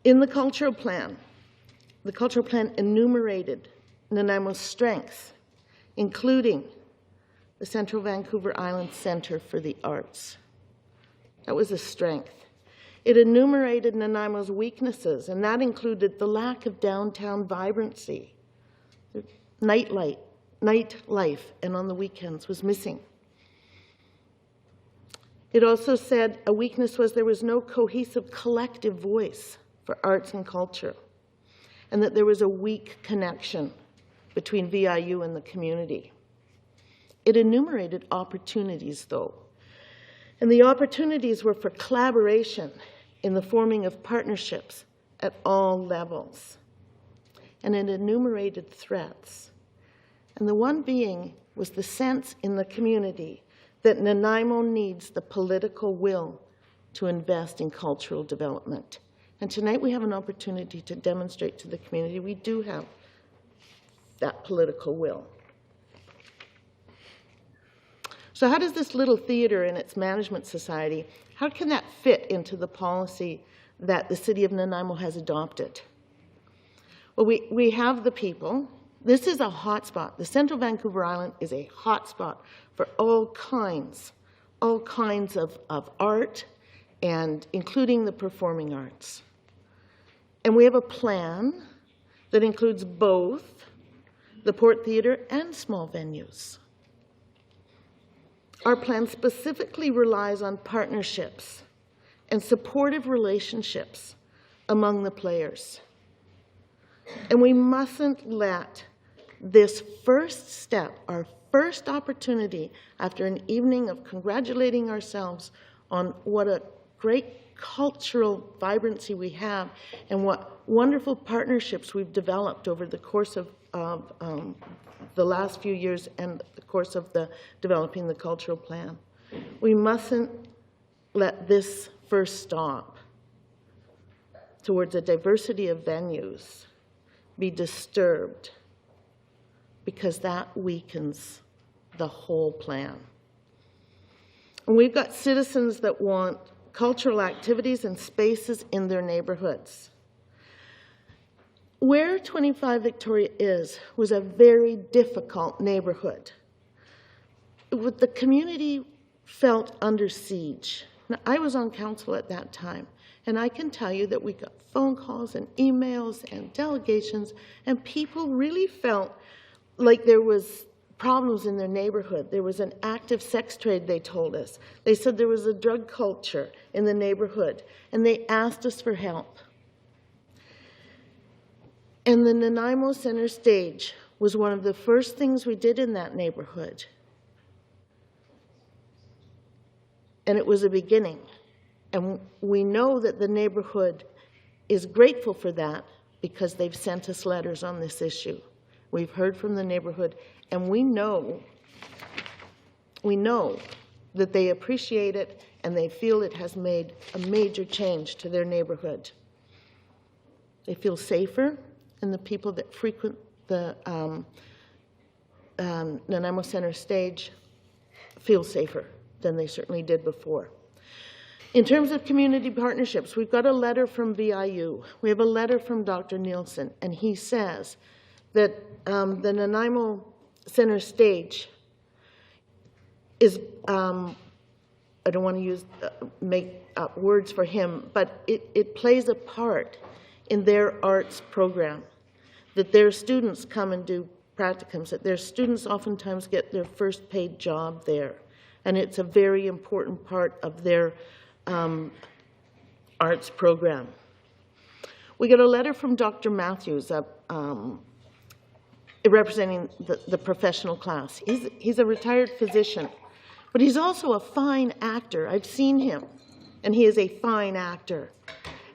In the cultural plan enumerated Nanaimo's strengths, including the Central Vancouver Island Centre for the Arts. That was a strength. It enumerated Nanaimo's weaknesses, and that included the lack of downtown vibrancy. Nightlife, and on the weekends, was missing. It also said a weakness was there was no cohesive collective voice for arts and culture, and that there was a weak connection between VIU and the community. It enumerated opportunities, though. And the opportunities were for collaboration in the forming of partnerships at all levels. And it enumerated threats. And the one being was the sense in the community that Nanaimo needs the political will to invest in cultural development. And tonight we have an opportunity to demonstrate to the community we do have that political will. So how does this little theater and its management society, how can that fit into the policy that the City of Nanaimo has adopted? Well, we have the people. This is a hotspot. The Central Vancouver Island is a hotspot for all kinds of art, and including the performing arts. And we have a plan that includes both the Port Theatre and small venues. Our plan specifically relies on partnerships and supportive relationships among the players. And we mustn't let this first step, our first opportunity after an evening of congratulating ourselves on what a great cultural vibrancy we have and what wonderful partnerships we've developed over the course of the last few years and the course of developing the cultural plan. We mustn't let this first stop towards a diversity of venues be disturbed, because that weakens the whole plan. And we've got citizens that want cultural activities and spaces in their neighborhoods. Where 25 Victoria was a very difficult neighborhood. The community felt under siege. Now, I was on council at that time, and I can tell you that we got phone calls and emails and delegations, and people really felt like there was problems in their neighborhood. There was an active sex trade, they told us. They said there was a drug culture in the neighborhood, and they asked us for help. And the Nanaimo Center Stage was one of the first things we did in that neighborhood. And it was a beginning. And we know that the neighborhood is grateful for that because they've sent us letters on this issue. We've heard from the neighborhood, and we know that they appreciate it and they feel it has made a major change to their neighborhood. They feel safer, and the people that frequent the Nanaimo Center Stage feel safer than they certainly did before. In terms of community partnerships, we've got a letter from VIU. We have a letter from Dr. Nielsen, and he says that the Nanaimo Center Stage is, I don't want to make up words for him, but it plays a part in their arts program, that their students come and do practicums, that their students oftentimes get their first paid job there. And it's a very important part of their arts program. We got a letter from Dr. Matthews, representing the professional class. He's a retired physician, but he's also a fine actor. I've seen him, and he is a fine actor.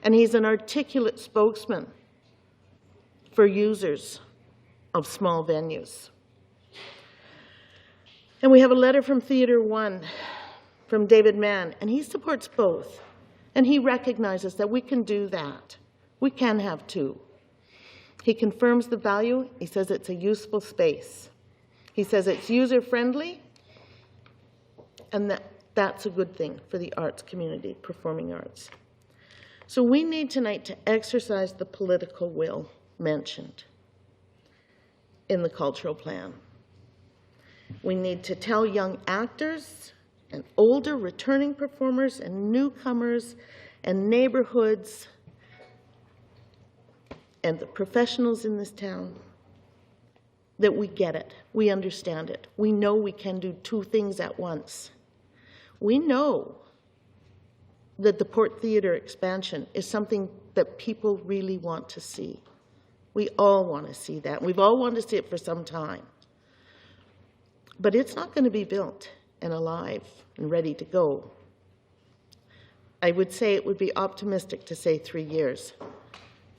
And he's an articulate spokesman for users of small venues. And we have a letter from Theatre One, from David Mann, and he supports both. And he recognizes that we can do that. We can have two. He confirms the value. He says it's a useful space. He says it's user-friendly, and that's a good thing for the arts community, performing arts. So we need tonight to exercise the political will mentioned in the cultural plan. We need to tell young actors and older returning performers and newcomers and neighborhoods and the professionals in this town that we get it, we understand it. We know we can do two things at once. We know that the Port Theatre expansion is something that people really want to see. We all want to see that. We've all wanted to see it for some time. But it's not going to be built and alive and ready to go I would say it would be optimistic to say 3 years,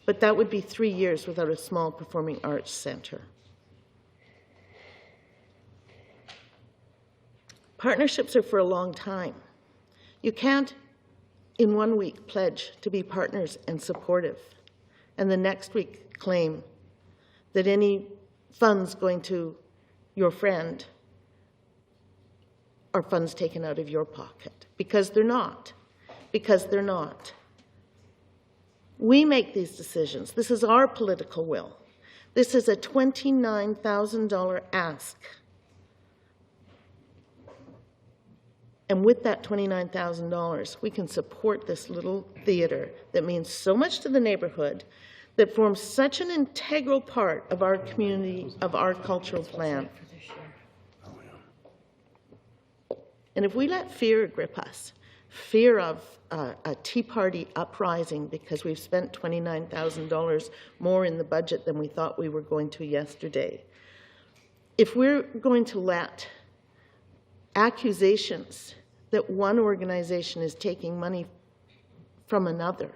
but that would be 3 years without a small performing arts center. Partnerships are for a long time. You can't, in 1 week, pledge to be partners and supportive, and the next week claim that any funds going to your friend are funds taken out of your pocket, because they're not. Because they're not. We make these decisions. This is our political will. This is a $29,000 ask. And with that $29,000, we can support this little theater that means so much to the neighborhood, that forms such an integral part of our community, of our cultural plan. And if we let fear grip us, fear of a Tea Party uprising because we've spent $29,000 more in the budget than we thought we were going to yesterday, if we're going to let accusations that one organization is taking money from another,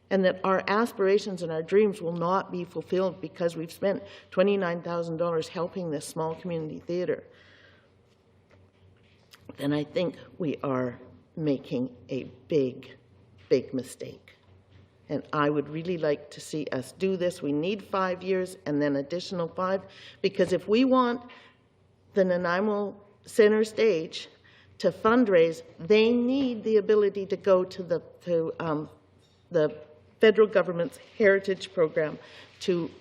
and that our aspirations and our dreams will not be fulfilled because we've spent $29,000 helping this small community theater, then I think we are making a big, big mistake. And I would really like to see us do this. We need 5 years and then additional 5, because if we want the Nanaimo Center Stage to fundraise, they need the ability to go to the federal government's heritage program to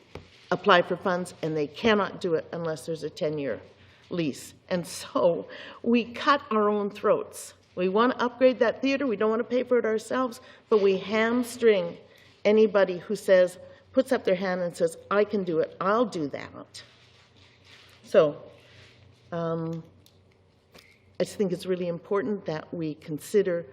apply for funds, and they cannot do it unless there's a 10-year lease. And so we cut our own throats. We want to upgrade that theater. We don't want to pay for it ourselves, but we hamstring anybody who says, puts up their hand and says, I can do it, I'll do that. So I just think it's really important that we consider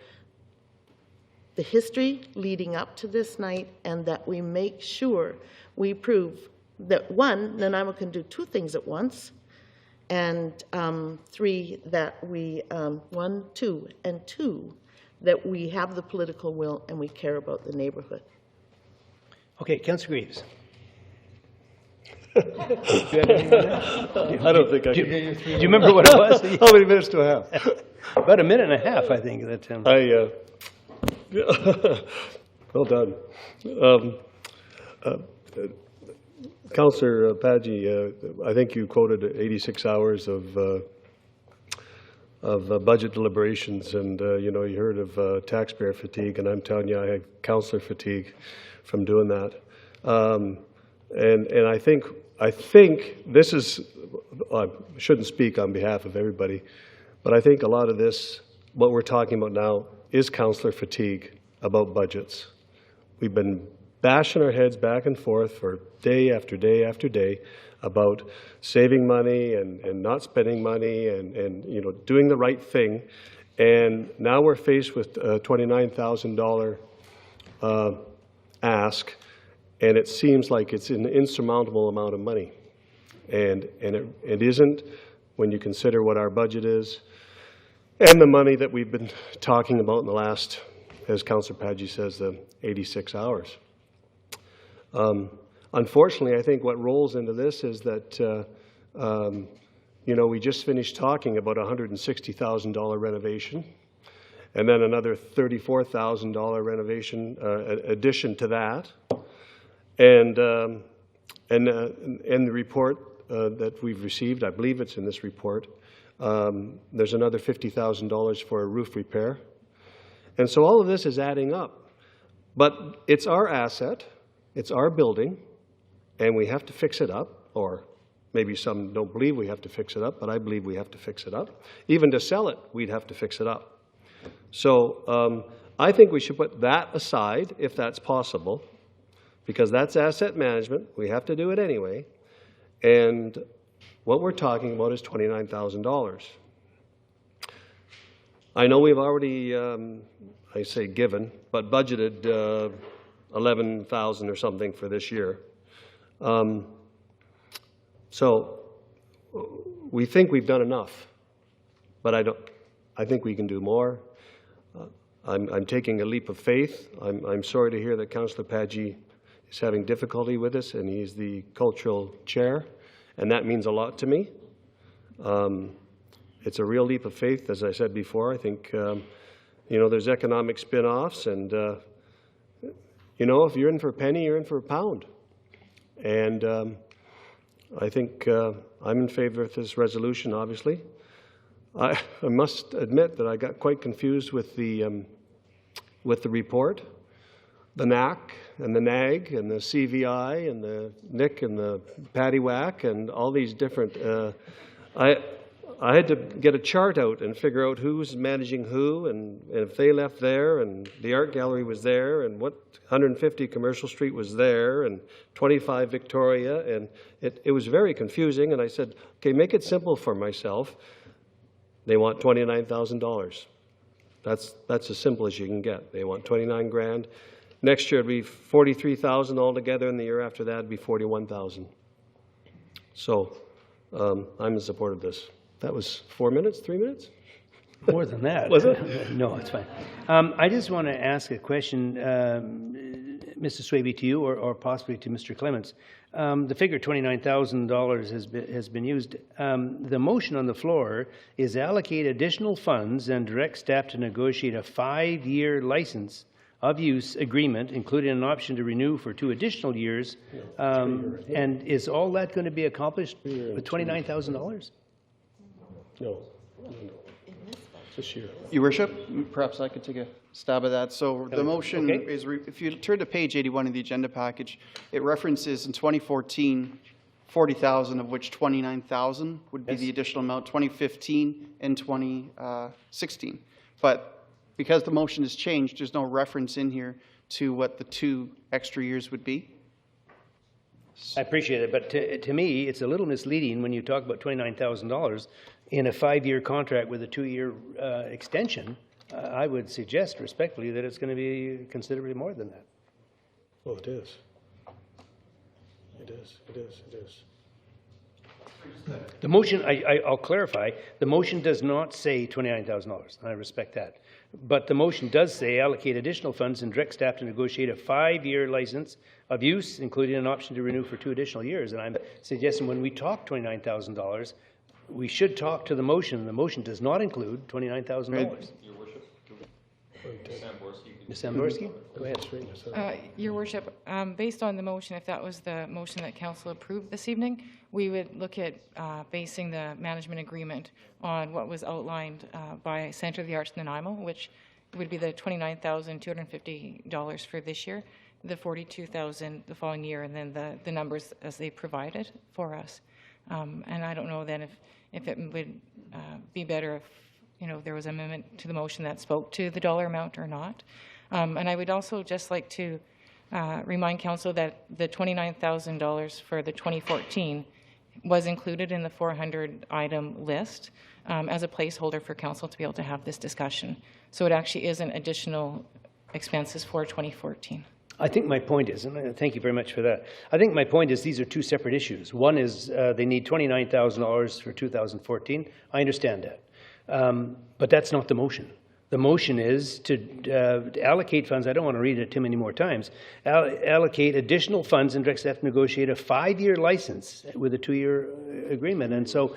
the history leading up to this night, and that we make sure we prove that, one, Nanaimo can do 2 things at once, and 3, that we, 1, 2, and 2, that we have the political will and we care about the neighborhood. Okay, Councillor Greaves. I don't think I can. Do you remember what it was? How many minutes do I have? About a minute and a half, I think. That Well done. Councillor Paggi, I think you quoted 86 hours of budget deliberations, and you know, you heard of taxpayer fatigue, and I'm telling you, I had councillor fatigue from doing that. And I think this is, I shouldn't speak on behalf of everybody, but I think a lot of this, what we're talking about now, is councillor fatigue about budgets. We've been bashing our heads back and forth for day after day after day about saving money and not spending money and you know, doing the right thing. And now we're faced with a $29,000 ask, and it seems like it's an insurmountable amount of money. And it isn't when you consider what our budget is and the money that we've been talking about in the last, as Councillor Paggi says, the 86 hours. Unfortunately, I think what rolls into this is that, you know, we just finished talking about a $160,000 renovation, and then another $34,000 renovation addition to that, and the report that we've received, I believe it's in this report, there's another $50,000 for a roof repair. And so all of this is adding up. But it's our asset, it's our building, and we have to fix it up, or maybe some don't believe we have to fix it up, but I believe we have to fix it up. Even to sell it, we'd have to fix it up. So I think we should put that aside, if that's possible, because that's asset management. We have to do it anyway. And what we're talking about is $29,000. I know we've already, I say given, but budgeted $11,000 or something for this year. So we think we've done enough, but I think we can do more. I'm taking a leap of faith. I'm sorry to hear that Councillor Paggi is having difficulty with this, and he's the cultural chair, and that means a lot to me. It's a real leap of faith, as I said before. I think, there's economic spin-offs, and, if you're in for a penny, you're in for a pound. And I think I'm in favor of this resolution, obviously. I must admit that I got quite confused with the report, the NAC and the NAG and the CVI and the NIC and the PADDYWAC and all these different. I had to get a chart out and figure out who was managing who, and if they left there, and the art gallery was there, and what 150 Commercial Street was there, and 25 Victoria, and it was very confusing. And I said, okay, make it simple for myself. They want $29,000. That's as simple as you can get. They want 29 grand. Next year it'd be 43,000 altogether, and the year after that it'd be 41,000. So I'm in support of this. That was 4 minutes, 3 minutes? More than that. Was it? No, it's fine. I just want to ask a question, Mr. Swaby, to you, or possibly to Mr. Clements. The figure $29,000 has been used. The motion on the floor is allocate additional funds and direct staff to negotiate a 5-year license of use agreement, including an option to renew for 2 additional years. And is all that going to be accomplished with $29,000? No. This year. Your worship, perhaps I could take a stab at that. So the motion is, if you turn to page 81 of the agenda package, it references in 2014, 40,000, of which 29,000 would be the additional amount, 2015 and 2016. But because the motion has changed, there's no reference in here to what the 2 extra years would be. I appreciate it, but to me, it's a little misleading when you talk about $29,000 in a 5-year contract with a 2-year extension. I would suggest respectfully that it's going to be considerably more than that. Well, it is. It is. It is. It is. The motion, I'll clarify, the motion does not say $29,000. I respect that. But the motion does say allocate additional funds and direct staff to negotiate a 5-year license of use, including an option to renew for 2 additional years. And I'm suggesting when we talk $29,000, we should talk to the motion. The motion does not include $29,000. Your worship. Ms. Samborski, go ahead. Your worship, based on the motion, if that was the motion that council approved this evening, we would look at basing the management agreement on what was outlined by Centre of the Arts Nanaimo, which would be the $29,250 for this year, the $42,000 the following year, and then the numbers as they provided for us. And I don't know then if it would be better if there was an amendment to the motion that spoke to the dollar amount or not. And I would also just like to remind council that the $29,000 for the 2014 was included in the 400-item list as a placeholder for council to be able to have this discussion. So it actually isn't additional expenses for 2014. I think my point is, and thank you very much for that, I think my point is these are 2 separate issues. One is they need $29,000 for 2014. I understand that. But that's not the motion. The motion is to allocate funds. I don't want to read it too many more times. Allocate additional funds and direct staff to negotiate a 5-year license with a 2-year agreement. And so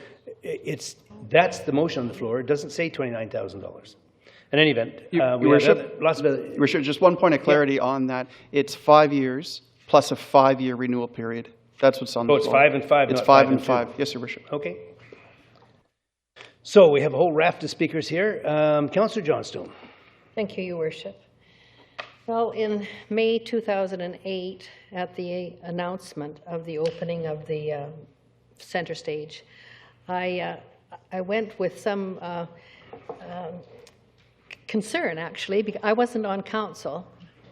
that's the motion on the floor. It doesn't say $29,000. In any event, Your worship, just one point of clarity on that. It's 5 years plus a 5-year renewal period. That's what's on the floor. it's 5 and 5, It's not 5 5 and and 5. Yes, Your worship. Okay. So we have a whole raft of speakers here. Councillor Johnstone. Thank you, Your worship. Well, in May 2008, at the announcement of the opening of the center stage, I went with some concern, actually, because I wasn't on council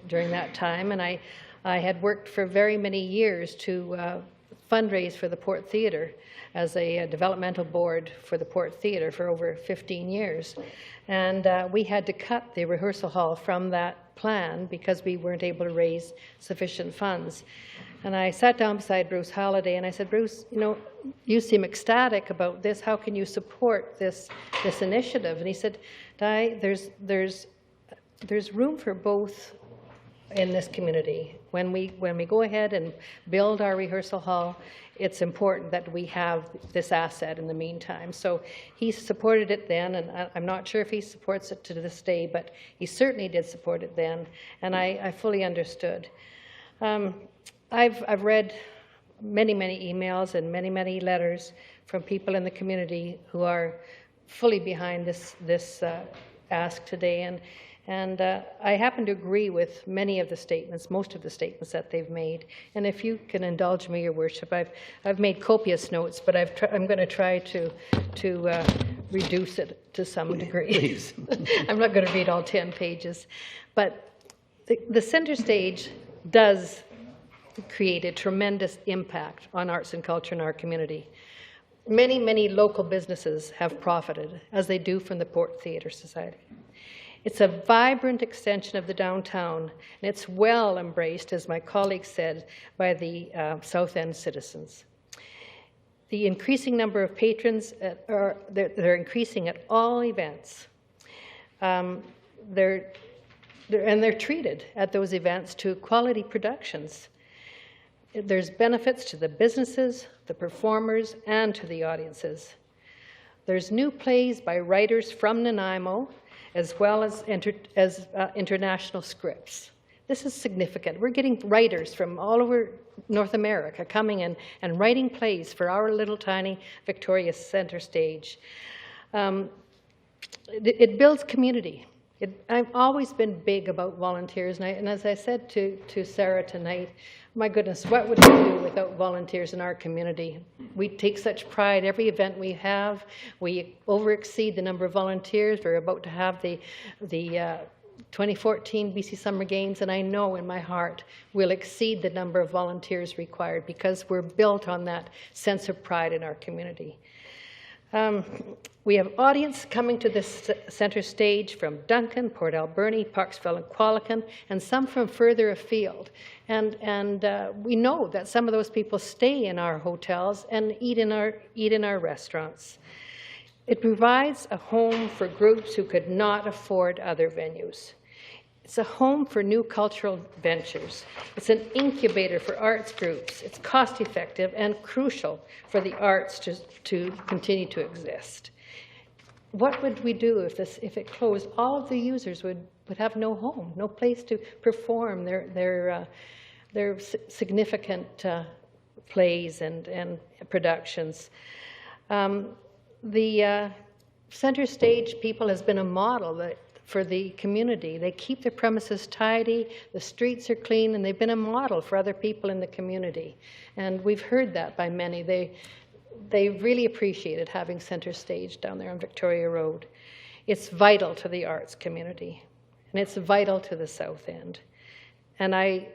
during that time, and I had worked for very many years to fundraise for the Port Theatre as a developmental board for the Port Theatre for over 15 years. And we had to cut the rehearsal hall from that plan because we weren't able to raise sufficient funds. And I sat down beside Bruce Halliday and I said, Bruce, you seem ecstatic about this. How can you support this initiative? And he said, Di, there's there's room for both in this community. When we go ahead and build our rehearsal hall, it's important that we have this asset in the meantime. So he supported it then, and I'm not sure if he supports it to this day, but he certainly did support it then, and I fully understood. I've read many emails and many letters from people in the community who are fully behind this ask today, and I happen to agree with many of the statements, most of the statements that they've made. And if you can indulge me, Your Worship, I've made copious notes, but I'm going to try to reduce it to some degree. I'm not going to read all 10 pages. But the center stage does create a tremendous impact on arts and culture in our community. Many local businesses have profited, as they do from the Port Theatre Society. It's a vibrant extension of the downtown, and it's well embraced, as my colleague said, by the South End citizens. The increasing number of patrons, they're increasing at all events. They're treated at those events to quality productions. There's benefits to the businesses, the performers, and to the audiences. There's new plays by writers from Nanaimo, as well as international scripts. This is significant. We're getting writers from all over North America coming in and writing plays for our little tiny Victoria Centre stage. It builds community. I've always been big about volunteers, and as I said to Sarah tonight, my goodness, what would we do without volunteers in our community? We take such pride. Every event we have, we over-exceed the number of volunteers. We're about to have the 2014 BC Summer Games, and I know in my heart we'll exceed the number of volunteers required because we're built on that sense of pride in our community. We have audience coming to this center stage from Duncan, Port Alberni, Parksville, and Qualicon, and some from further afield. And we know that some of those people stay in our hotels and eat in our restaurants. It provides a home for groups who could not afford other venues. It's a home for new cultural ventures. It's an incubator for arts groups. It's cost-effective and crucial for the arts to continue to exist. What would we do if it closed? All of the users would have no home, no place to perform their significant plays and productions. The center stage people has been a model for the community. They keep their premises tidy, the streets are clean, and they've been a model for other people in the community. And we've heard that by many. They really appreciated having center stage down there on Victoria Road. It's vital to the arts community, and it's vital to the South End. And it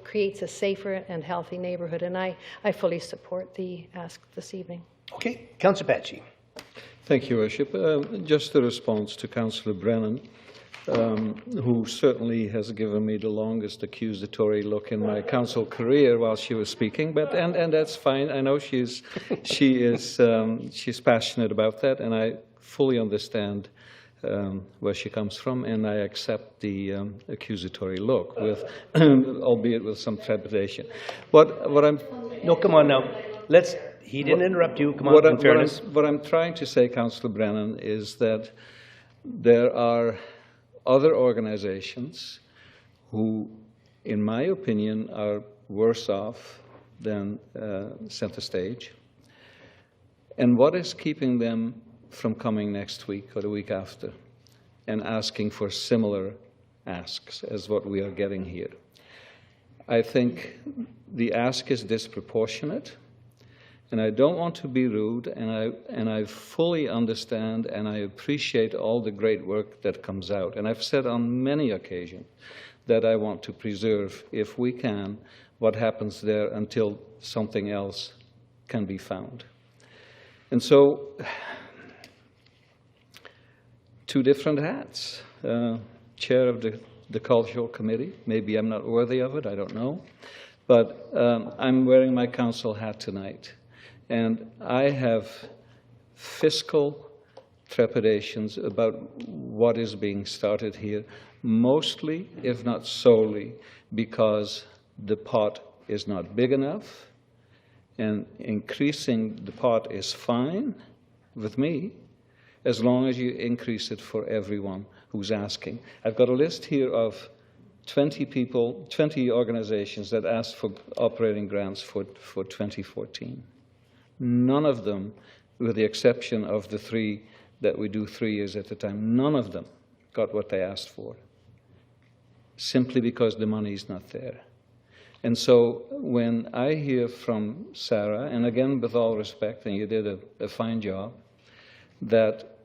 creates a safer and healthy neighborhood, and I fully support the ask this evening. Okay, Councillor Patsy. Thank you, Worship. Just a response to Councillor Brennan, who certainly has given me the longest accusatory look in my council career while she was speaking. But and that's fine. I know she's passionate about that, and I fully understand where she comes from, and I accept the accusatory look, albeit with some trepidation. What I'm no, come on now. He didn't interrupt you. Come on, in fairness. What I'm trying to say, Councillor Brennan, is that there are other organizations who, in my opinion, are worse off than Center Stage. And what is keeping them from coming next week or the week after and asking for similar asks as what we are getting here? I think the ask is disproportionate. And I don't want to be rude, and I fully understand and I appreciate all the great work that comes out. And I've said on many occasions that I want to preserve, if we can, what happens there until something else can be found. And so, two different hats. Chair of the Cultural Committee. Maybe I'm not worthy of it, I don't know. But I'm wearing my council hat tonight. And I have fiscal, trepidations about what is being started here, mostly, if not solely, because the pot is not big enough, and increasing the pot is fine with me, as long as you increase it for everyone who's asking. I've got a list here of 20 people, 20 organizations that asked for operating grants for 2014. None of them, with the exception of the 3 that we do 3 years at a time, none of them got what they asked for, simply because the money is not there. And so when I hear from Sarah, and again, with all respect, and you did a fine job, that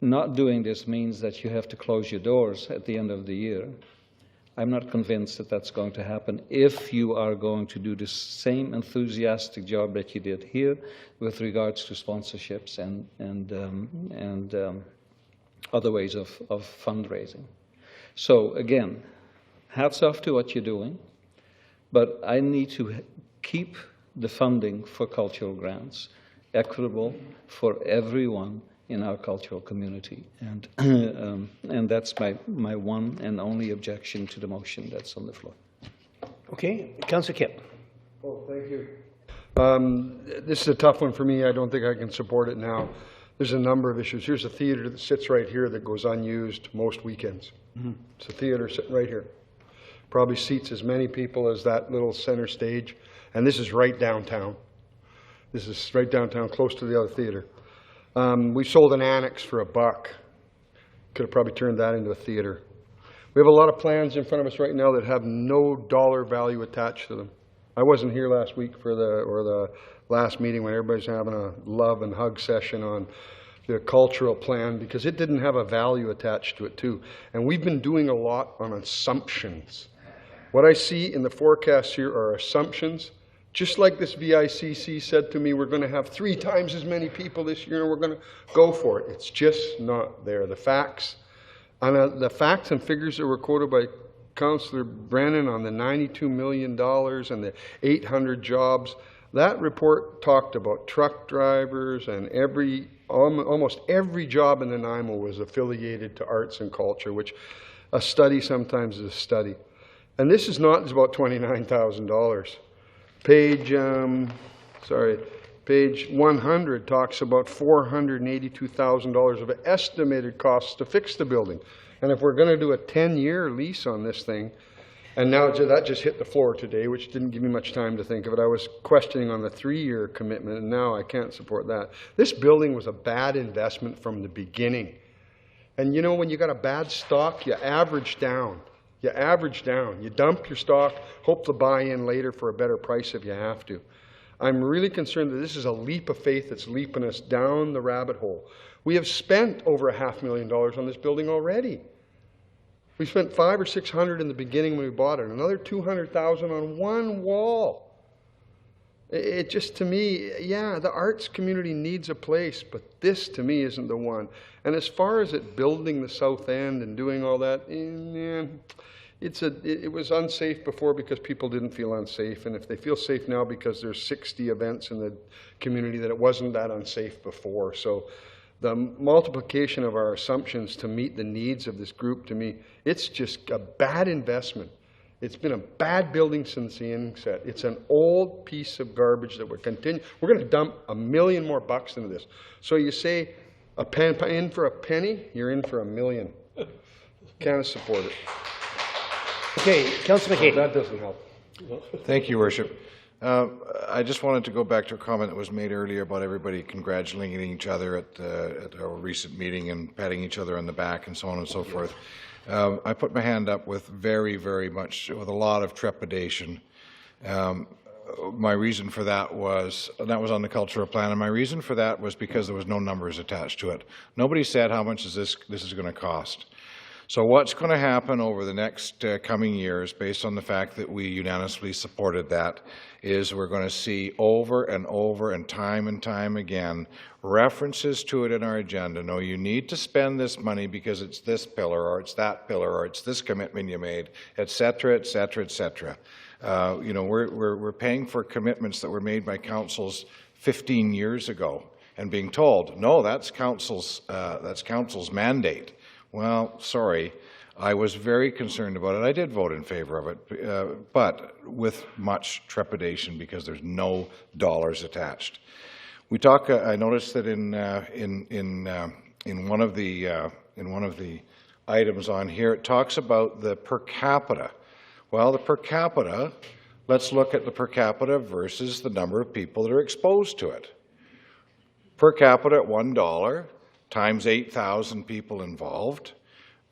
not doing this means that you have to close your doors at the end of the year, I'm not convinced that that's going to happen if you are going to do the same enthusiastic job that you did here with regards to sponsorships and other ways of fundraising. So again, hats off to what you're doing, but I need to keep the funding for cultural grants equitable for everyone in our cultural community. And that's my one and only objection to the motion that's on the floor. Okay, Councillor Kipp. Oh, thank you. This is a tough one for me. I don't think I can support it now. There's a number of issues. Here's a theater that sits right here that goes unused most weekends. It's a theater sitting right here. Probably seats as many people as that little center stage. And this is right downtown. This is right downtown, close to the other theater. We sold an annex for $1. Could have probably turned that into a theater. We have a lot of plans in front of us right now that have no dollar value attached to them. I wasn't here last week for the last meeting when everybody's having a love and hug session on the cultural plan because it didn't have a value attached to it too. And we've been doing a lot on assumptions. What I see in the forecasts here are assumptions. Just like this VICC said to me, we're going to have 3 times as many people this year and we're going to go for it. It's just not there. The facts and figures that were quoted by Councillor Brennan on the $92 million and the 800 jobs, that report talked about truck drivers and almost every job in Nanaimo was affiliated to arts and culture, which a study sometimes is a study. And this is not about $29,000. Page 100 talks about $482,000 of estimated costs to fix the building. And if we're going to do a 10-year lease on this thing, and now that just hit the floor today, which didn't give me much time to think of it. I was questioning on the 3-year commitment, and now I can't support that. This building was a bad investment from the beginning. And you know, when you got a bad stock, you average down. You average down. You dump your stock, hope to buy in later for a better price if you have to. I'm really concerned that this is a leap of faith that's leaping us down the rabbit hole. We have spent over $500,000 on this building already. We spent $500 or $600 in the beginning when we bought it, another $200,000 on one wall. It just, to me, yeah, the arts community needs a place, but this, to me, isn't the one. And as far as it building the south end and doing all that, it was unsafe before because people didn't feel unsafe. And if they feel safe now because there's 60 events in the community, that it wasn't that unsafe before. So the multiplication of our assumptions to meet the needs of this group, to me, it's just a bad investment. It's been a bad building since the inset. It's an old piece of garbage that we're going to dump $1 million more bucks into this. So you say in for a penny, you're in for $1 million. Can't support it. Okay, Councillor McKay. That doesn't help. Thank you, Worship. I just wanted to go back to a comment that was made earlier about everybody congratulating each other at our recent meeting and patting each other on the back and so on and so forth. I put my hand up with with a lot of trepidation. My reason for that was on the cultural plan, and my reason for that was because there was no numbers attached to it. Nobody said how much this is going to cost. So what's going to happen over the next coming years, based on the fact that we unanimously supported that, is we're going to see over and over and time again references to it in our agenda. No, you need to spend this money because it's this pillar or it's that pillar or it's this commitment you made, et cetera, et cetera, et cetera. You know, we're paying for commitments that were made by councils 15 years ago. and being told, no, that's council's mandate. Well, sorry, I was very concerned about it. I did vote in favor of it, but with much trepidation because there's no dollars attached. We talk. I noticed that in one of the items on here, it talks about the per capita. Well, the per capita. Let's look at the per capita versus the number of people that are exposed to it. Per capita at $1 times 8,000 people involved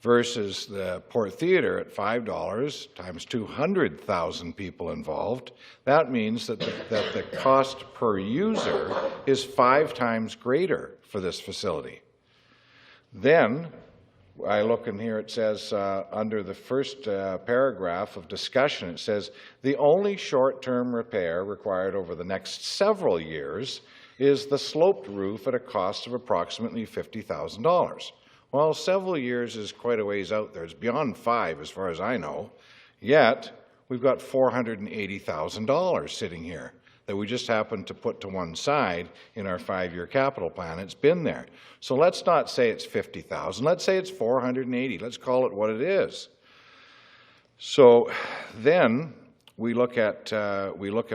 versus the Port Theatre at $5 times 200,000 people involved. That means that the cost per user is 5 times greater for this facility. Then I look in here, it says under the first paragraph of discussion, it says the only short-term repair required over the next several years is the sloped roof at a cost of approximately $50,000. Well, several years is quite a ways out there. It's beyond 5 as far as I know. Yet, we've got $480,000 sitting here that we just happened to put to one side in our 5-year capital plan. It's been there. So let's not say it's 50,000. Let's say it's 480. Let's call it what it is. So then we look at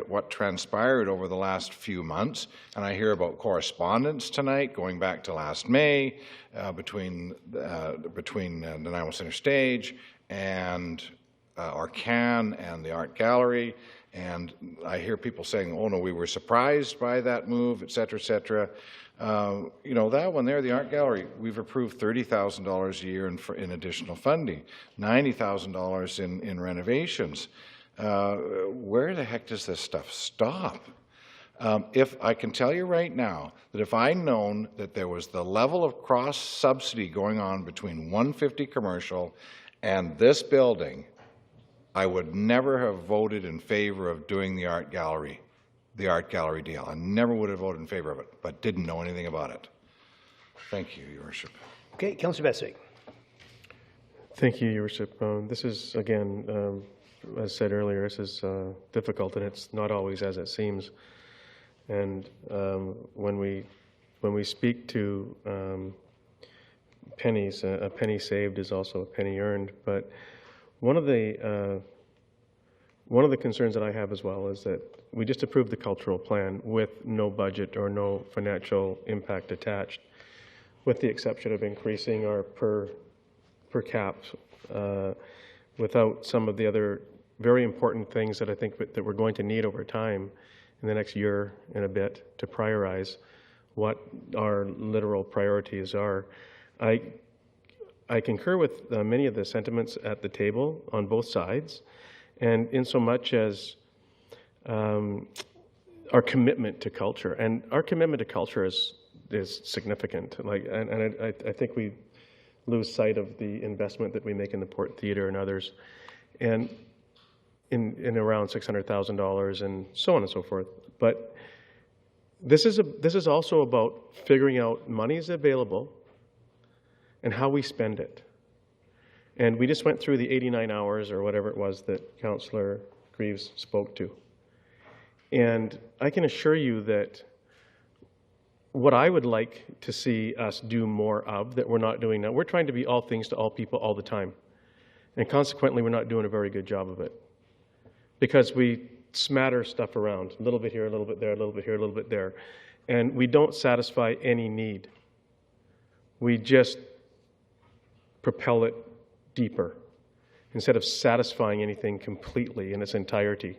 what transpired over the last few months, and I hear about correspondence tonight going back to last May between Nanaimo Centre Stage and Arcan and the Art Gallery. And I hear people saying, oh no, we were surprised by that move, et cetera, et cetera. You know, that one there, the Art Gallery, we've approved $30,000 a year in additional funding, $90,000 in renovations. Where the heck does this stuff stop? If I can tell you right now that if I'd known that there was the level of cross-subsidy going on between 150 Commercial and this building, I would never have voted in favor of doing the Art Gallery deal. I never would have voted in favor of it, but didn't know anything about it. Thank you, Your Worship. Okay, Councillor Bessig. Thank you, Your Worship. This is, again, as said earlier, this is difficult, and it's not always as it seems. And when we speak to pennies, a penny saved is also a penny earned. But one of the concerns that I have as well is that we just approved the cultural plan with no budget or no financial impact attached, with the exception of increasing our per cap, without some of the other very important things that I think that we're going to need over time in the next year and a bit to prioritize what our literal priorities are. I concur with many of the sentiments at the table on both sides, and in so much as our commitment to culture. And our commitment to culture is significant. I think we lose sight of the investment that we make in the Port Theatre and others, and in around $600,000 and so on and so forth. But this is also about figuring out money is available and how we spend it. And we just went through the 89 hours or whatever it was that Councillor Greaves spoke to. And I can assure you that what I would like to see us do more of that we're not doing now, we're trying to be all things to all people all the time. And consequently, we're not doing a very good job of it. Because we smatter stuff around, a little bit here, a little bit there, a little bit here, a little bit there. And we don't satisfy any need. We just propel it deeper instead of satisfying anything completely in its entirety.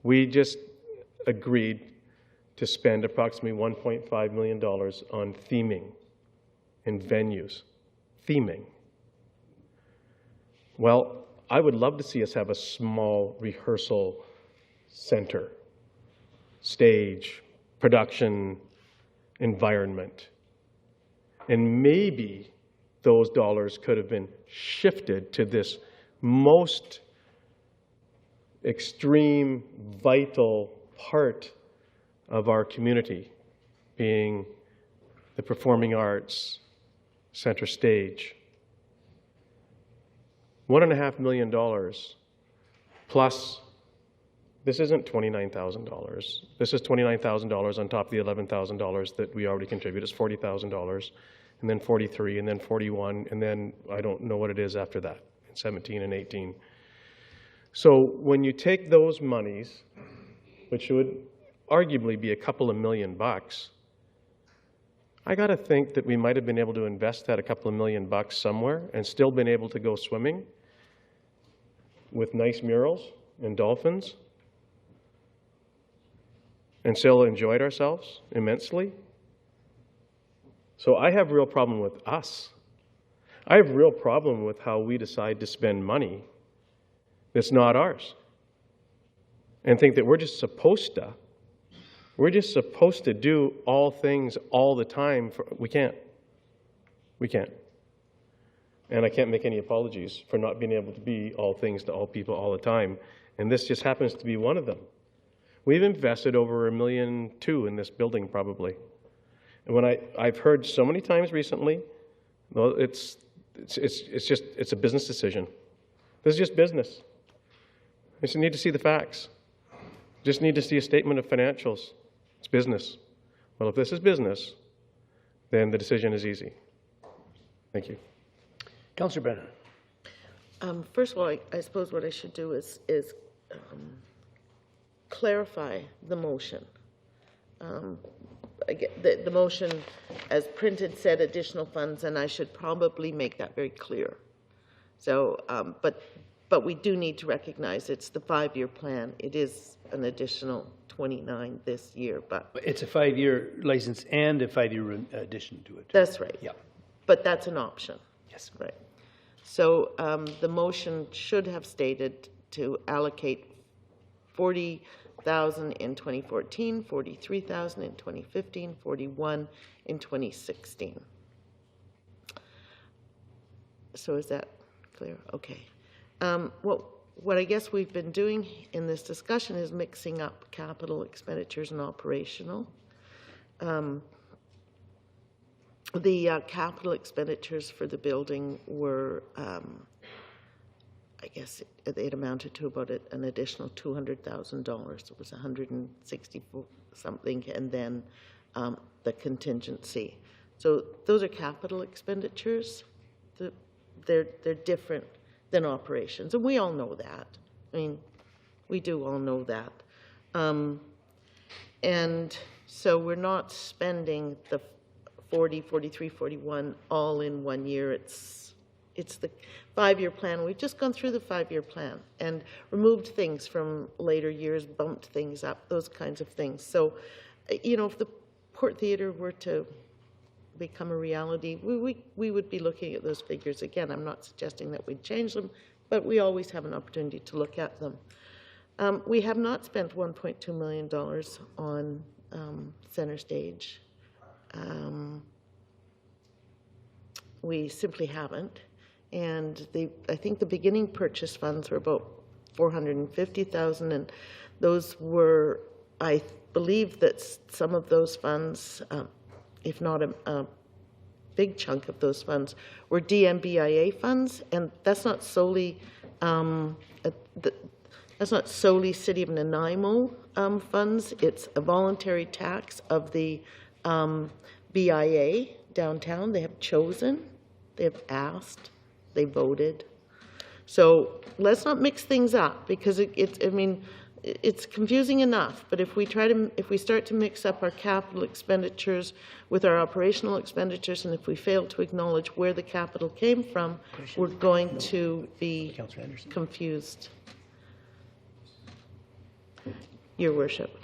We just agreed to spend approximately $1.5 million on theming and venues. Theming. Well, I would love to see us have a small rehearsal center, stage, production environment. And maybe those dollars could have been shifted to this most extreme, vital part of our community, being the performing arts center stage. $1.5 million plus This isn't $29,000. This is $29,000 on top of the $11,000 that we already contributed. It's $40,000, and then 43, and then 41, and then I don't know what it is after that, 17 and 18. So when you take those monies, which would arguably be a couple of $1,000,000, I got to think that we might have been able to invest that a couple of $1,000,000 somewhere and still been able to go swimming with nice murals and dolphins and still enjoyed ourselves immensely. So I have real problem with us. I have real problem with how we decide to spend money that's not ours and think that we're just supposed to do all things all the time. We can't. We can't. And I can't make any apologies for not being able to be all things to all people all the time. And this just happens to be one of them. We've invested over $1.2 million in this building, probably. And when I've heard so many times recently, well, it's a business decision. This is just business. I just need to see the facts. Just need to see a statement of financials. It's business. Well, if this is business, then the decision is easy. Thank you. Councillor Brennan. First of all, I suppose what I should do is clarify the motion. The motion as printed said additional funds, and I should probably make that very clear. So, but we do need to recognize it's the 5-year plan. It is an additional 29 this year, but It's a 5-year license and a 5-year addition to it. that's right. Yeah. But that's an option. Yes. Right. So the motion should have stated to allocate 40,000 in 2014, 43,000 in 2015, 41 in 2016. So is that clear? Okay. What I guess we've been doing in this discussion is mixing up capital expenditures and operational. The capital expenditures for the building were, I guess it amounted to about an additional $200,000. It was 160 something, and then the contingency. So those are capital expenditures. They're different than operations, and we all know that. I mean, we do all know that. And so we're not spending the 40, 43, 41 all in 1 year. It's the 5-year plan. We've just gone through the 5-year plan and removed things from later years, bumped things up, those kinds of things. So, you know, if the Port Theatre were to become a reality, we would be looking at those figures again. I'm not suggesting that we'd change them, but we always have an opportunity to look at them. We have not spent $1.2 million on Center Stage. We simply haven't. And I think the beginning purchase funds were about $450,000, and those were, I believe that some of those funds, if not a big chunk of those funds, were DMBIA funds, and that's not solely City of Nanaimo funds. It's a voluntary tax of the BIA downtown. They have chosen, they have asked, they voted. So let's not mix things up, because it's confusing enough. But if we start to mix up our capital expenditures with our operational expenditures, and if we fail to acknowledge where the capital came from, we're going to be confused. Your Worship.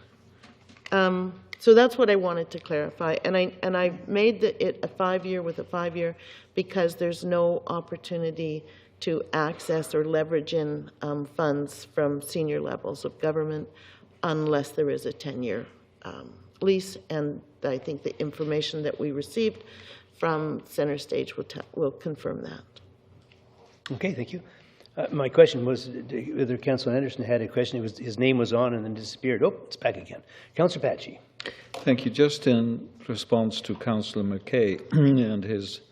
So that's what I wanted to clarify, and I made it a 5-year with a 5-year because there's no opportunity to access or leverage in funds from senior levels of government unless there is a 10-year lease, and I think the information that we received from Center Stage will confirm that. Okay, thank you. My question was whether Councillor Anderson had a question. His name was on and then disappeared. Oh, it's back again. Councillor Patchy. Thank you. Just in response to Councillor McKay and his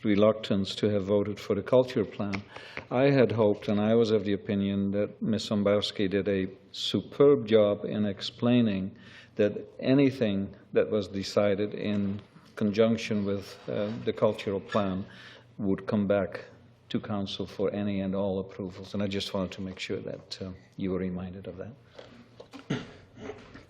reluctance to have voted for the culture plan. I had hoped, and I was of the opinion, that Ms. Sombowski did a superb job in explaining that anything that was decided in conjunction with the cultural plan would come back to council for any and all approvals. And I just wanted to make sure that you were reminded of that.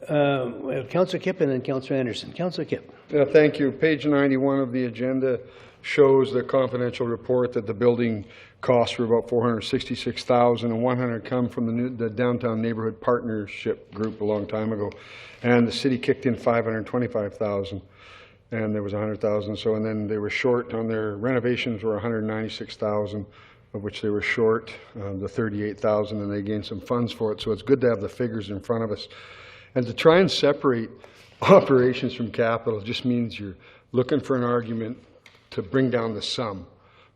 Well, Councillor Kipp and then Councillor Anderson. Councillor Kipp. Thank you. Page 91 of the agenda shows the confidential report that the building costs were about $466,000, and $100 come from the Downtown Neighborhood Partnership Group a long time ago, and the city kicked in $525,000, and there was $100,000. So, and then they were short on their renovations were $196,000, of which they were short the $38,000, and they gained some funds for it. So it's good to have the figures in front of us, and to try and separate operations from capital just means you're looking for an argument to bring down the sum.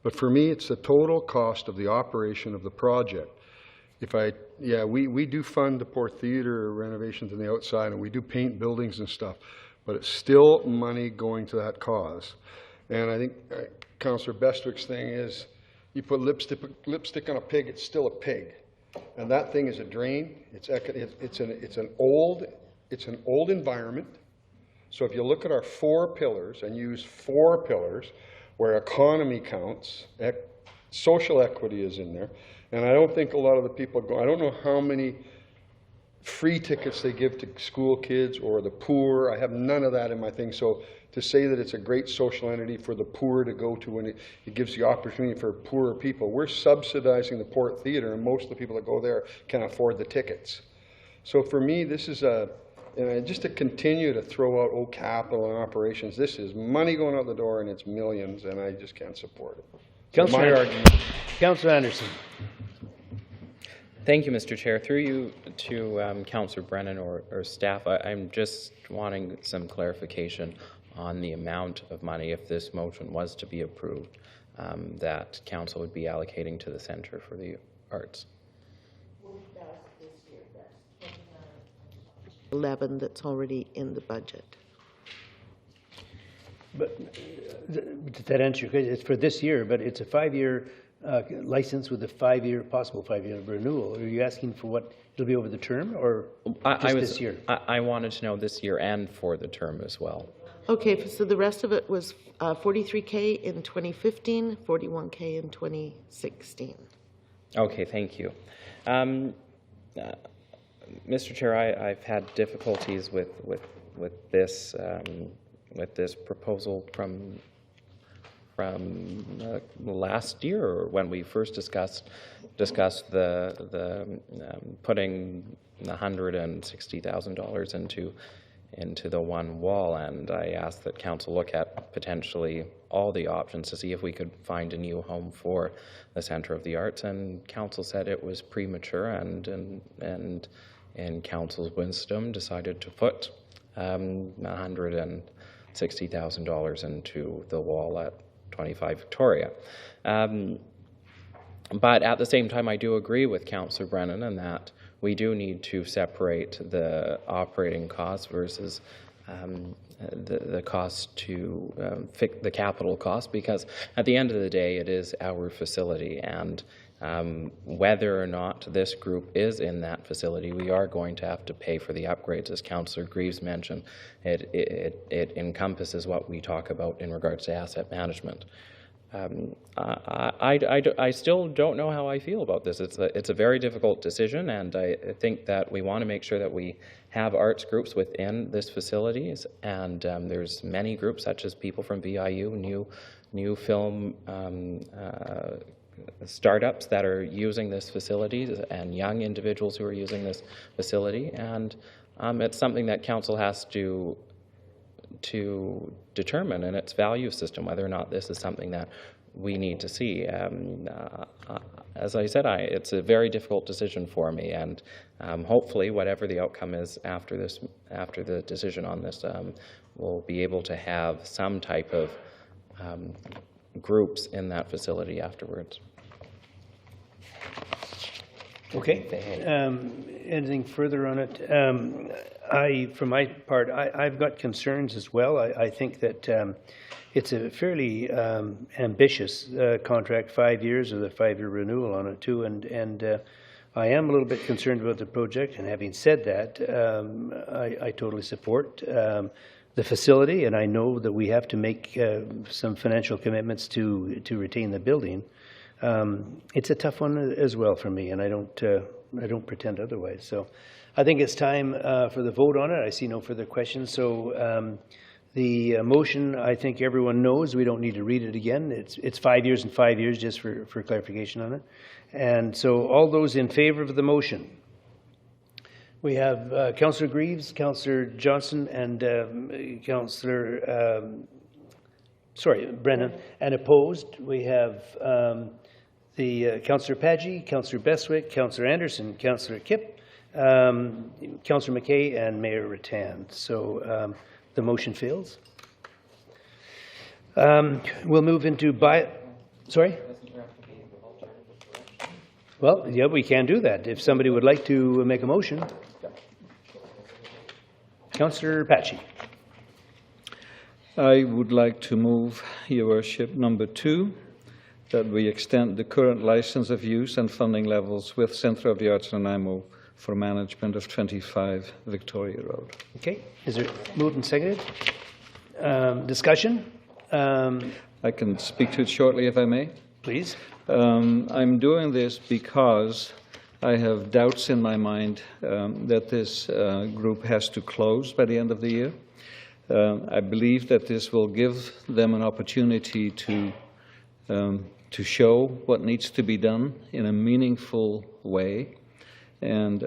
But for me, it's the total cost of the operation of the project. We do fund the Port Theatre renovations on the outside, and we do paint buildings and stuff, but it's still money going to that cause. And I think Councillor Bestwick's thing is, you put lipstick on a pig, it's still a pig. And that thing is a drain. It's an old environment. So if you look at our 4 pillars and use 4 pillars where economy counts, social equity is in there, and I don't think a lot of the people go, I don't know how many free tickets they give to school kids or the poor. I have none of that in my thing. So to say that it's a great social entity for the poor to go to, and it gives the opportunity for poorer people. We're subsidizing the Port Theatre, and most of the people that go there can afford the tickets. So for me, this is just to continue to throw out capital and operations, this is money going out the door, and it's millions, and I just can't support it. Councillor Anderson. Thank you, Mr. Chair. Through you to Councillor Brennan or staff, I'm just wanting some clarification on the amount of money, if this motion was to be approved, that council would be allocating to the Centre for the Arts. 11 that's already in the budget. But did that answer your question? It's for this year, but it's a 5-year license with a possible 5-year renewal. Are you asking for what it'll be over the term, or just this year? I wanted to know this year and for the term as well. Okay, so the rest of it was $43K in 2015, $41K in 2016. Okay, thank you. Mr. Chair, I've had difficulties with this proposal from last year, when we first discussed the putting $160,000 into the one wall, and I asked that council look at potentially all the options to see if we could find a new home for the Centre of the Arts, and council said it was premature, and in council's wisdom decided to put $160,000 into the wall at 25 Victoria. But at the same time, I do agree with Councillor Brennan in that we do need to separate the operating costs versus the cost to fix the capital cost, because at the end of the day, it is our facility, and whether or not this group is in that facility, we are going to have to pay for the upgrades, as Councillor Greaves mentioned. It encompasses what we talk about in regards to asset management. I still don't know how I feel about this. It's a very difficult decision, and I think that we want to make sure that we have arts groups within this facilities, and there's many groups such as people from BIU, new film startups that are using this facility, and young individuals who are using this facility, and it's something that council has to determine in its value system whether or not this is something that we need to see. As I said, it's a very difficult decision for me, and hopefully whatever the outcome is after the decision on this, we'll be able to have some type of groups in that facility afterwards. Okay. Anything further on it? For my part, I've got concerns as well. I think that it's a fairly ambitious contract, 5 years with a 5-year renewal on it too, and I am a little bit concerned about the project, and having said that, I totally support the facility, and I know that we have to make some financial commitments to retain the building. It's a tough one as well for me, and I don't pretend otherwise. So I think it's time for the vote on it. I see no further questions. So the motion, I think everyone knows. We don't need to read it again. It's 5 years and 5 years, just for clarification on it. And so all those in favor of the motion. We have Councillor Greaves, Councillor Johnson, and Brennan. And opposed, we have the Councillor Paggi, Councillor Bestwick, Councillor Anderson, Councillor Kipp, Councillor McKay, and Mayor Rattan. So the motion fails. We'll move into Sorry? Well, yeah, we can do that. If somebody would like to make a motion. Councillor Paggi. I would like to move, Your Worship, number 2, that we extend the current license of use and funding levels with Centre of the Arts Nanaimo for management of 25 Victoria Road. Okay. Is there moved and seconded? Discussion? I can speak to it shortly, if I may. Please. I'm doing this because I have doubts in my mind that this group has to close by the end of the year. I believe that this will give them an opportunity to show what needs to be done in a meaningful way, and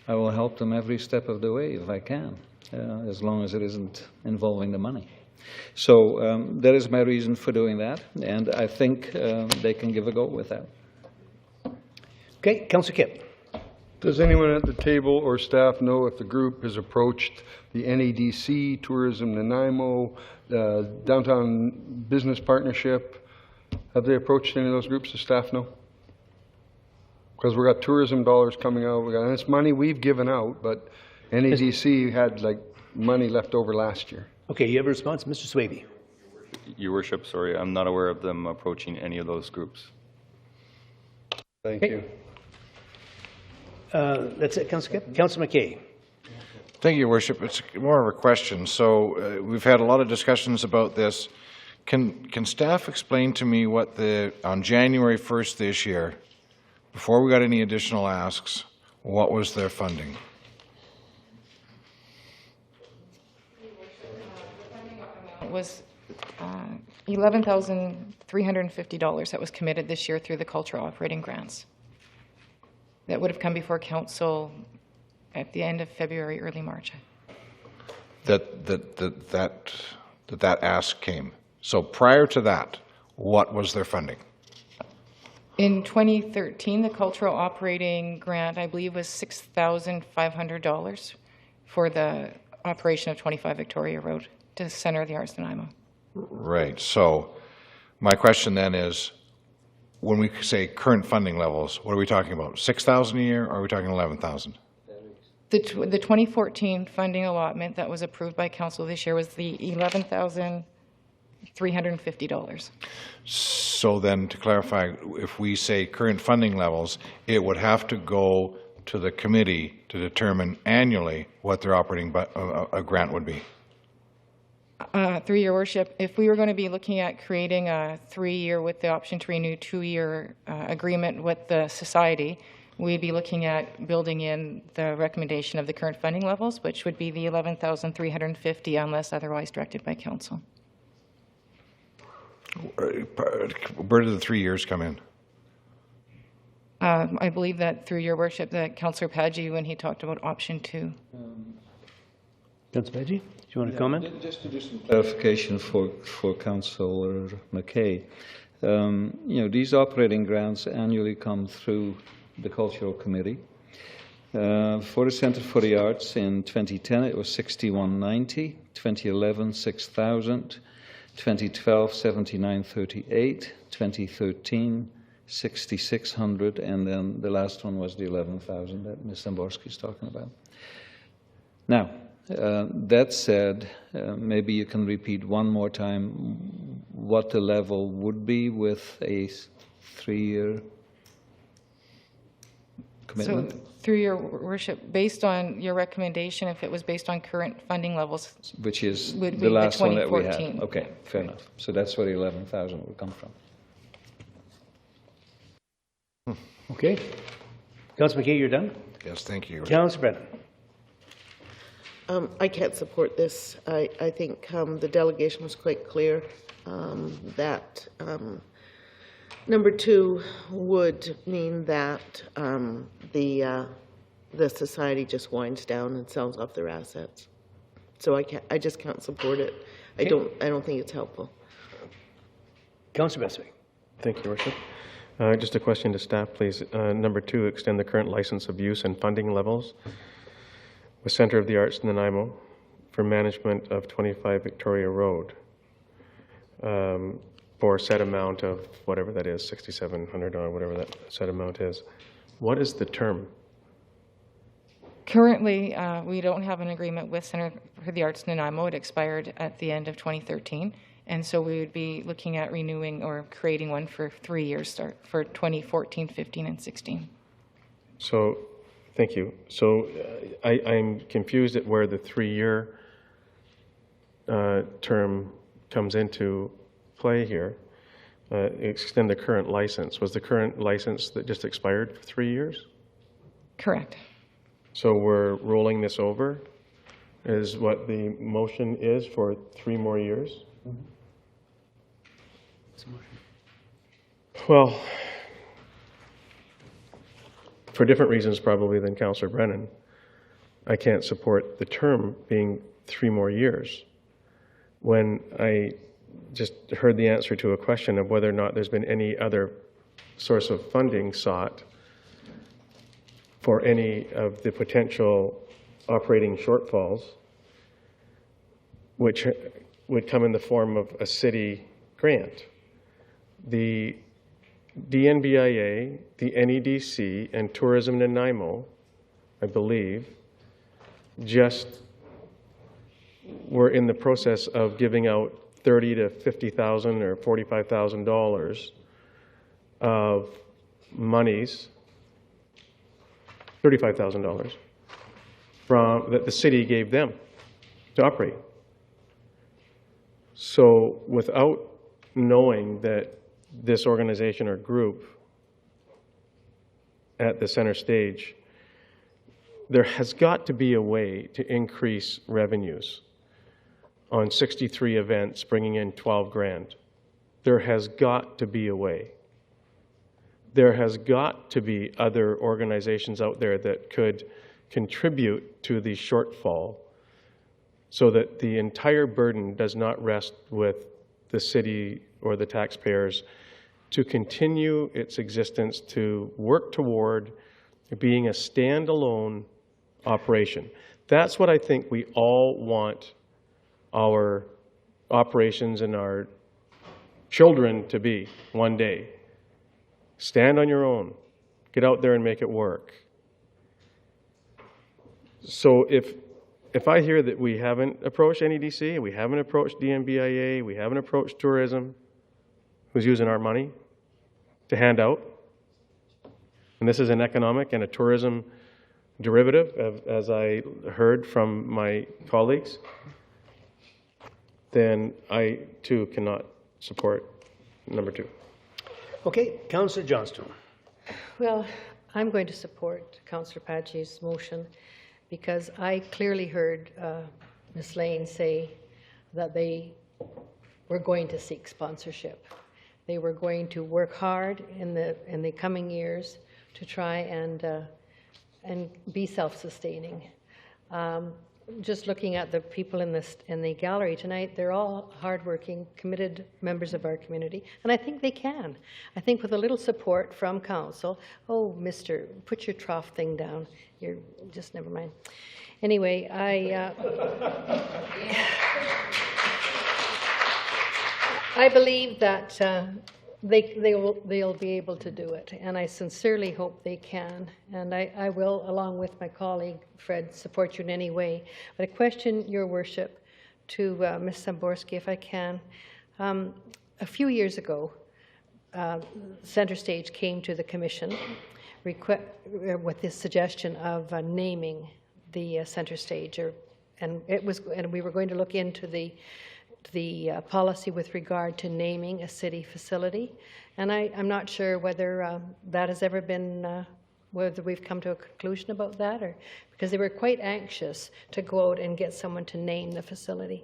I will help them every step of the way if I can, as long as it isn't involving the money. So that is my reason for doing that, and I think they can give a go with that. Okay, Councillor Kipp. Does anyone at the table or staff know if the group has approached the NADC, Tourism Nanaimo, Downtown Business Partnership? Have they approached any of those groups? Does staff know? Because we've got tourism dollars coming out, and it's money we've given out, but NADC had like money left over last year. Okay, you have a response, Mr. Swaby. Your Worship, sorry, I'm not aware of them approaching any of those groups. Thank you. That's it, Councillor Kipp. Councillor McKay. Thank you, Your Worship. It's more of a question. So we've had a lot of discussions about this. Can staff explain to me what on January 1st this year, before we got any additional asks, what was their funding? It was $11,350 that was committed this year through the cultural operating grants. That would have come before council at the end of February, early March. That ask came. So prior to that, what was their funding? In 2013, the cultural operating grant, I believe, was $6,500 for the operation of 25 Victoria Road to Centre of the Arts Nanaimo. Right. So my question then is, when we say current funding levels, what are we talking about? 6,000 a year, or are we talking 11,000? The 2014 funding allotment that was approved by council this year was the $11,350. So then, to clarify, if we say current funding levels, it would have to go to the committee to determine annually what their operating a grant would be. Through your worship, if we were going to be looking at creating a 3-year with the option to renew 2-year agreement with the society, we'd be looking at building in the recommendation of the current funding levels, which would be the $11,350 unless otherwise directed by council. Where do the 3 years come in? I believe that through your worship, that Councillor Paggi, when he talked about option 2. Councillor Paggi, do you want to comment? Just to do some clarification for Councillor McKay. You know, these operating grants annually come through the Cultural Committee. For the Centre for the Arts in 2010, it was $61.90, 2011, $6,000, 2012, $79.38, 2013, $6,600, and then the last one was the $11,000 that Ms. Zamborski is talking about. Now, That said, maybe you can repeat one more time what the level would be with a 3-year commitment? So, through your worship, based on your recommendation, if it was based on current funding levels, Which is would the be last one that we had. 2014. Okay, fair enough. So that's where the 11,000 would come from. Okay. Councilor McKay, you're done? Yes, thank you. Councilor Brennan. I can't support this. I think the delegation was quite clear that number 2 would mean that the society just winds down and sells off their assets. So I just can't support it. I don't think it's helpful. Councilor Bestwick. Thank you, Your Worship. Just a question to staff, please. Number 2, extend the current license of use and funding levels with Centre of the Arts in Nanaimo for management of 25 Victoria Road for a set amount of whatever that is, $6,700 or whatever that set amount is. What is the term? Currently, we don't have an agreement with Centre for the Arts in Nanaimo. It expired at the end of 2013. And so we would be looking at renewing or creating one for 3 years start for 2014, 15, and 16. So, thank you. So I'm confused at where the 3-year term comes into play here. Extend the current license. Was the current license that just expired for 3 years? Correct. So we're rolling this over is what the motion is for 3 more years? Well, for different reasons probably than Councillor Brennan, I can't support the term being 3 more years. When I just heard the answer to a question of whether or not there's been any other source of funding sought for any of the potential operating shortfalls, which would come in the form of a city grant. The DNBIA, the NEDC, and Tourism Nanaimo, I believe, just were in the process of giving out $30,000 to $50,000 or $45,000 of monies, $35,000 from that the city gave them to operate. So without knowing that this organization or group at the center stage, there has got to be a way to increase revenues on 63 events, bringing in 12 grand. There has got to be a way. There has got to be other organizations out there that could contribute to the shortfall so that the entire burden does not rest with the city or the taxpayers to continue its existence, to work toward being a standalone operation. That's what I think we all want our operations and our children to be one day. Stand on your own. Get out there and make it work. So if I hear that we haven't approached NEDC, we haven't approached DNBIA, we haven't approached tourism, who's using our money to hand out, and this is an economic and a tourism derivative, as I heard from my colleagues, then I too cannot support number 2. Okay, Councillor Johnstone. Well, I'm going to support Councillor Paget's motion because I clearly heard Ms. Lane say that they were going to seek sponsorship. They were going to work hard in the coming years to try and be self-sustaining. Just looking at the people in the gallery tonight, they're all hardworking, committed members of our community, and I think they can. I think with a little support from council. Oh, Mister, put your trough thing down. You're just never mind. Anyway, I believe that they'll be able to do it, and I sincerely hope they can. And I will, along with my colleague Fred, support you in any way. But I question, Your Worship, to Ms. Samborski, if I can. A few years ago, Centre Stage came to the Commission with this suggestion of naming the Centre Stage, and we were going to look into the policy with regard to naming a city facility. And I'm not sure whether that has ever been, whether we've come to a conclusion about that, or because they were quite anxious to go out and get someone to name the facility.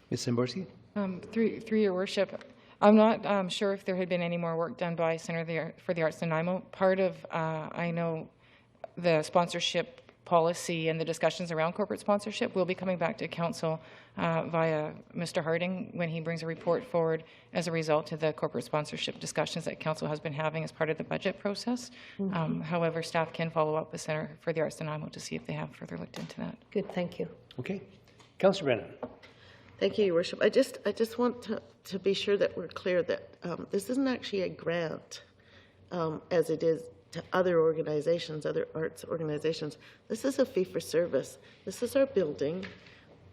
Ms. Samborski? Through Your Worship, I'm not sure if there had been any more work done by Centre for the Arts Nanaimo. Part of, I know, the sponsorship policy and the discussions around corporate sponsorship will be coming back to Council via Mr. Harding when he brings a report forward as a result of the corporate sponsorship discussions that Council has been having as part of the budget process. However, staff can follow up with Centre for the Arts Nanaimo to see if they have further looked into that. Good, thank you. Okay. Councillor Brennan. Thank you, Your Worship. I just want to be sure that we're clear that this isn't actually a grant as it is to other organizations, other arts organizations. This is a fee for service. This is our building.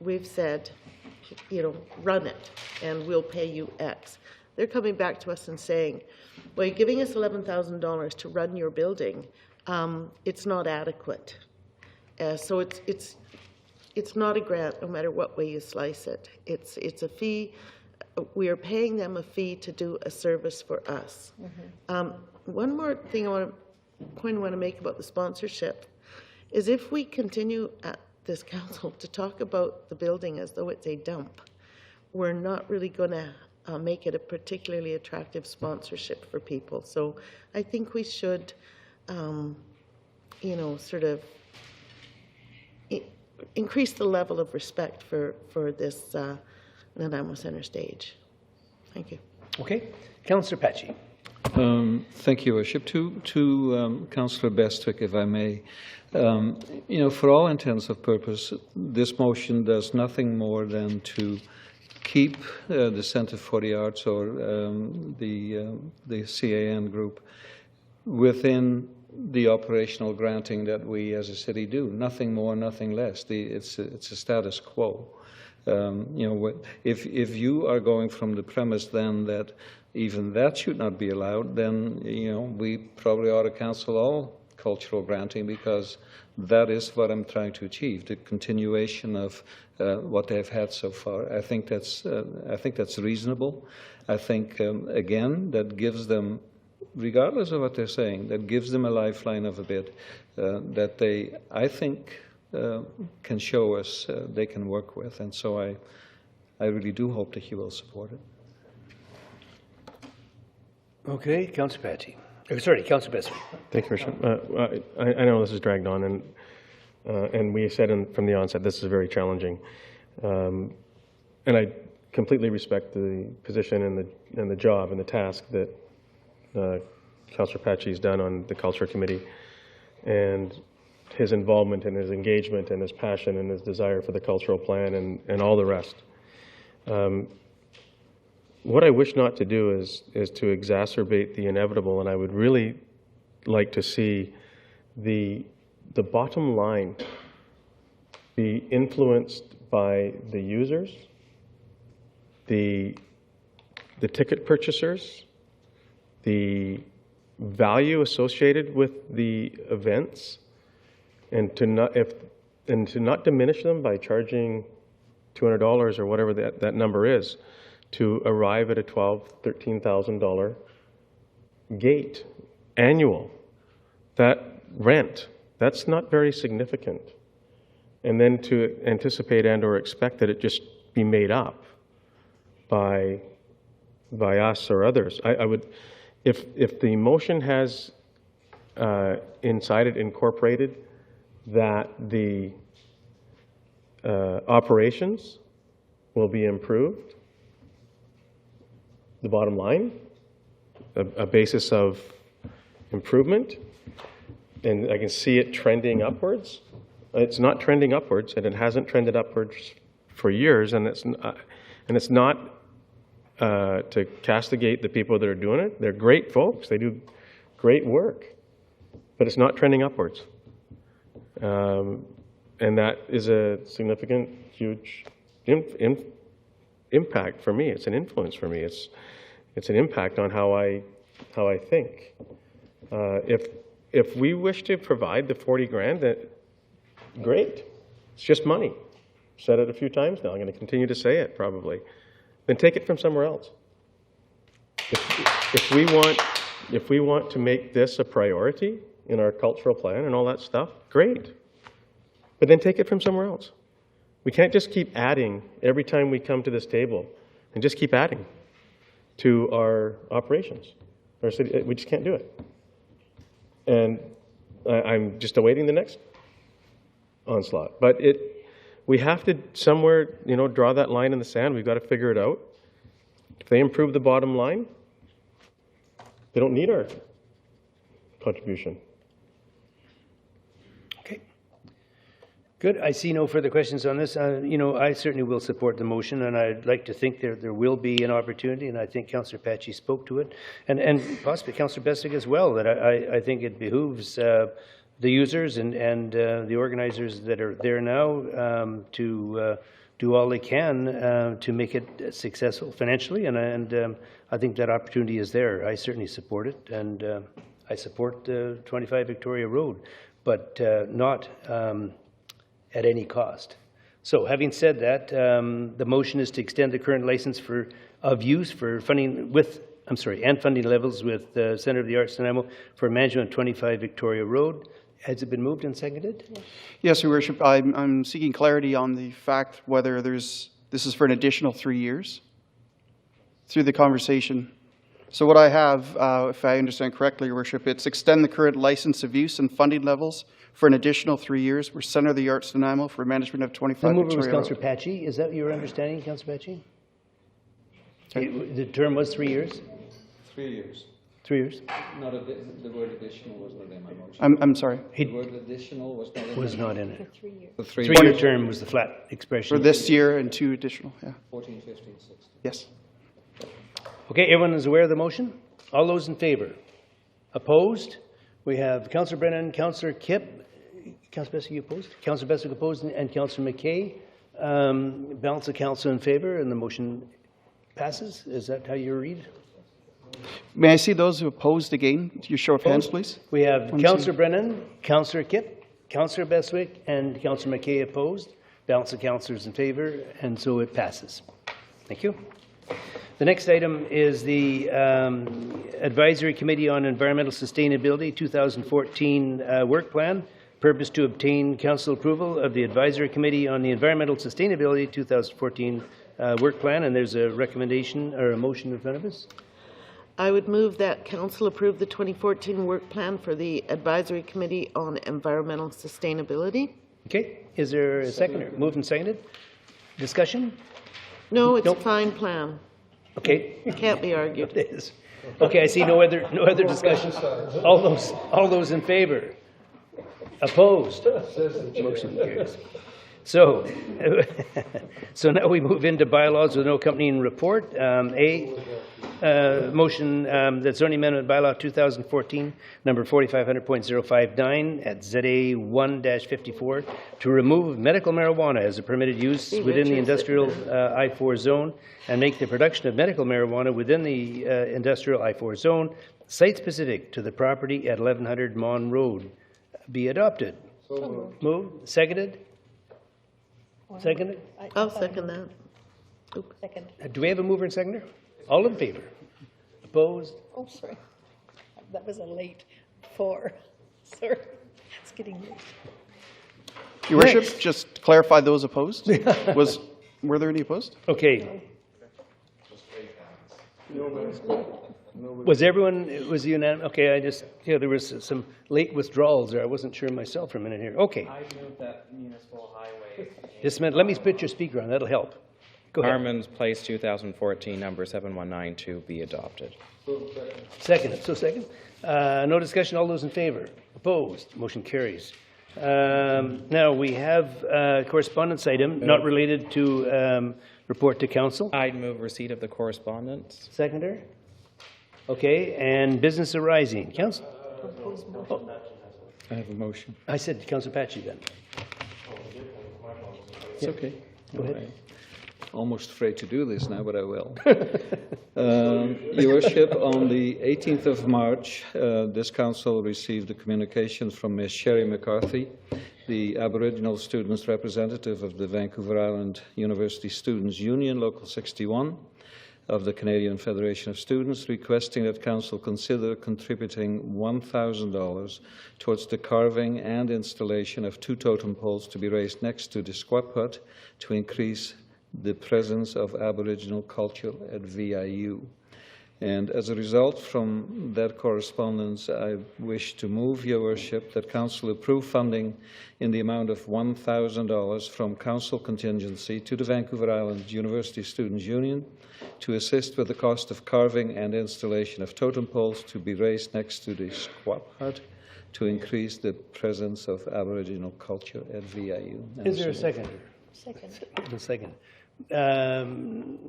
We've said, run it and we'll pay you X. They're coming back to us and saying, well, you're giving us $11,000 to run your building. It's not adequate. So it's not a grant, no matter what way you slice it. It's a fee. We are paying them a fee to do a service for us. One more thing point I want to make about the sponsorship is if we continue at this council to talk about the building as though it's a dump, we're not really going to make it a particularly attractive sponsorship for people. So I think we should, sort of increase the level of respect for this Nanaimo Centre Stage. Thank you. Okay. Councillor Patchy. Thank you, Worship. To Councillor Bestwick, if I may. For all intents and purposes, this motion does nothing more than to keep the Centre for the Arts or the CAN group within the operational granting that we as a city do. Nothing more, nothing less. It's a status quo. If you are going from the premise then that even that should not be allowed, then we probably ought to cancel all cultural granting, because that is what I'm trying to achieve, the continuation of what they've had so far. I think that's reasonable. I think again that gives them, regardless of what they're saying, that gives them a lifeline of a bit that they, I think, can show us they can work with, and so I really do hope that you will support it. Okay, Councillor Patchy. Sorry, Councillor Bestwick. Thank you, Bishop. I know this is dragged on, and we said from the onset this is very challenging, and I completely respect the position and the job and the task that Councillor Patchy has done on the Culture Committee, and his involvement and his engagement and his passion and his desire for the cultural plan and all the rest. What I wish not to do is to exacerbate the inevitable, and I would really like to see the bottom line be influenced by the users, the ticket purchasers, the value associated with the events, and to not diminish them by charging $200 or whatever that number is, to arrive at a $12,000, $13,000 gate annual. That rent, that's not very significant. And then to anticipate and or expect that it just be made up by us or others. I would, if the motion has inside it incorporated that the operations will be improved, the bottom line, a basis of improvement, and I can see it trending upwards. It's not trending upwards, and it hasn't trended upwards for years, and it's not to castigate the people that are doing it. They're great folks. They do great work, but it's not trending upwards. And that is a significant, huge impact for me. It's an influence for me. It's an impact on how I think. If we wish to provide the 40 grand, then great. It's just money. I've said it a few times now. I'm going to continue to say it probably. Then take it from somewhere else. If we want to make this a priority in our cultural plan and all that stuff, great. But then take it from somewhere else. We can't just keep adding every time we come to this table and just keep adding to our operations. Our city, we just can't do it. And I'm just awaiting the next onslaught. But we have to somewhere, draw that line in the sand. We've got to figure it out. If they improve the bottom line, they don't need our contribution. Good. I see no further questions on this. I certainly will support the motion, and I'd like to think there will be an opportunity, and I think Councillor Patchy spoke to it, and possibly Councillor Bessick as well, that I think it behooves the users and the organizers that are there now to do all they can to make it successful financially, and I think that opportunity is there. I certainly support it, and I support 25 Victoria Road, but not at any cost. So having said that, the motion is to extend the current license of use for funding and funding levels with Centre of the Arts Nanaimo for management of 25 Victoria Road. Has it been moved and seconded? Yes, Your Worship. I'm seeking clarity on the fact whether this is for an additional 3 years through the conversation. So what I have, if I understand correctly, Your Worship, it's extend the current license of use and funding levels for an additional 3 years. We're Centre of the Arts Nanaimo for management of 25 The mover was Victoria Councillor Road. Patchy. Is that your understanding, Councillor Patchy? The term was 3 years? 3 years. 3 years? Not the word additional was not in my motion. I'm sorry? The word additional was not in Was my not motion. in it. The 3-year term was the flat expression. For this year and 2 additional, yeah. 14, 15, 16. Yes. Okay, everyone is aware of the motion? All those in favor? Opposed? We have Councillor Brennan, Councillor Kipp. Councillor Bessick, you opposed? Councillor Bessick opposed, and Councillor McKay. Balance of council in favor, and the motion passes. Is that how you read? May I see those who opposed again? Your show of hands, please. We have Councillor Brennan, Councillor Kipp, Councillor Beswick, and Councillor McKay opposed. Balance of councillors in favor, and so it passes. Thank you. The next item is the Advisory Committee on Environmental Sustainability 2014 Work Plan. Purpose to obtain council approval of the Advisory Committee on the Environmental Sustainability 2014 Work Plan, and there's a recommendation or a motion in front of us. I would move that council approve the 2014 work plan for the Advisory Committee on Environmental Sustainability. Okay, is there a seconder? Moved and seconded. Discussion? No, it's a fine plan. Okay. Can't be argued. It is. Okay, I see no other discussion. All those in favor? Opposed? Motion carries. So now we move into bylaws with no accompanying report. Motion that zoning amendment bylaw 2014, number 4500.059 at ZA 1-54 to remove medical marijuana as a permitted use within the industrial I-4 zone and make the production of medical marijuana within the industrial I-4 zone site-specific to the property at 1100 Mon Road be adopted. Moved. Seconded? Seconded? I'll second that. Second. Do we have a mover and seconder? All in favor? Opposed? Oh, sorry. That was a late 4. Sorry. It's getting late. Your Worship, just clarify those opposed. Were there any opposed? Okay. Was unanimous? Okay, there was some late withdrawals there. I wasn't sure myself for a minute here. Okay. I move that municipal highway. Just a minute. Let me put your speaker on. That'll help. Go ahead. Harmon's Place 2014, number 7192 be adopted. Second. So second. No discussion. All those in favor? Opposed? Motion carries. Now we have a correspondence item not related to Report to council. I'd move receipt of the correspondence. Seconder? Okay, and business arising. Council? I have a motion. I said Council Patchy then. It's okay. Go ahead. I'm almost afraid to do this now, but I will. Your Worship, on the 18th of March, this council received a communication from Ms. Sherry McCarthy, the Aboriginal students representative of the Vancouver Island University Students' Union, Local 61, of the Canadian Federation of Students, requesting that Council consider contributing $1,000 towards the carving and installation of 2 totem poles to be raised next to the squat hut to increase the presence of Aboriginal culture at VIU. And as a result from that correspondence, I wish to move, Your Worship, that Council approve funding in the amount of $1,000 from Council contingency to the Vancouver Island University Students' Union to assist with the cost of carving and installation of totem poles to be raised next to the squat hut to increase the presence of Aboriginal culture at VIU. Is there a seconder? Second. A second.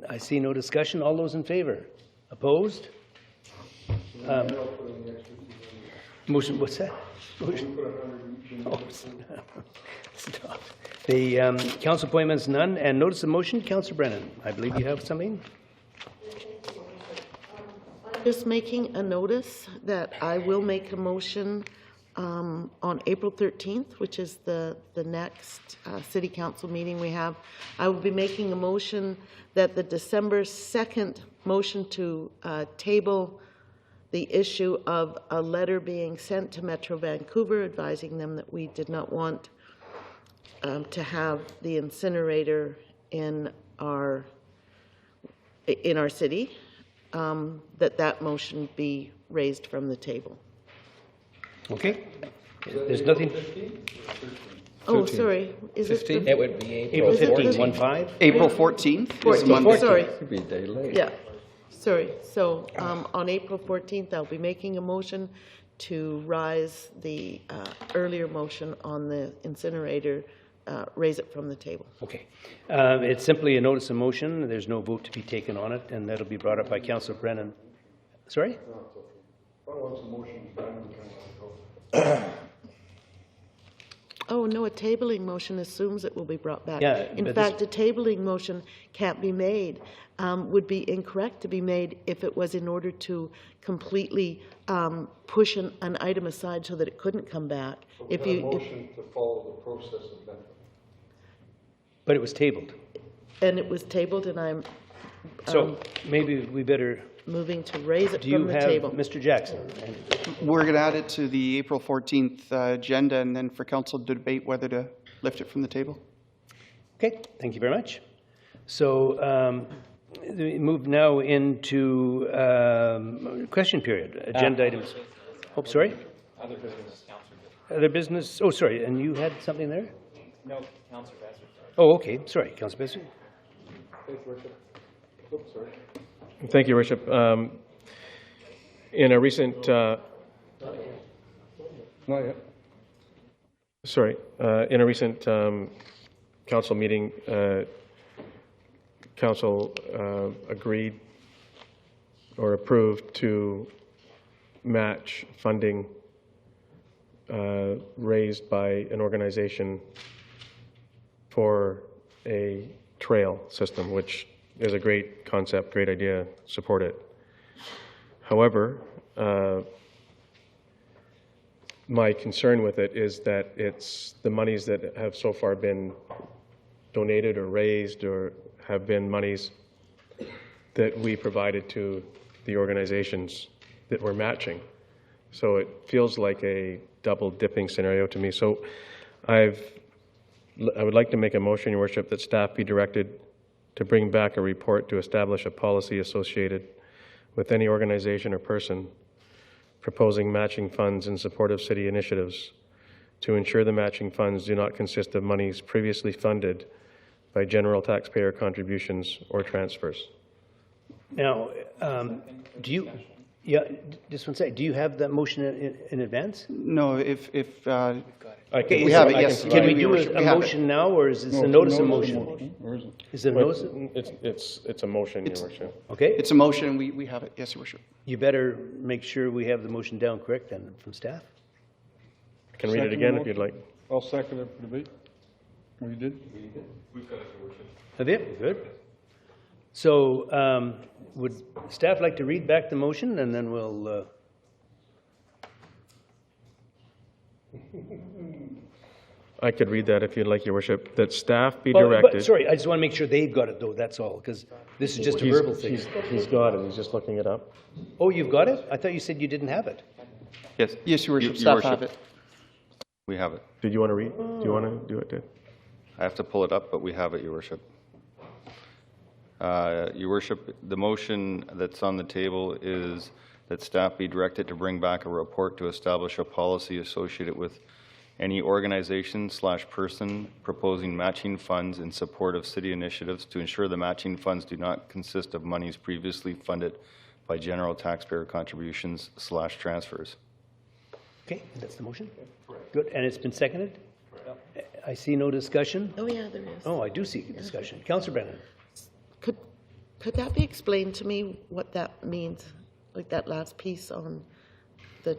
I see no discussion. All those in favor? Opposed? Motion, what's that? Motion. Oh, stop. The council appointments, none, and notice of motion, Councillor Brennan. I believe you have something? Just making a notice that I will make a motion on April 13th, which is the next City Council meeting we have. I will be making a motion that the December 2nd motion to table the issue of a letter being sent to Metro Vancouver advising them that we did not want to have the incinerator in our city, that motion be raised from the table. Okay. There's nothing. Oh, sorry. Is it? It would be April 15th, 1-5? April 14th? 14th, sorry. Could be a day late. Yeah, sorry. So on April 14th, I'll be making a motion to rise the earlier motion on the incinerator, raise it from the table. Okay. It's simply a notice of motion. There's no vote to be taken on it, and that'll be brought up by Councillor Brennan. Sorry? Oh, no, a tabling motion assumes it will be brought back. Yeah, In but fact, a tabling motion can't be made, would be incorrect to be made if it was in order to completely push an item aside so that it couldn't come back. If you, motion to follow the process of that. But it was tabled. and it was tabled, and I'm So maybe we better, moving to raise it do you from the have, table. Mr. Jackson? We're going to add it to the April 14th agenda and then for council to debate whether to lift it from the table. Okay, thank you very much. So we move now into question period, agenda items. Oh, sorry? Other business, Councillor. Other business, oh, sorry, and you had something there? No, Councillor Besser. Oh, okay, sorry, Councillor Besser. Thank you, Worship. In a recent, in a recent council meeting, council agreed or approved to match funding raised by an organization for a trail system, which is a great concept, great idea, support it. However, my concern with it is that it's the monies that have so far been donated or raised or have been monies that we provided to the organizations that we're matching. So it feels like a double dipping scenario to me. So I would like to make a motion, Your Worship, that staff be directed to bring back a report to establish a policy associated with any organization or person proposing matching funds in support of city initiatives to ensure the matching funds do not consist of monies previously funded by general taxpayer contributions or transfers. Now, do you, Yeah, just one second. Do you have that motion in advance? No, if I can- we have it, yes. Can we Your do worship, a we have it. motion now, or is this No, a it's notice of notice of motion? motion. Or is it? Is it a But notice? it's a motion, Your Worship. Okay. It's a motion, we have it, yes, Your Worship. You better make sure we have the motion down correct then from staff. I can read it again if you'd like. I'll second it for debate. Oh, you did? Have you? Good. So would staff like to read back the motion, and then we'll... I could read that if you'd like, Your Worship, that staff be But directed. sorry, I just want to make sure they've got it though, that's all, because this is just a verbal thing. He's got it, he's just looking it up. Oh, you've got it? I thought you said you didn't have it. Yes. Yes, Your Worship, Your staff Worship. have it. We have it. Did you want to read? Do you want to do it, Ted? I have to pull it up, but we have it, Your Worship. Your Worship, the motion that's on the table is that staff be directed to bring back a report to establish a policy associated with any organization/person proposing matching funds in support of city initiatives to ensure the matching funds do not consist of monies previously funded by general taxpayer contributions/transfers. Okay, that's the motion? Good, and it's been seconded? I see no discussion. Oh, yeah, there is. Oh, I do see discussion. Councillor Brennan. Could that be explained to me, what that means? Like that last piece on the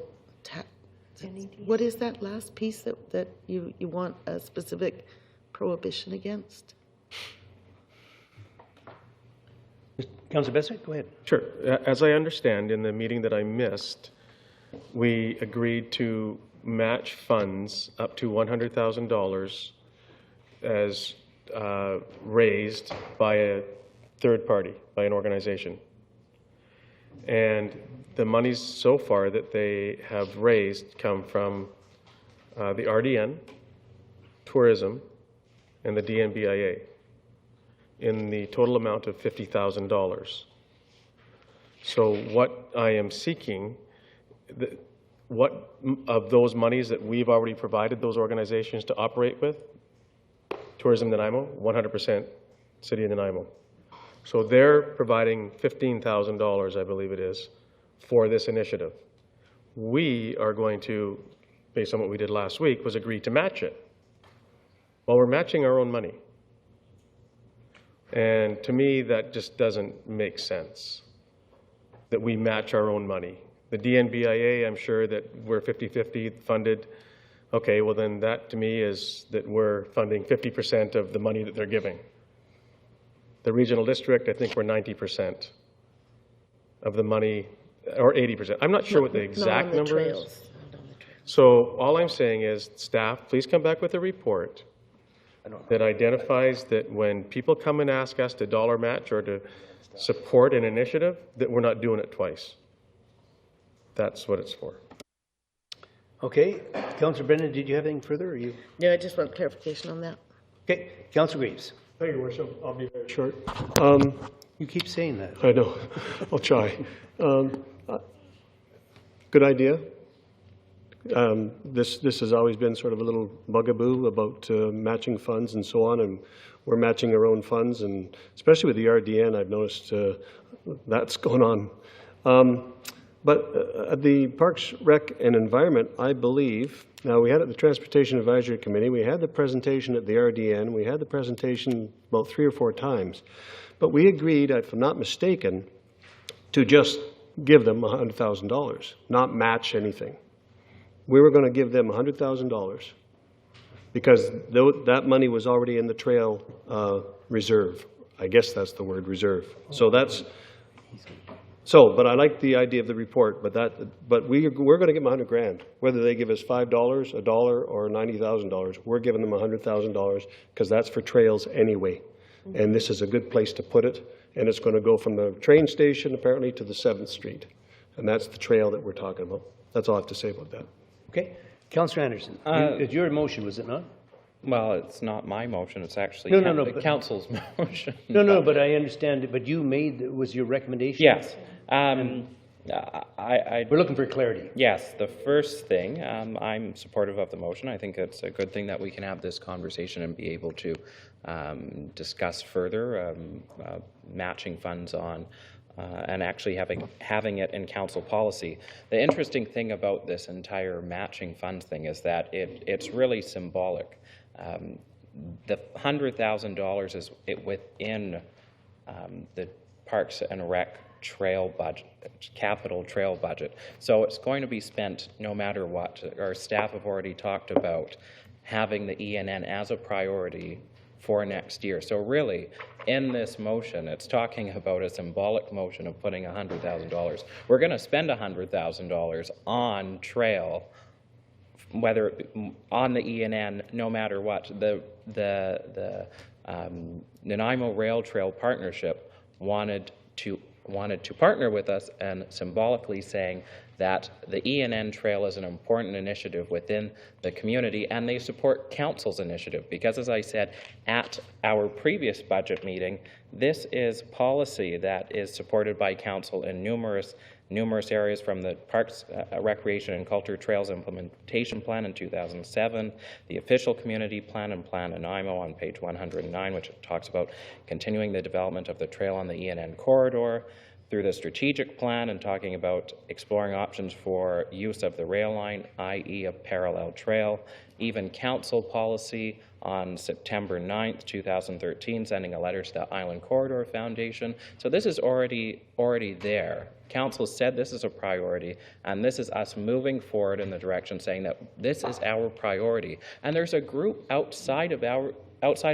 what is that last piece that you want a specific prohibition against? Councillor Beswick, go ahead. Sure. As I understand, in the meeting that I missed, we agreed to match funds up to $100,000 as raised by a third party, by an organization. And the monies so far that they have raised come from the RDN, tourism, and the DNBIA in the total amount of $50,000. So what I am seeking, what of those monies that we've already provided those organizations to operate with, Tourism Nanaimo, 100% City of Nanaimo. So they're providing $15,000, I believe it is, for this initiative. We are going to, based on what we did last week, was agree to match it. Well, we're matching our own money. And to me, that just doesn't make sense, that we match our own money. The DNBIA, I'm sure that we're 50-50 funded. Okay, well then that to me is that we're funding 50% of the money that they're giving. The regional district, I think we're 90% of the money, or 80%. I'm not sure what the exact number is. So all I'm saying is, staff, please come back with a report that identifies that when people come and ask us to dollar match or to support an initiative, that we're not doing it twice. That's what it's for. Okay, Councillor Brennan, did you have anything further? Or you? Yeah, I just want clarification on that. Okay, Councillor Greaves. Thank you, Your Worship. I'll be very short. You keep saying that. I know. I'll try. Good idea. This has always been sort of a little bugaboo about matching funds and so on, and we're matching our own funds, and especially with the RDN, I've noticed that's going on. But at the Parks, Rec, and Environment, I believe, now we had it at the Transportation Advisory Committee, we had the presentation at the RDN, we had the presentation about 3 or 4 times, but we agreed, if I'm not mistaken, to just give them $100,000, not match anything. We were going to give them $100,000 because that money was already in the trail reserve. I guess that's the word, reserve. So that's... but I like the idea of the report, but we're going to give them $100,000. Whether they give us $5, $1, or $90,000, we're giving them $100,000 because that's for trails anyway. And this is a good place to put it. And it's going to go from the train station apparently to the 7th Street. And that's the trail that we're talking about. That's all I have to say about that. Okay, Councillor Anderson, it's your motion, was it not? Well, it's not my motion, it's actually the council's motion. No, but I understand it, but you was your recommendation? Yes. We're looking for clarity. Yes, the first thing, I'm supportive of the motion. I think it's a good thing that we can have this conversation and be able to discuss further matching funds on and actually having it in council policy. The interesting thing about this entire matching funds thing is that it's really symbolic. The $100,000 is within the Parks and Rec trail budget, capital trail budget. So it's going to be spent no matter what. Our staff have already talked about having the ENN as a priority for next year. So really, in this motion, it's talking about a symbolic motion of putting $100,000. We're going to spend $100,000 on trail, whether it be on the ENN, no matter what. The Nanaimo Rail Trail Partnership wanted to partner with us, and symbolically saying that the ENN Trail is an important initiative within the community, and they support council's initiative. Because as I said at our previous budget meeting, this is policy that is supported by council in numerous areas, from the Parks, Recreation and Culture Trails Implementation Plan in 2007, the Official Community Plan and Plan Nanaimo on page 109, which talks about continuing the development of the trail on the ENN corridor, through the strategic plan and talking about exploring options for use of the rail line, i.e. a parallel trail, even council policy on September 9th, 2013, sending a letter to the Island Corridor Foundation. So this is already there. Council said this is a priority, and this is us moving forward in the direction saying that this is our priority. And there's a group outside of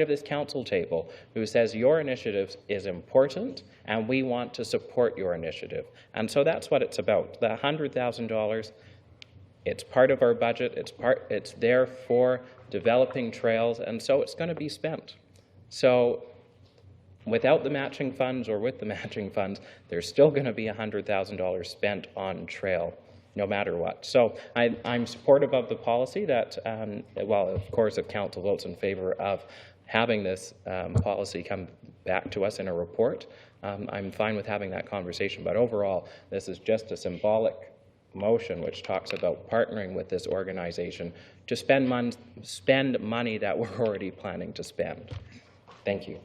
this council table who says your initiative is important and we want to support your initiative. And so that's what it's about. The $100,000, it's part of our budget, it's there for developing trails, and so it's going to be spent. So without the matching funds or with the matching funds, there's still going to be $100,000 spent on trail, no matter what. So I'm supportive of the policy that, well, of course, if council votes in favor of having this policy come back to us in a report, I'm fine with having that conversation. But overall, this is just a symbolic motion which talks about partnering with this organization to spend money that we're already planning to spend. Thank you.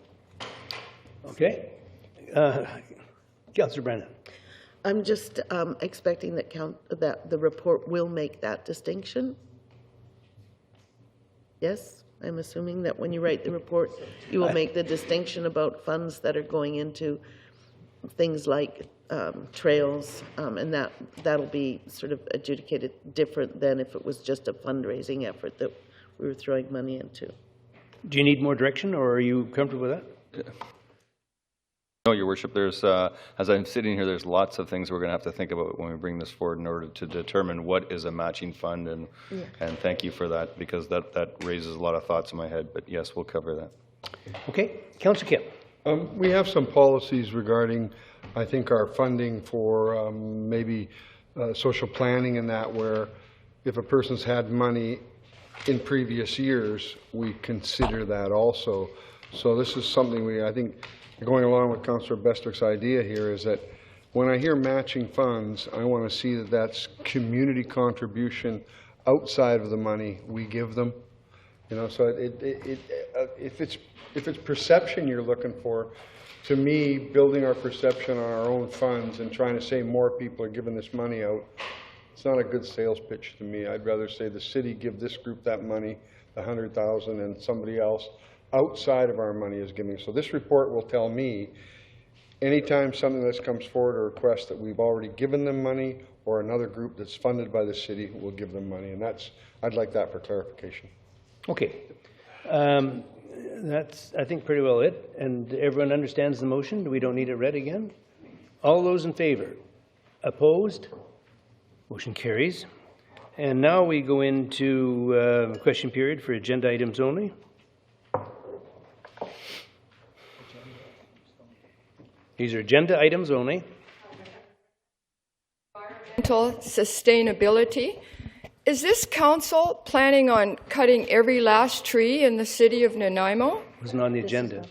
Okay. Councillor Brennan. I'm just expecting that the report will make that distinction. Yes, I'm assuming that when you write the report, you will make the distinction about funds that are going into things like trails, and that'll be sort of adjudicated different than if it was just a fundraising effort that we were throwing money into. Do you need more direction, or are you comfortable with that? No, Your Worship, there's, as I'm sitting here, there's lots of things we're going to have to think about when we bring this forward in order to determine what is a matching fund, and thank you for that, because that raises a lot of thoughts in my head, but yes, we'll cover that. Okay. Councillor Kip. We have some policies regarding, I think, our funding for maybe social planning and that, where if a person's had money in previous years, we consider that also. So this is something I think, going along with Councillor Bestrick's idea here, is that when I hear matching funds, I want to see that that's community contribution outside of the money we give them. You know, so if it's perception you're looking for, to me, building our perception on our own funds and trying to say more people are giving this money out, it's not a good sales pitch to me. I'd rather say the city give this group that money, the $100,000, and somebody else outside of our money is giving. So this report will tell me anytime something that comes forward, a request that we've already given them money, or another group that's funded by the city will give them money, and I'd like that for clarification. Okay. That's, I think, pretty well it. And everyone understands the motion. We don't need it read again. All those in favor? Opposed? Motion carries. And now we go into question period for agenda items only. These are agenda items only. Environmental sustainability. Is this council planning on cutting every last tree in the city of Nanaimo? It wasn't on the agenda.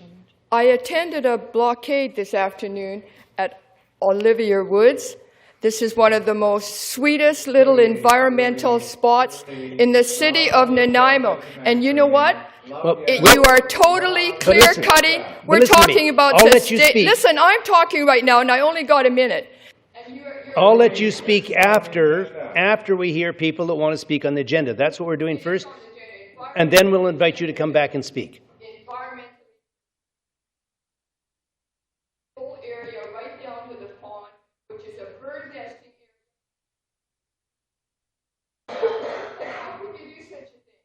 I attended a blockade this afternoon at Olivier Woods. This is one of the most sweetest little environmental spots in the city of Nanaimo. And you know what? You are totally But listen, clear-cutting. but We're listen to me. talking about I'll the let you state. speak. Listen, I'm talking right now, and I only got a minute. I'll let you speak after we hear people that want to speak on the agenda. That's what we're doing first. And then we'll invite you to come back and speak. Whole area right down to the pond, which is a bird nesting area. How could you do such a thing?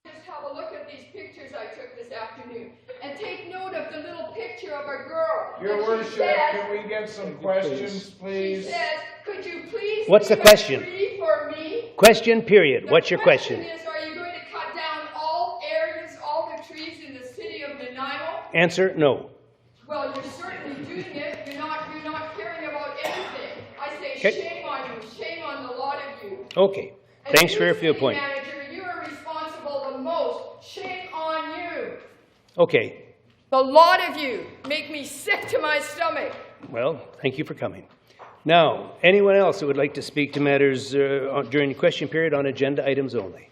Just have a look at these pictures I took this afternoon, and take note of the little picture of a girl. Your And she worship, says- can we get some questions, please? She says, could you please What's the leave a question? tree for me? Question, period. What's your question? The question is, are you going to cut down all areas, all the trees in the city of Nanaimo? Answer, no. Well, you're certainly doing it. You're not caring about anything. I say Okay. shame on you, shame on the lot of you. Okay. And Thanks you, for your city viewpoint. Manager, you are responsible the most. Shame on you. Okay. The lot of you make me sick to my stomach. Well, thank you for coming. Now, anyone else that would like to speak to matters during the question period on agenda items only?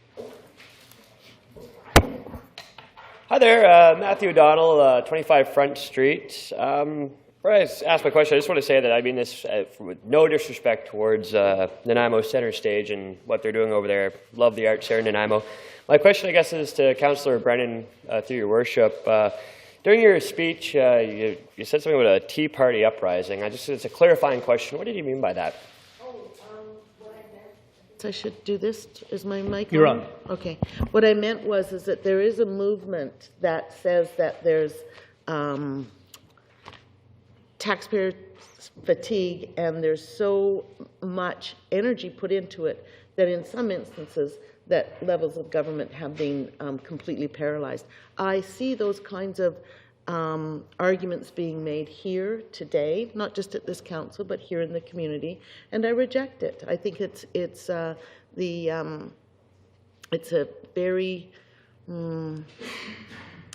Hi there, Matthew O'Donnell, 25 Front Street. Before I ask my question, I just want to say that I mean this with no disrespect towards Nanaimo Center Stage and what they're doing over there. Love the arts there in Nanaimo. My question, I guess, is to Councillor Brennan, through your worship. During your speech, you said something about a Tea Party uprising. It's a clarifying question. What did you mean by that? I should do this. Is my mic You're on? Okay. What I meant was that there is a movement that says that there's taxpayer fatigue and there's so much energy put into it that in some instances that levels of government have been completely paralyzed. I see those kinds of arguments being made here today, not just at this council, but here in the community, and I reject it. I think it's a very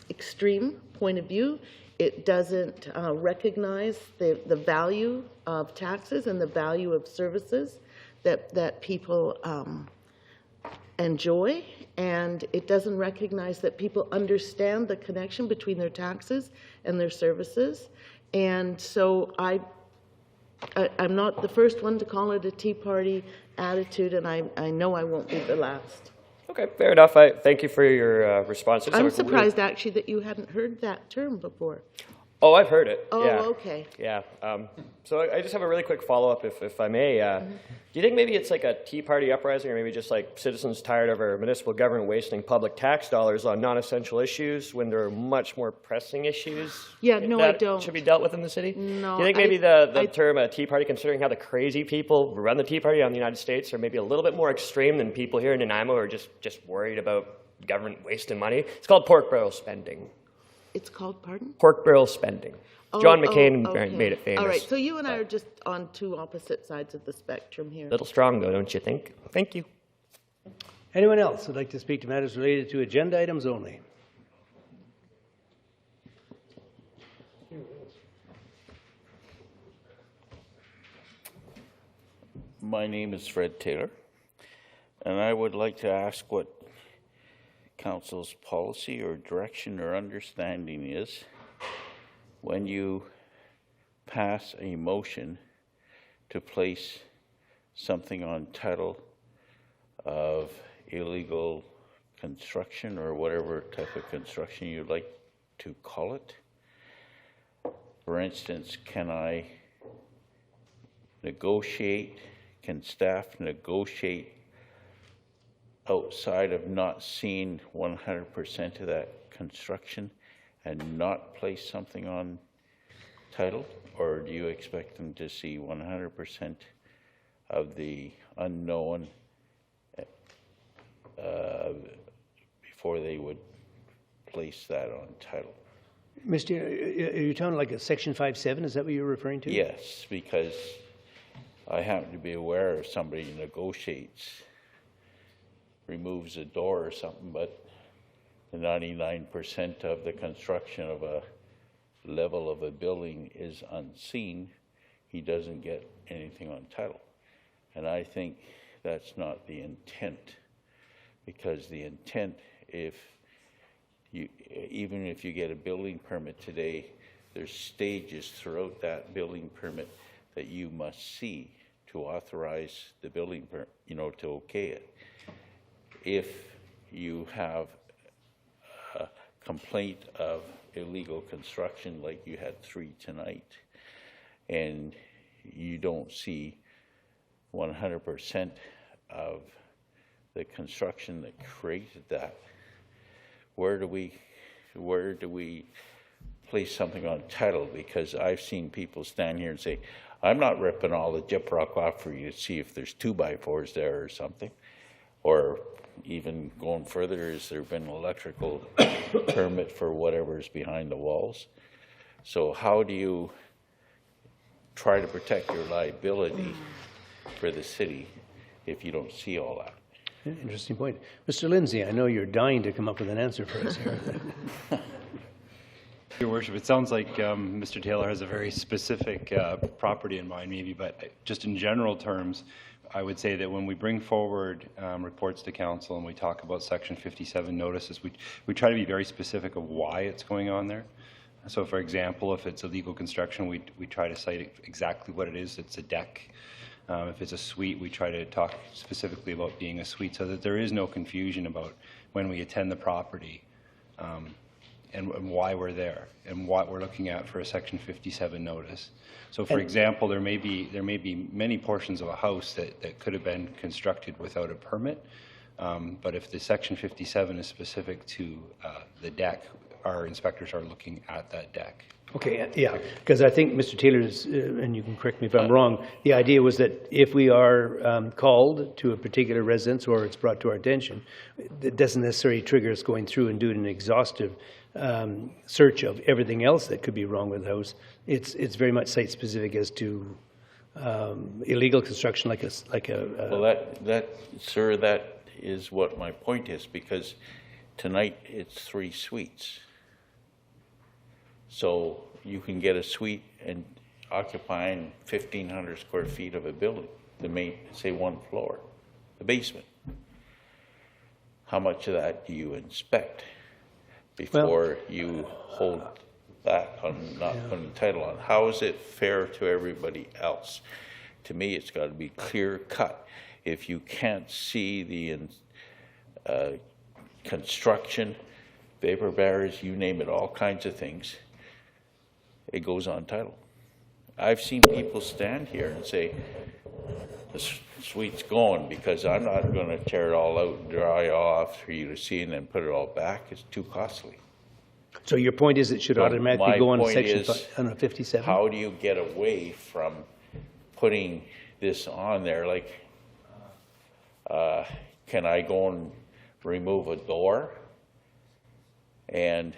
extreme point of view. It doesn't recognize the value of taxes and the value of services that people enjoy, and it doesn't recognize that people understand the connection between their taxes and their services. And so I'm not the first one to call it a Tea Party attitude, and I know I won't be the last. Okay, fair enough. I thank you for your response. I'm surprised actually that you hadn't heard that term before. Oh, I've heard it. Oh, yeah. okay. Yeah. So I just have a really quick follow-up, if I may. Do you think maybe it's like a Tea Party uprising, or maybe just like citizens tired of our municipal government wasting public tax dollars on non-essential issues when there are much more pressing issues? Yeah, no, I that don't. should be dealt with in the city? No. Do you think maybe the term Tea Party, considering how the crazy people who run the Tea Party on the United States are maybe a little bit more extreme than people here in Nanaimo who are just worried about government wasting money? It's called pork barrel spending. It's called, pardon? Pork barrel spending. John McCain made it famous. All right, so you and I are just on two opposite sides of the spectrum here. A little strong, though, don't you think? Thank you. Anyone else would like to speak to matters related to agenda items only? My name is Fred Taylor, and I would like to ask what Council's policy or direction or understanding is when you pass a motion to place something on title of illegal construction or whatever type of construction you'd like to call it. For instance, can I negotiate, can staff negotiate outside of not seeing 100% of that construction and not place something on title? Or do you expect them to see 100% of the unknown before they would place that on title? Mr., are you talking like a Section 5.7? Is that what you're referring to? Yes, because I happen to be aware if somebody negotiates, removes a door or something, but the 99% of the construction of a level of a building is unseen, he doesn't get anything on title. And I think that's not the intent, because the intent, if even if you get a building permit today, there's stages throughout that building permit that you must see to authorize the building permit, to okay it. If you have a complaint of illegal construction like you had 3 tonight, and you don't see 100% of the construction that created that, where do we place something on title? Because I've seen people stand here and say, I'm not ripping all the gyprock off for you to see if there's 2x4s there or something. Or even going further, has there been an electrical permit for whatever's behind the walls? So how do you try to protect your liability for the city if you don't see all that? Interesting point. Mr. Lindsay, I know you're dying to come up with an answer for us here. Your Worship, it sounds like Mr. Taylor has a very specific property in mind maybe, but just in general terms, I would say that when we bring forward reports to council and we talk about Section 57 notices, we try to be very specific of why it's going on there. So for example, if it's illegal construction, we try to cite exactly what it is. It's a deck. If it's a suite, we try to talk specifically about being a suite so that there is no confusion about when we attend the property and why we're there and what we're looking at for a Section 57 notice. So for example, there may be many portions of a house that could have been constructed without a permit, but if the Section 57 is specific to the deck, our inspectors are looking at that deck. Okay, yeah, because I think Mr. Taylor's, and you can correct me if I'm wrong, the idea was that if we are called to a particular residence or it's brought to our attention, it doesn't necessarily trigger us going through and doing an exhaustive search of everything else that could be wrong with the house. It's very much site-specific as to illegal construction, like a. Well, sir, that is what my point is, because tonight it's 3 suites. So you can get a suite and occupying 1,500 square feet of a building, the main, say 1 floor, the basement. How much of that do you inspect before you hold back on not putting title on? How is it fair to everybody else? To me, it's got to be clear cut. If you can't see the construction, vapor barriers, you name it, all kinds of things, it goes on title. I've seen people stand here and say, the suite's going because I'm not going to tear it all out and dry off for you to see and then put it all back. It's too costly. So your point is it should automatically go on Section 57? How do you get away from putting this on there? Like, can I go and remove a door and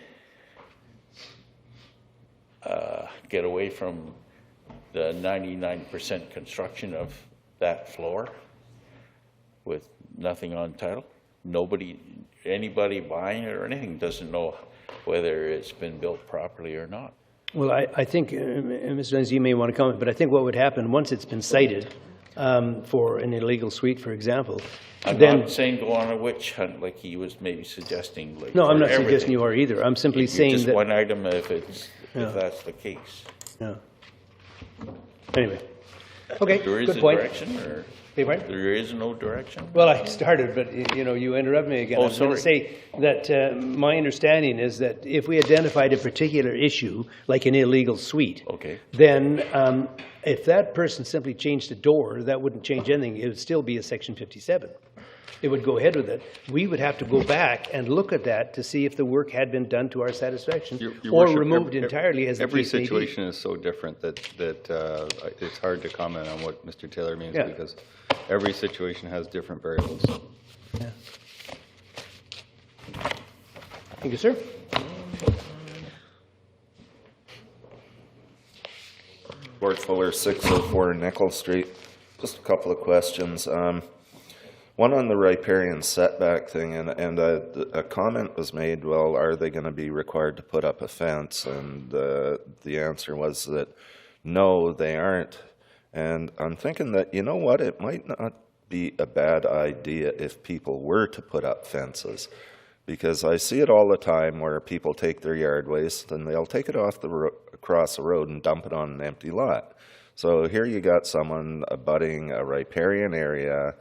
get away from the 99% construction of that floor with nothing on title? Anybody buying it or anything doesn't know whether it's been built properly or not. Well, I think, Mr. Lindsay, you may want to comment, but I think what would happen once it's been cited for an illegal suite, for example, I'm not saying go on a witch hunt like he was maybe suggesting. Like, no, I'm not suggesting you are either. I'm simply saying just that one item if that's the case. Yeah. Anyway, okay. There is good a point. direction, or there is no direction. Well, I started, but you interrupt me again. Oh, I was going to say that my understanding is that if we identified a particular issue, like an illegal suite, then if that person simply changed the door, that wouldn't change anything. It would still be a Section 57. It would go ahead with it. We would have to go back and look at that to see if the work had been done to our satisfaction Your or Worship, removed entirely as the every case may be. situation is so different that it's hard to comment on what Mr. Taylor means because every situation has different variables. Yeah. Thank you, sir. Bart Fuller, 604 Nickel Street. Just a couple of questions. One on the riparian setback thing, and a comment was made, well, are they going to be required to put up a fence? And the answer was that no, they aren't. And I'm thinking that, you know what, it might not be a bad idea if people were to put up fences. Because I see it all the time where people take their yard waste and they'll take it across the road and dump it on an empty lot. So here you got someone abutting a riparian area,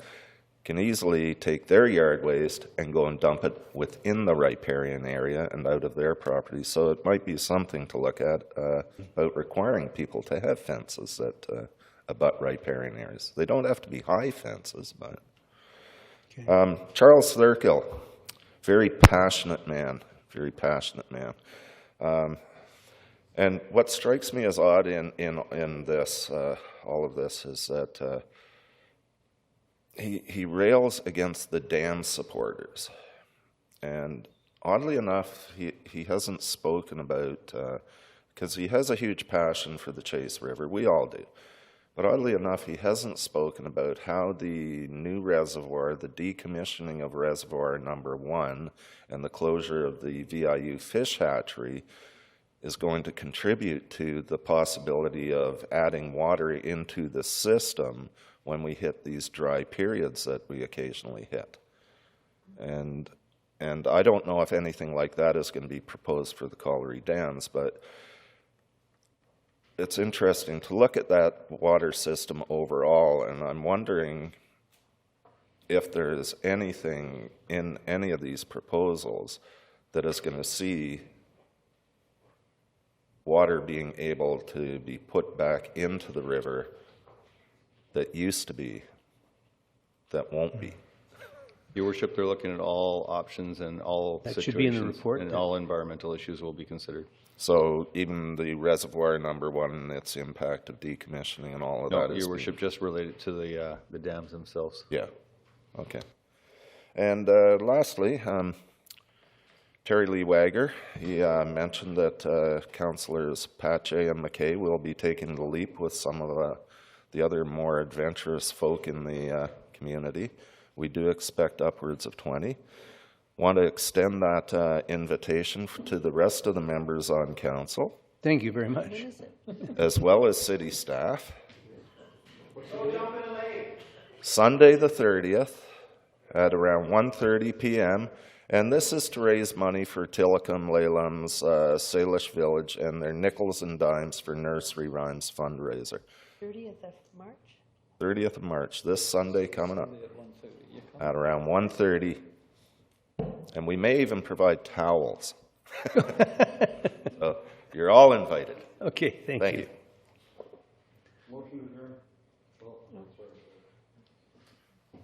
can easily take their yard waste and go and dump it within the riparian area and out of their property. So it might be something to look at about requiring people to have fences that abut riparian areas. They don't have to be high fences, but... Charles Thurkill, very passionate man, very passionate man. And what strikes me as odd in this, all of this, is that he rails against the dam supporters. And oddly enough, he hasn't spoken about, because he has a huge passion for the Chase River, we all do. But oddly enough, he hasn't spoken about how the new reservoir, the decommissioning of reservoir number 1 and the closure of the VIU fish hatchery is going to contribute to the possibility of adding water into the system when we hit these dry periods that we occasionally hit. And I don't know if anything like that is going to be proposed for the Colliery Dams, but it's interesting to look at that water system overall, and I'm wondering if there's anything in any of these proposals that is going to see water being able to be put back into the river that used to be, that won't be. Your Worship, they're looking at all options and all That situations. should be in the report, and then. all environmental issues will be considered. So even the reservoir number 1 and its impact of decommissioning and all of No, that is Your Worship, just related to the dams themselves. Yeah, okay. And lastly, Terry Lee Wagger, he mentioned that Councillors Pache and McKay will be taking the leap with some of the other more adventurous folk in the community. We do expect upwards of 20. Want to extend that invitation to the rest of the members on council. Thank you very much. As well as city staff. Sunday the 30th at around 1:30 p.m. And this is to raise money for Tillicum, Lalum's, Salish Village, and their Nickels and Dimes for Nursery Rhymes fundraiser. 30th of March? 30th of March, this Sunday coming up at around 1:30. And we may even provide towels. So you're all invited. Okay, thank you.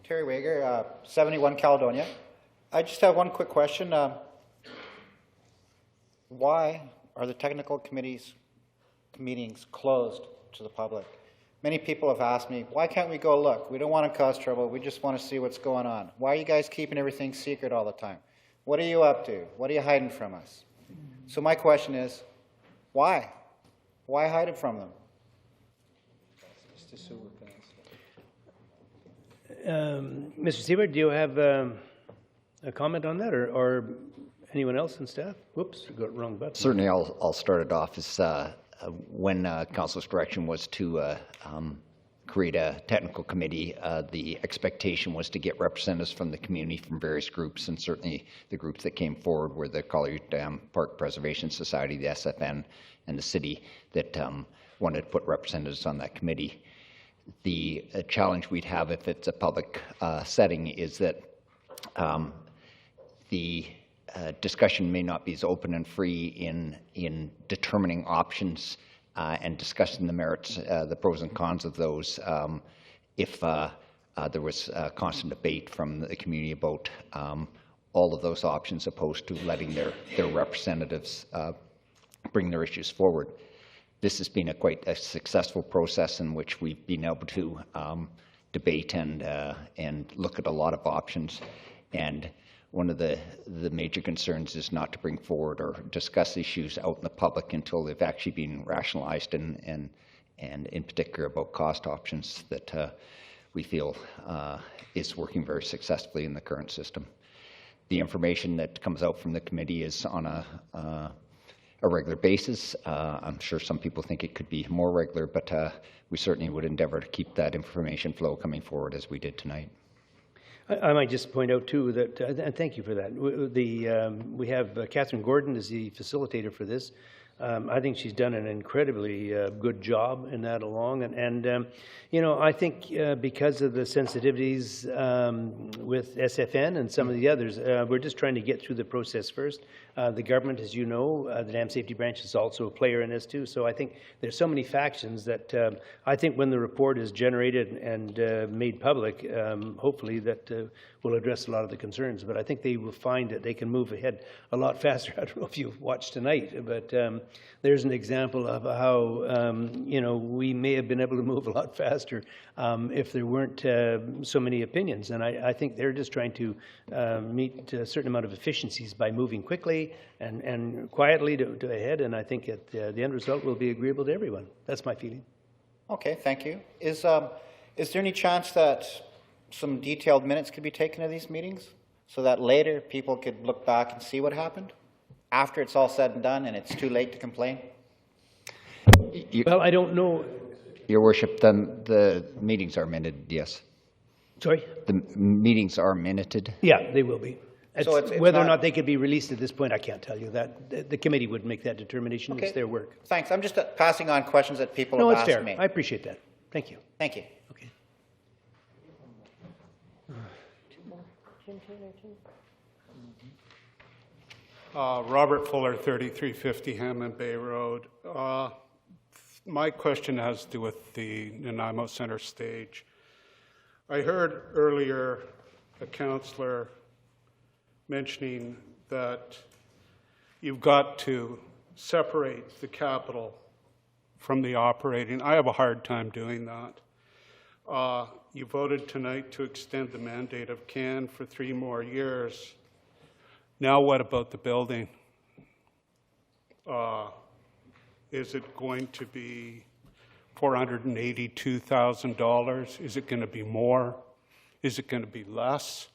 Terry Wager, 71 Caledonia. I just have one quick question. Why are the technical committees meetings closed to the public? Many people have asked me, why can't we go look? We don't want to cause trouble. We just want to see what's going on. Why are you guys keeping everything secret all the time? What are you up to? What are you hiding from us? So my question is, why? Why hide it from them? Mr. Siebert, do you have a comment on that, or anyone else in staff? Whoops, got the wrong button. Certainly, I'll start it off. As when Council's direction was to create a technical committee, the expectation was to get representatives from the community from various groups, and certainly the groups that came forward were the Colliery Dam Park Preservation Society, the SFN, and the city that wanted to put representatives on that committee. The challenge we'd have if it's a public setting is that the discussion may not be as open and free in determining options and discussing the merits, the pros and cons of those, if there was constant debate from the community about all of those options opposed to letting their representatives bring their issues forward. This has been quite a successful process in which we've been able to debate and look at a lot of options. And one of the major concerns is not to bring forward or discuss issues out in the public until they've actually been rationalized and in particular about cost options that we feel is working very successfully in the current system. The information that comes out from the committee is on a regular basis. I'm sure some people think it could be more regular, but we certainly would endeavor to keep that information flow coming forward as we did tonight. I might just point out too that, and thank you for that. We have Catherine Gordon as the facilitator for this. I think she's done an incredibly good job in that along, and you know, I think because of the sensitivities with SFN and some of the others, we're just trying to get through the process first. The government, as you know, the Dam Safety Branch is also a player in this too. So I think there's so many factions that I think when the report is generated and made public, hopefully that will address a lot of the concerns. But I think they will find that they can move ahead a lot faster. I don't know if you've watched tonight, but there's an example of how you know, we may have been able to move a lot faster if there weren't so many opinions. And I think they're just trying to meet a certain amount of efficiencies by moving quickly and quietly to ahead. And I think that the end result will be agreeable to everyone. That's my feeling. Okay, thank you. Is there any chance that some detailed minutes could be taken of these meetings so that later people could look back and see what happened after it's all said and done and it's too late to complain? Well, I don't know. Your Worship, the meetings are minuted, yes. Sorry? The meetings are minuted? Yeah, they will be. So it's whether or not- not they could be released at this point, I can't tell you that. The committee would make that determination. Okay. It's their work. Thanks. I'm just passing on questions that people No, have it's asked fair. me. I appreciate that. Thank you. Thank you. Okay. Robert Fuller, 3350 Hammond Bay Road. My question has to do with the Nanaimo Center Stage. I heard earlier a councillor mentioning that you've got to separate the capital from the operating. I have a hard time doing that. You voted tonight to extend the mandate of CAN for 3 more years. Now what about the building? Is it going to be $482,000? Is it going to be more? Is it going to be less?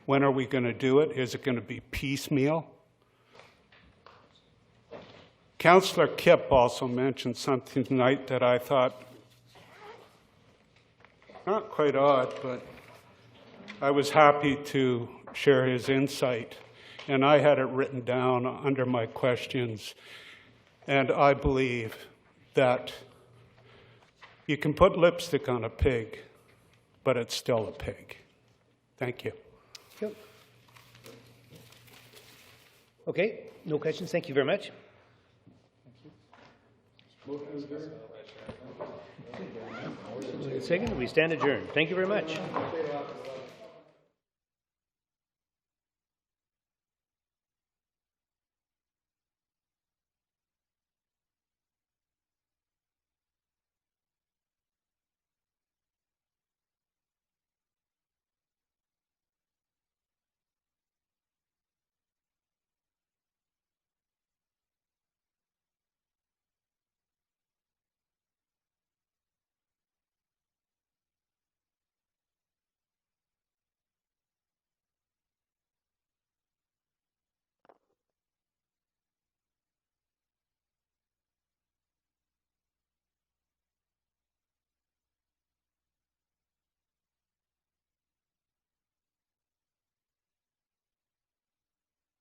When are we going to do it? Is it going to be piecemeal? Councillor Kipp also mentioned something tonight that I thought not quite odd, but I was happy to share his insight. And I had it written down under my questions. And I believe that you can put lipstick on a pig, but it's still a pig. Thank you. Yep. Okay, no questions. Thank you very much. Second, we stand adjourned. Thank you very much.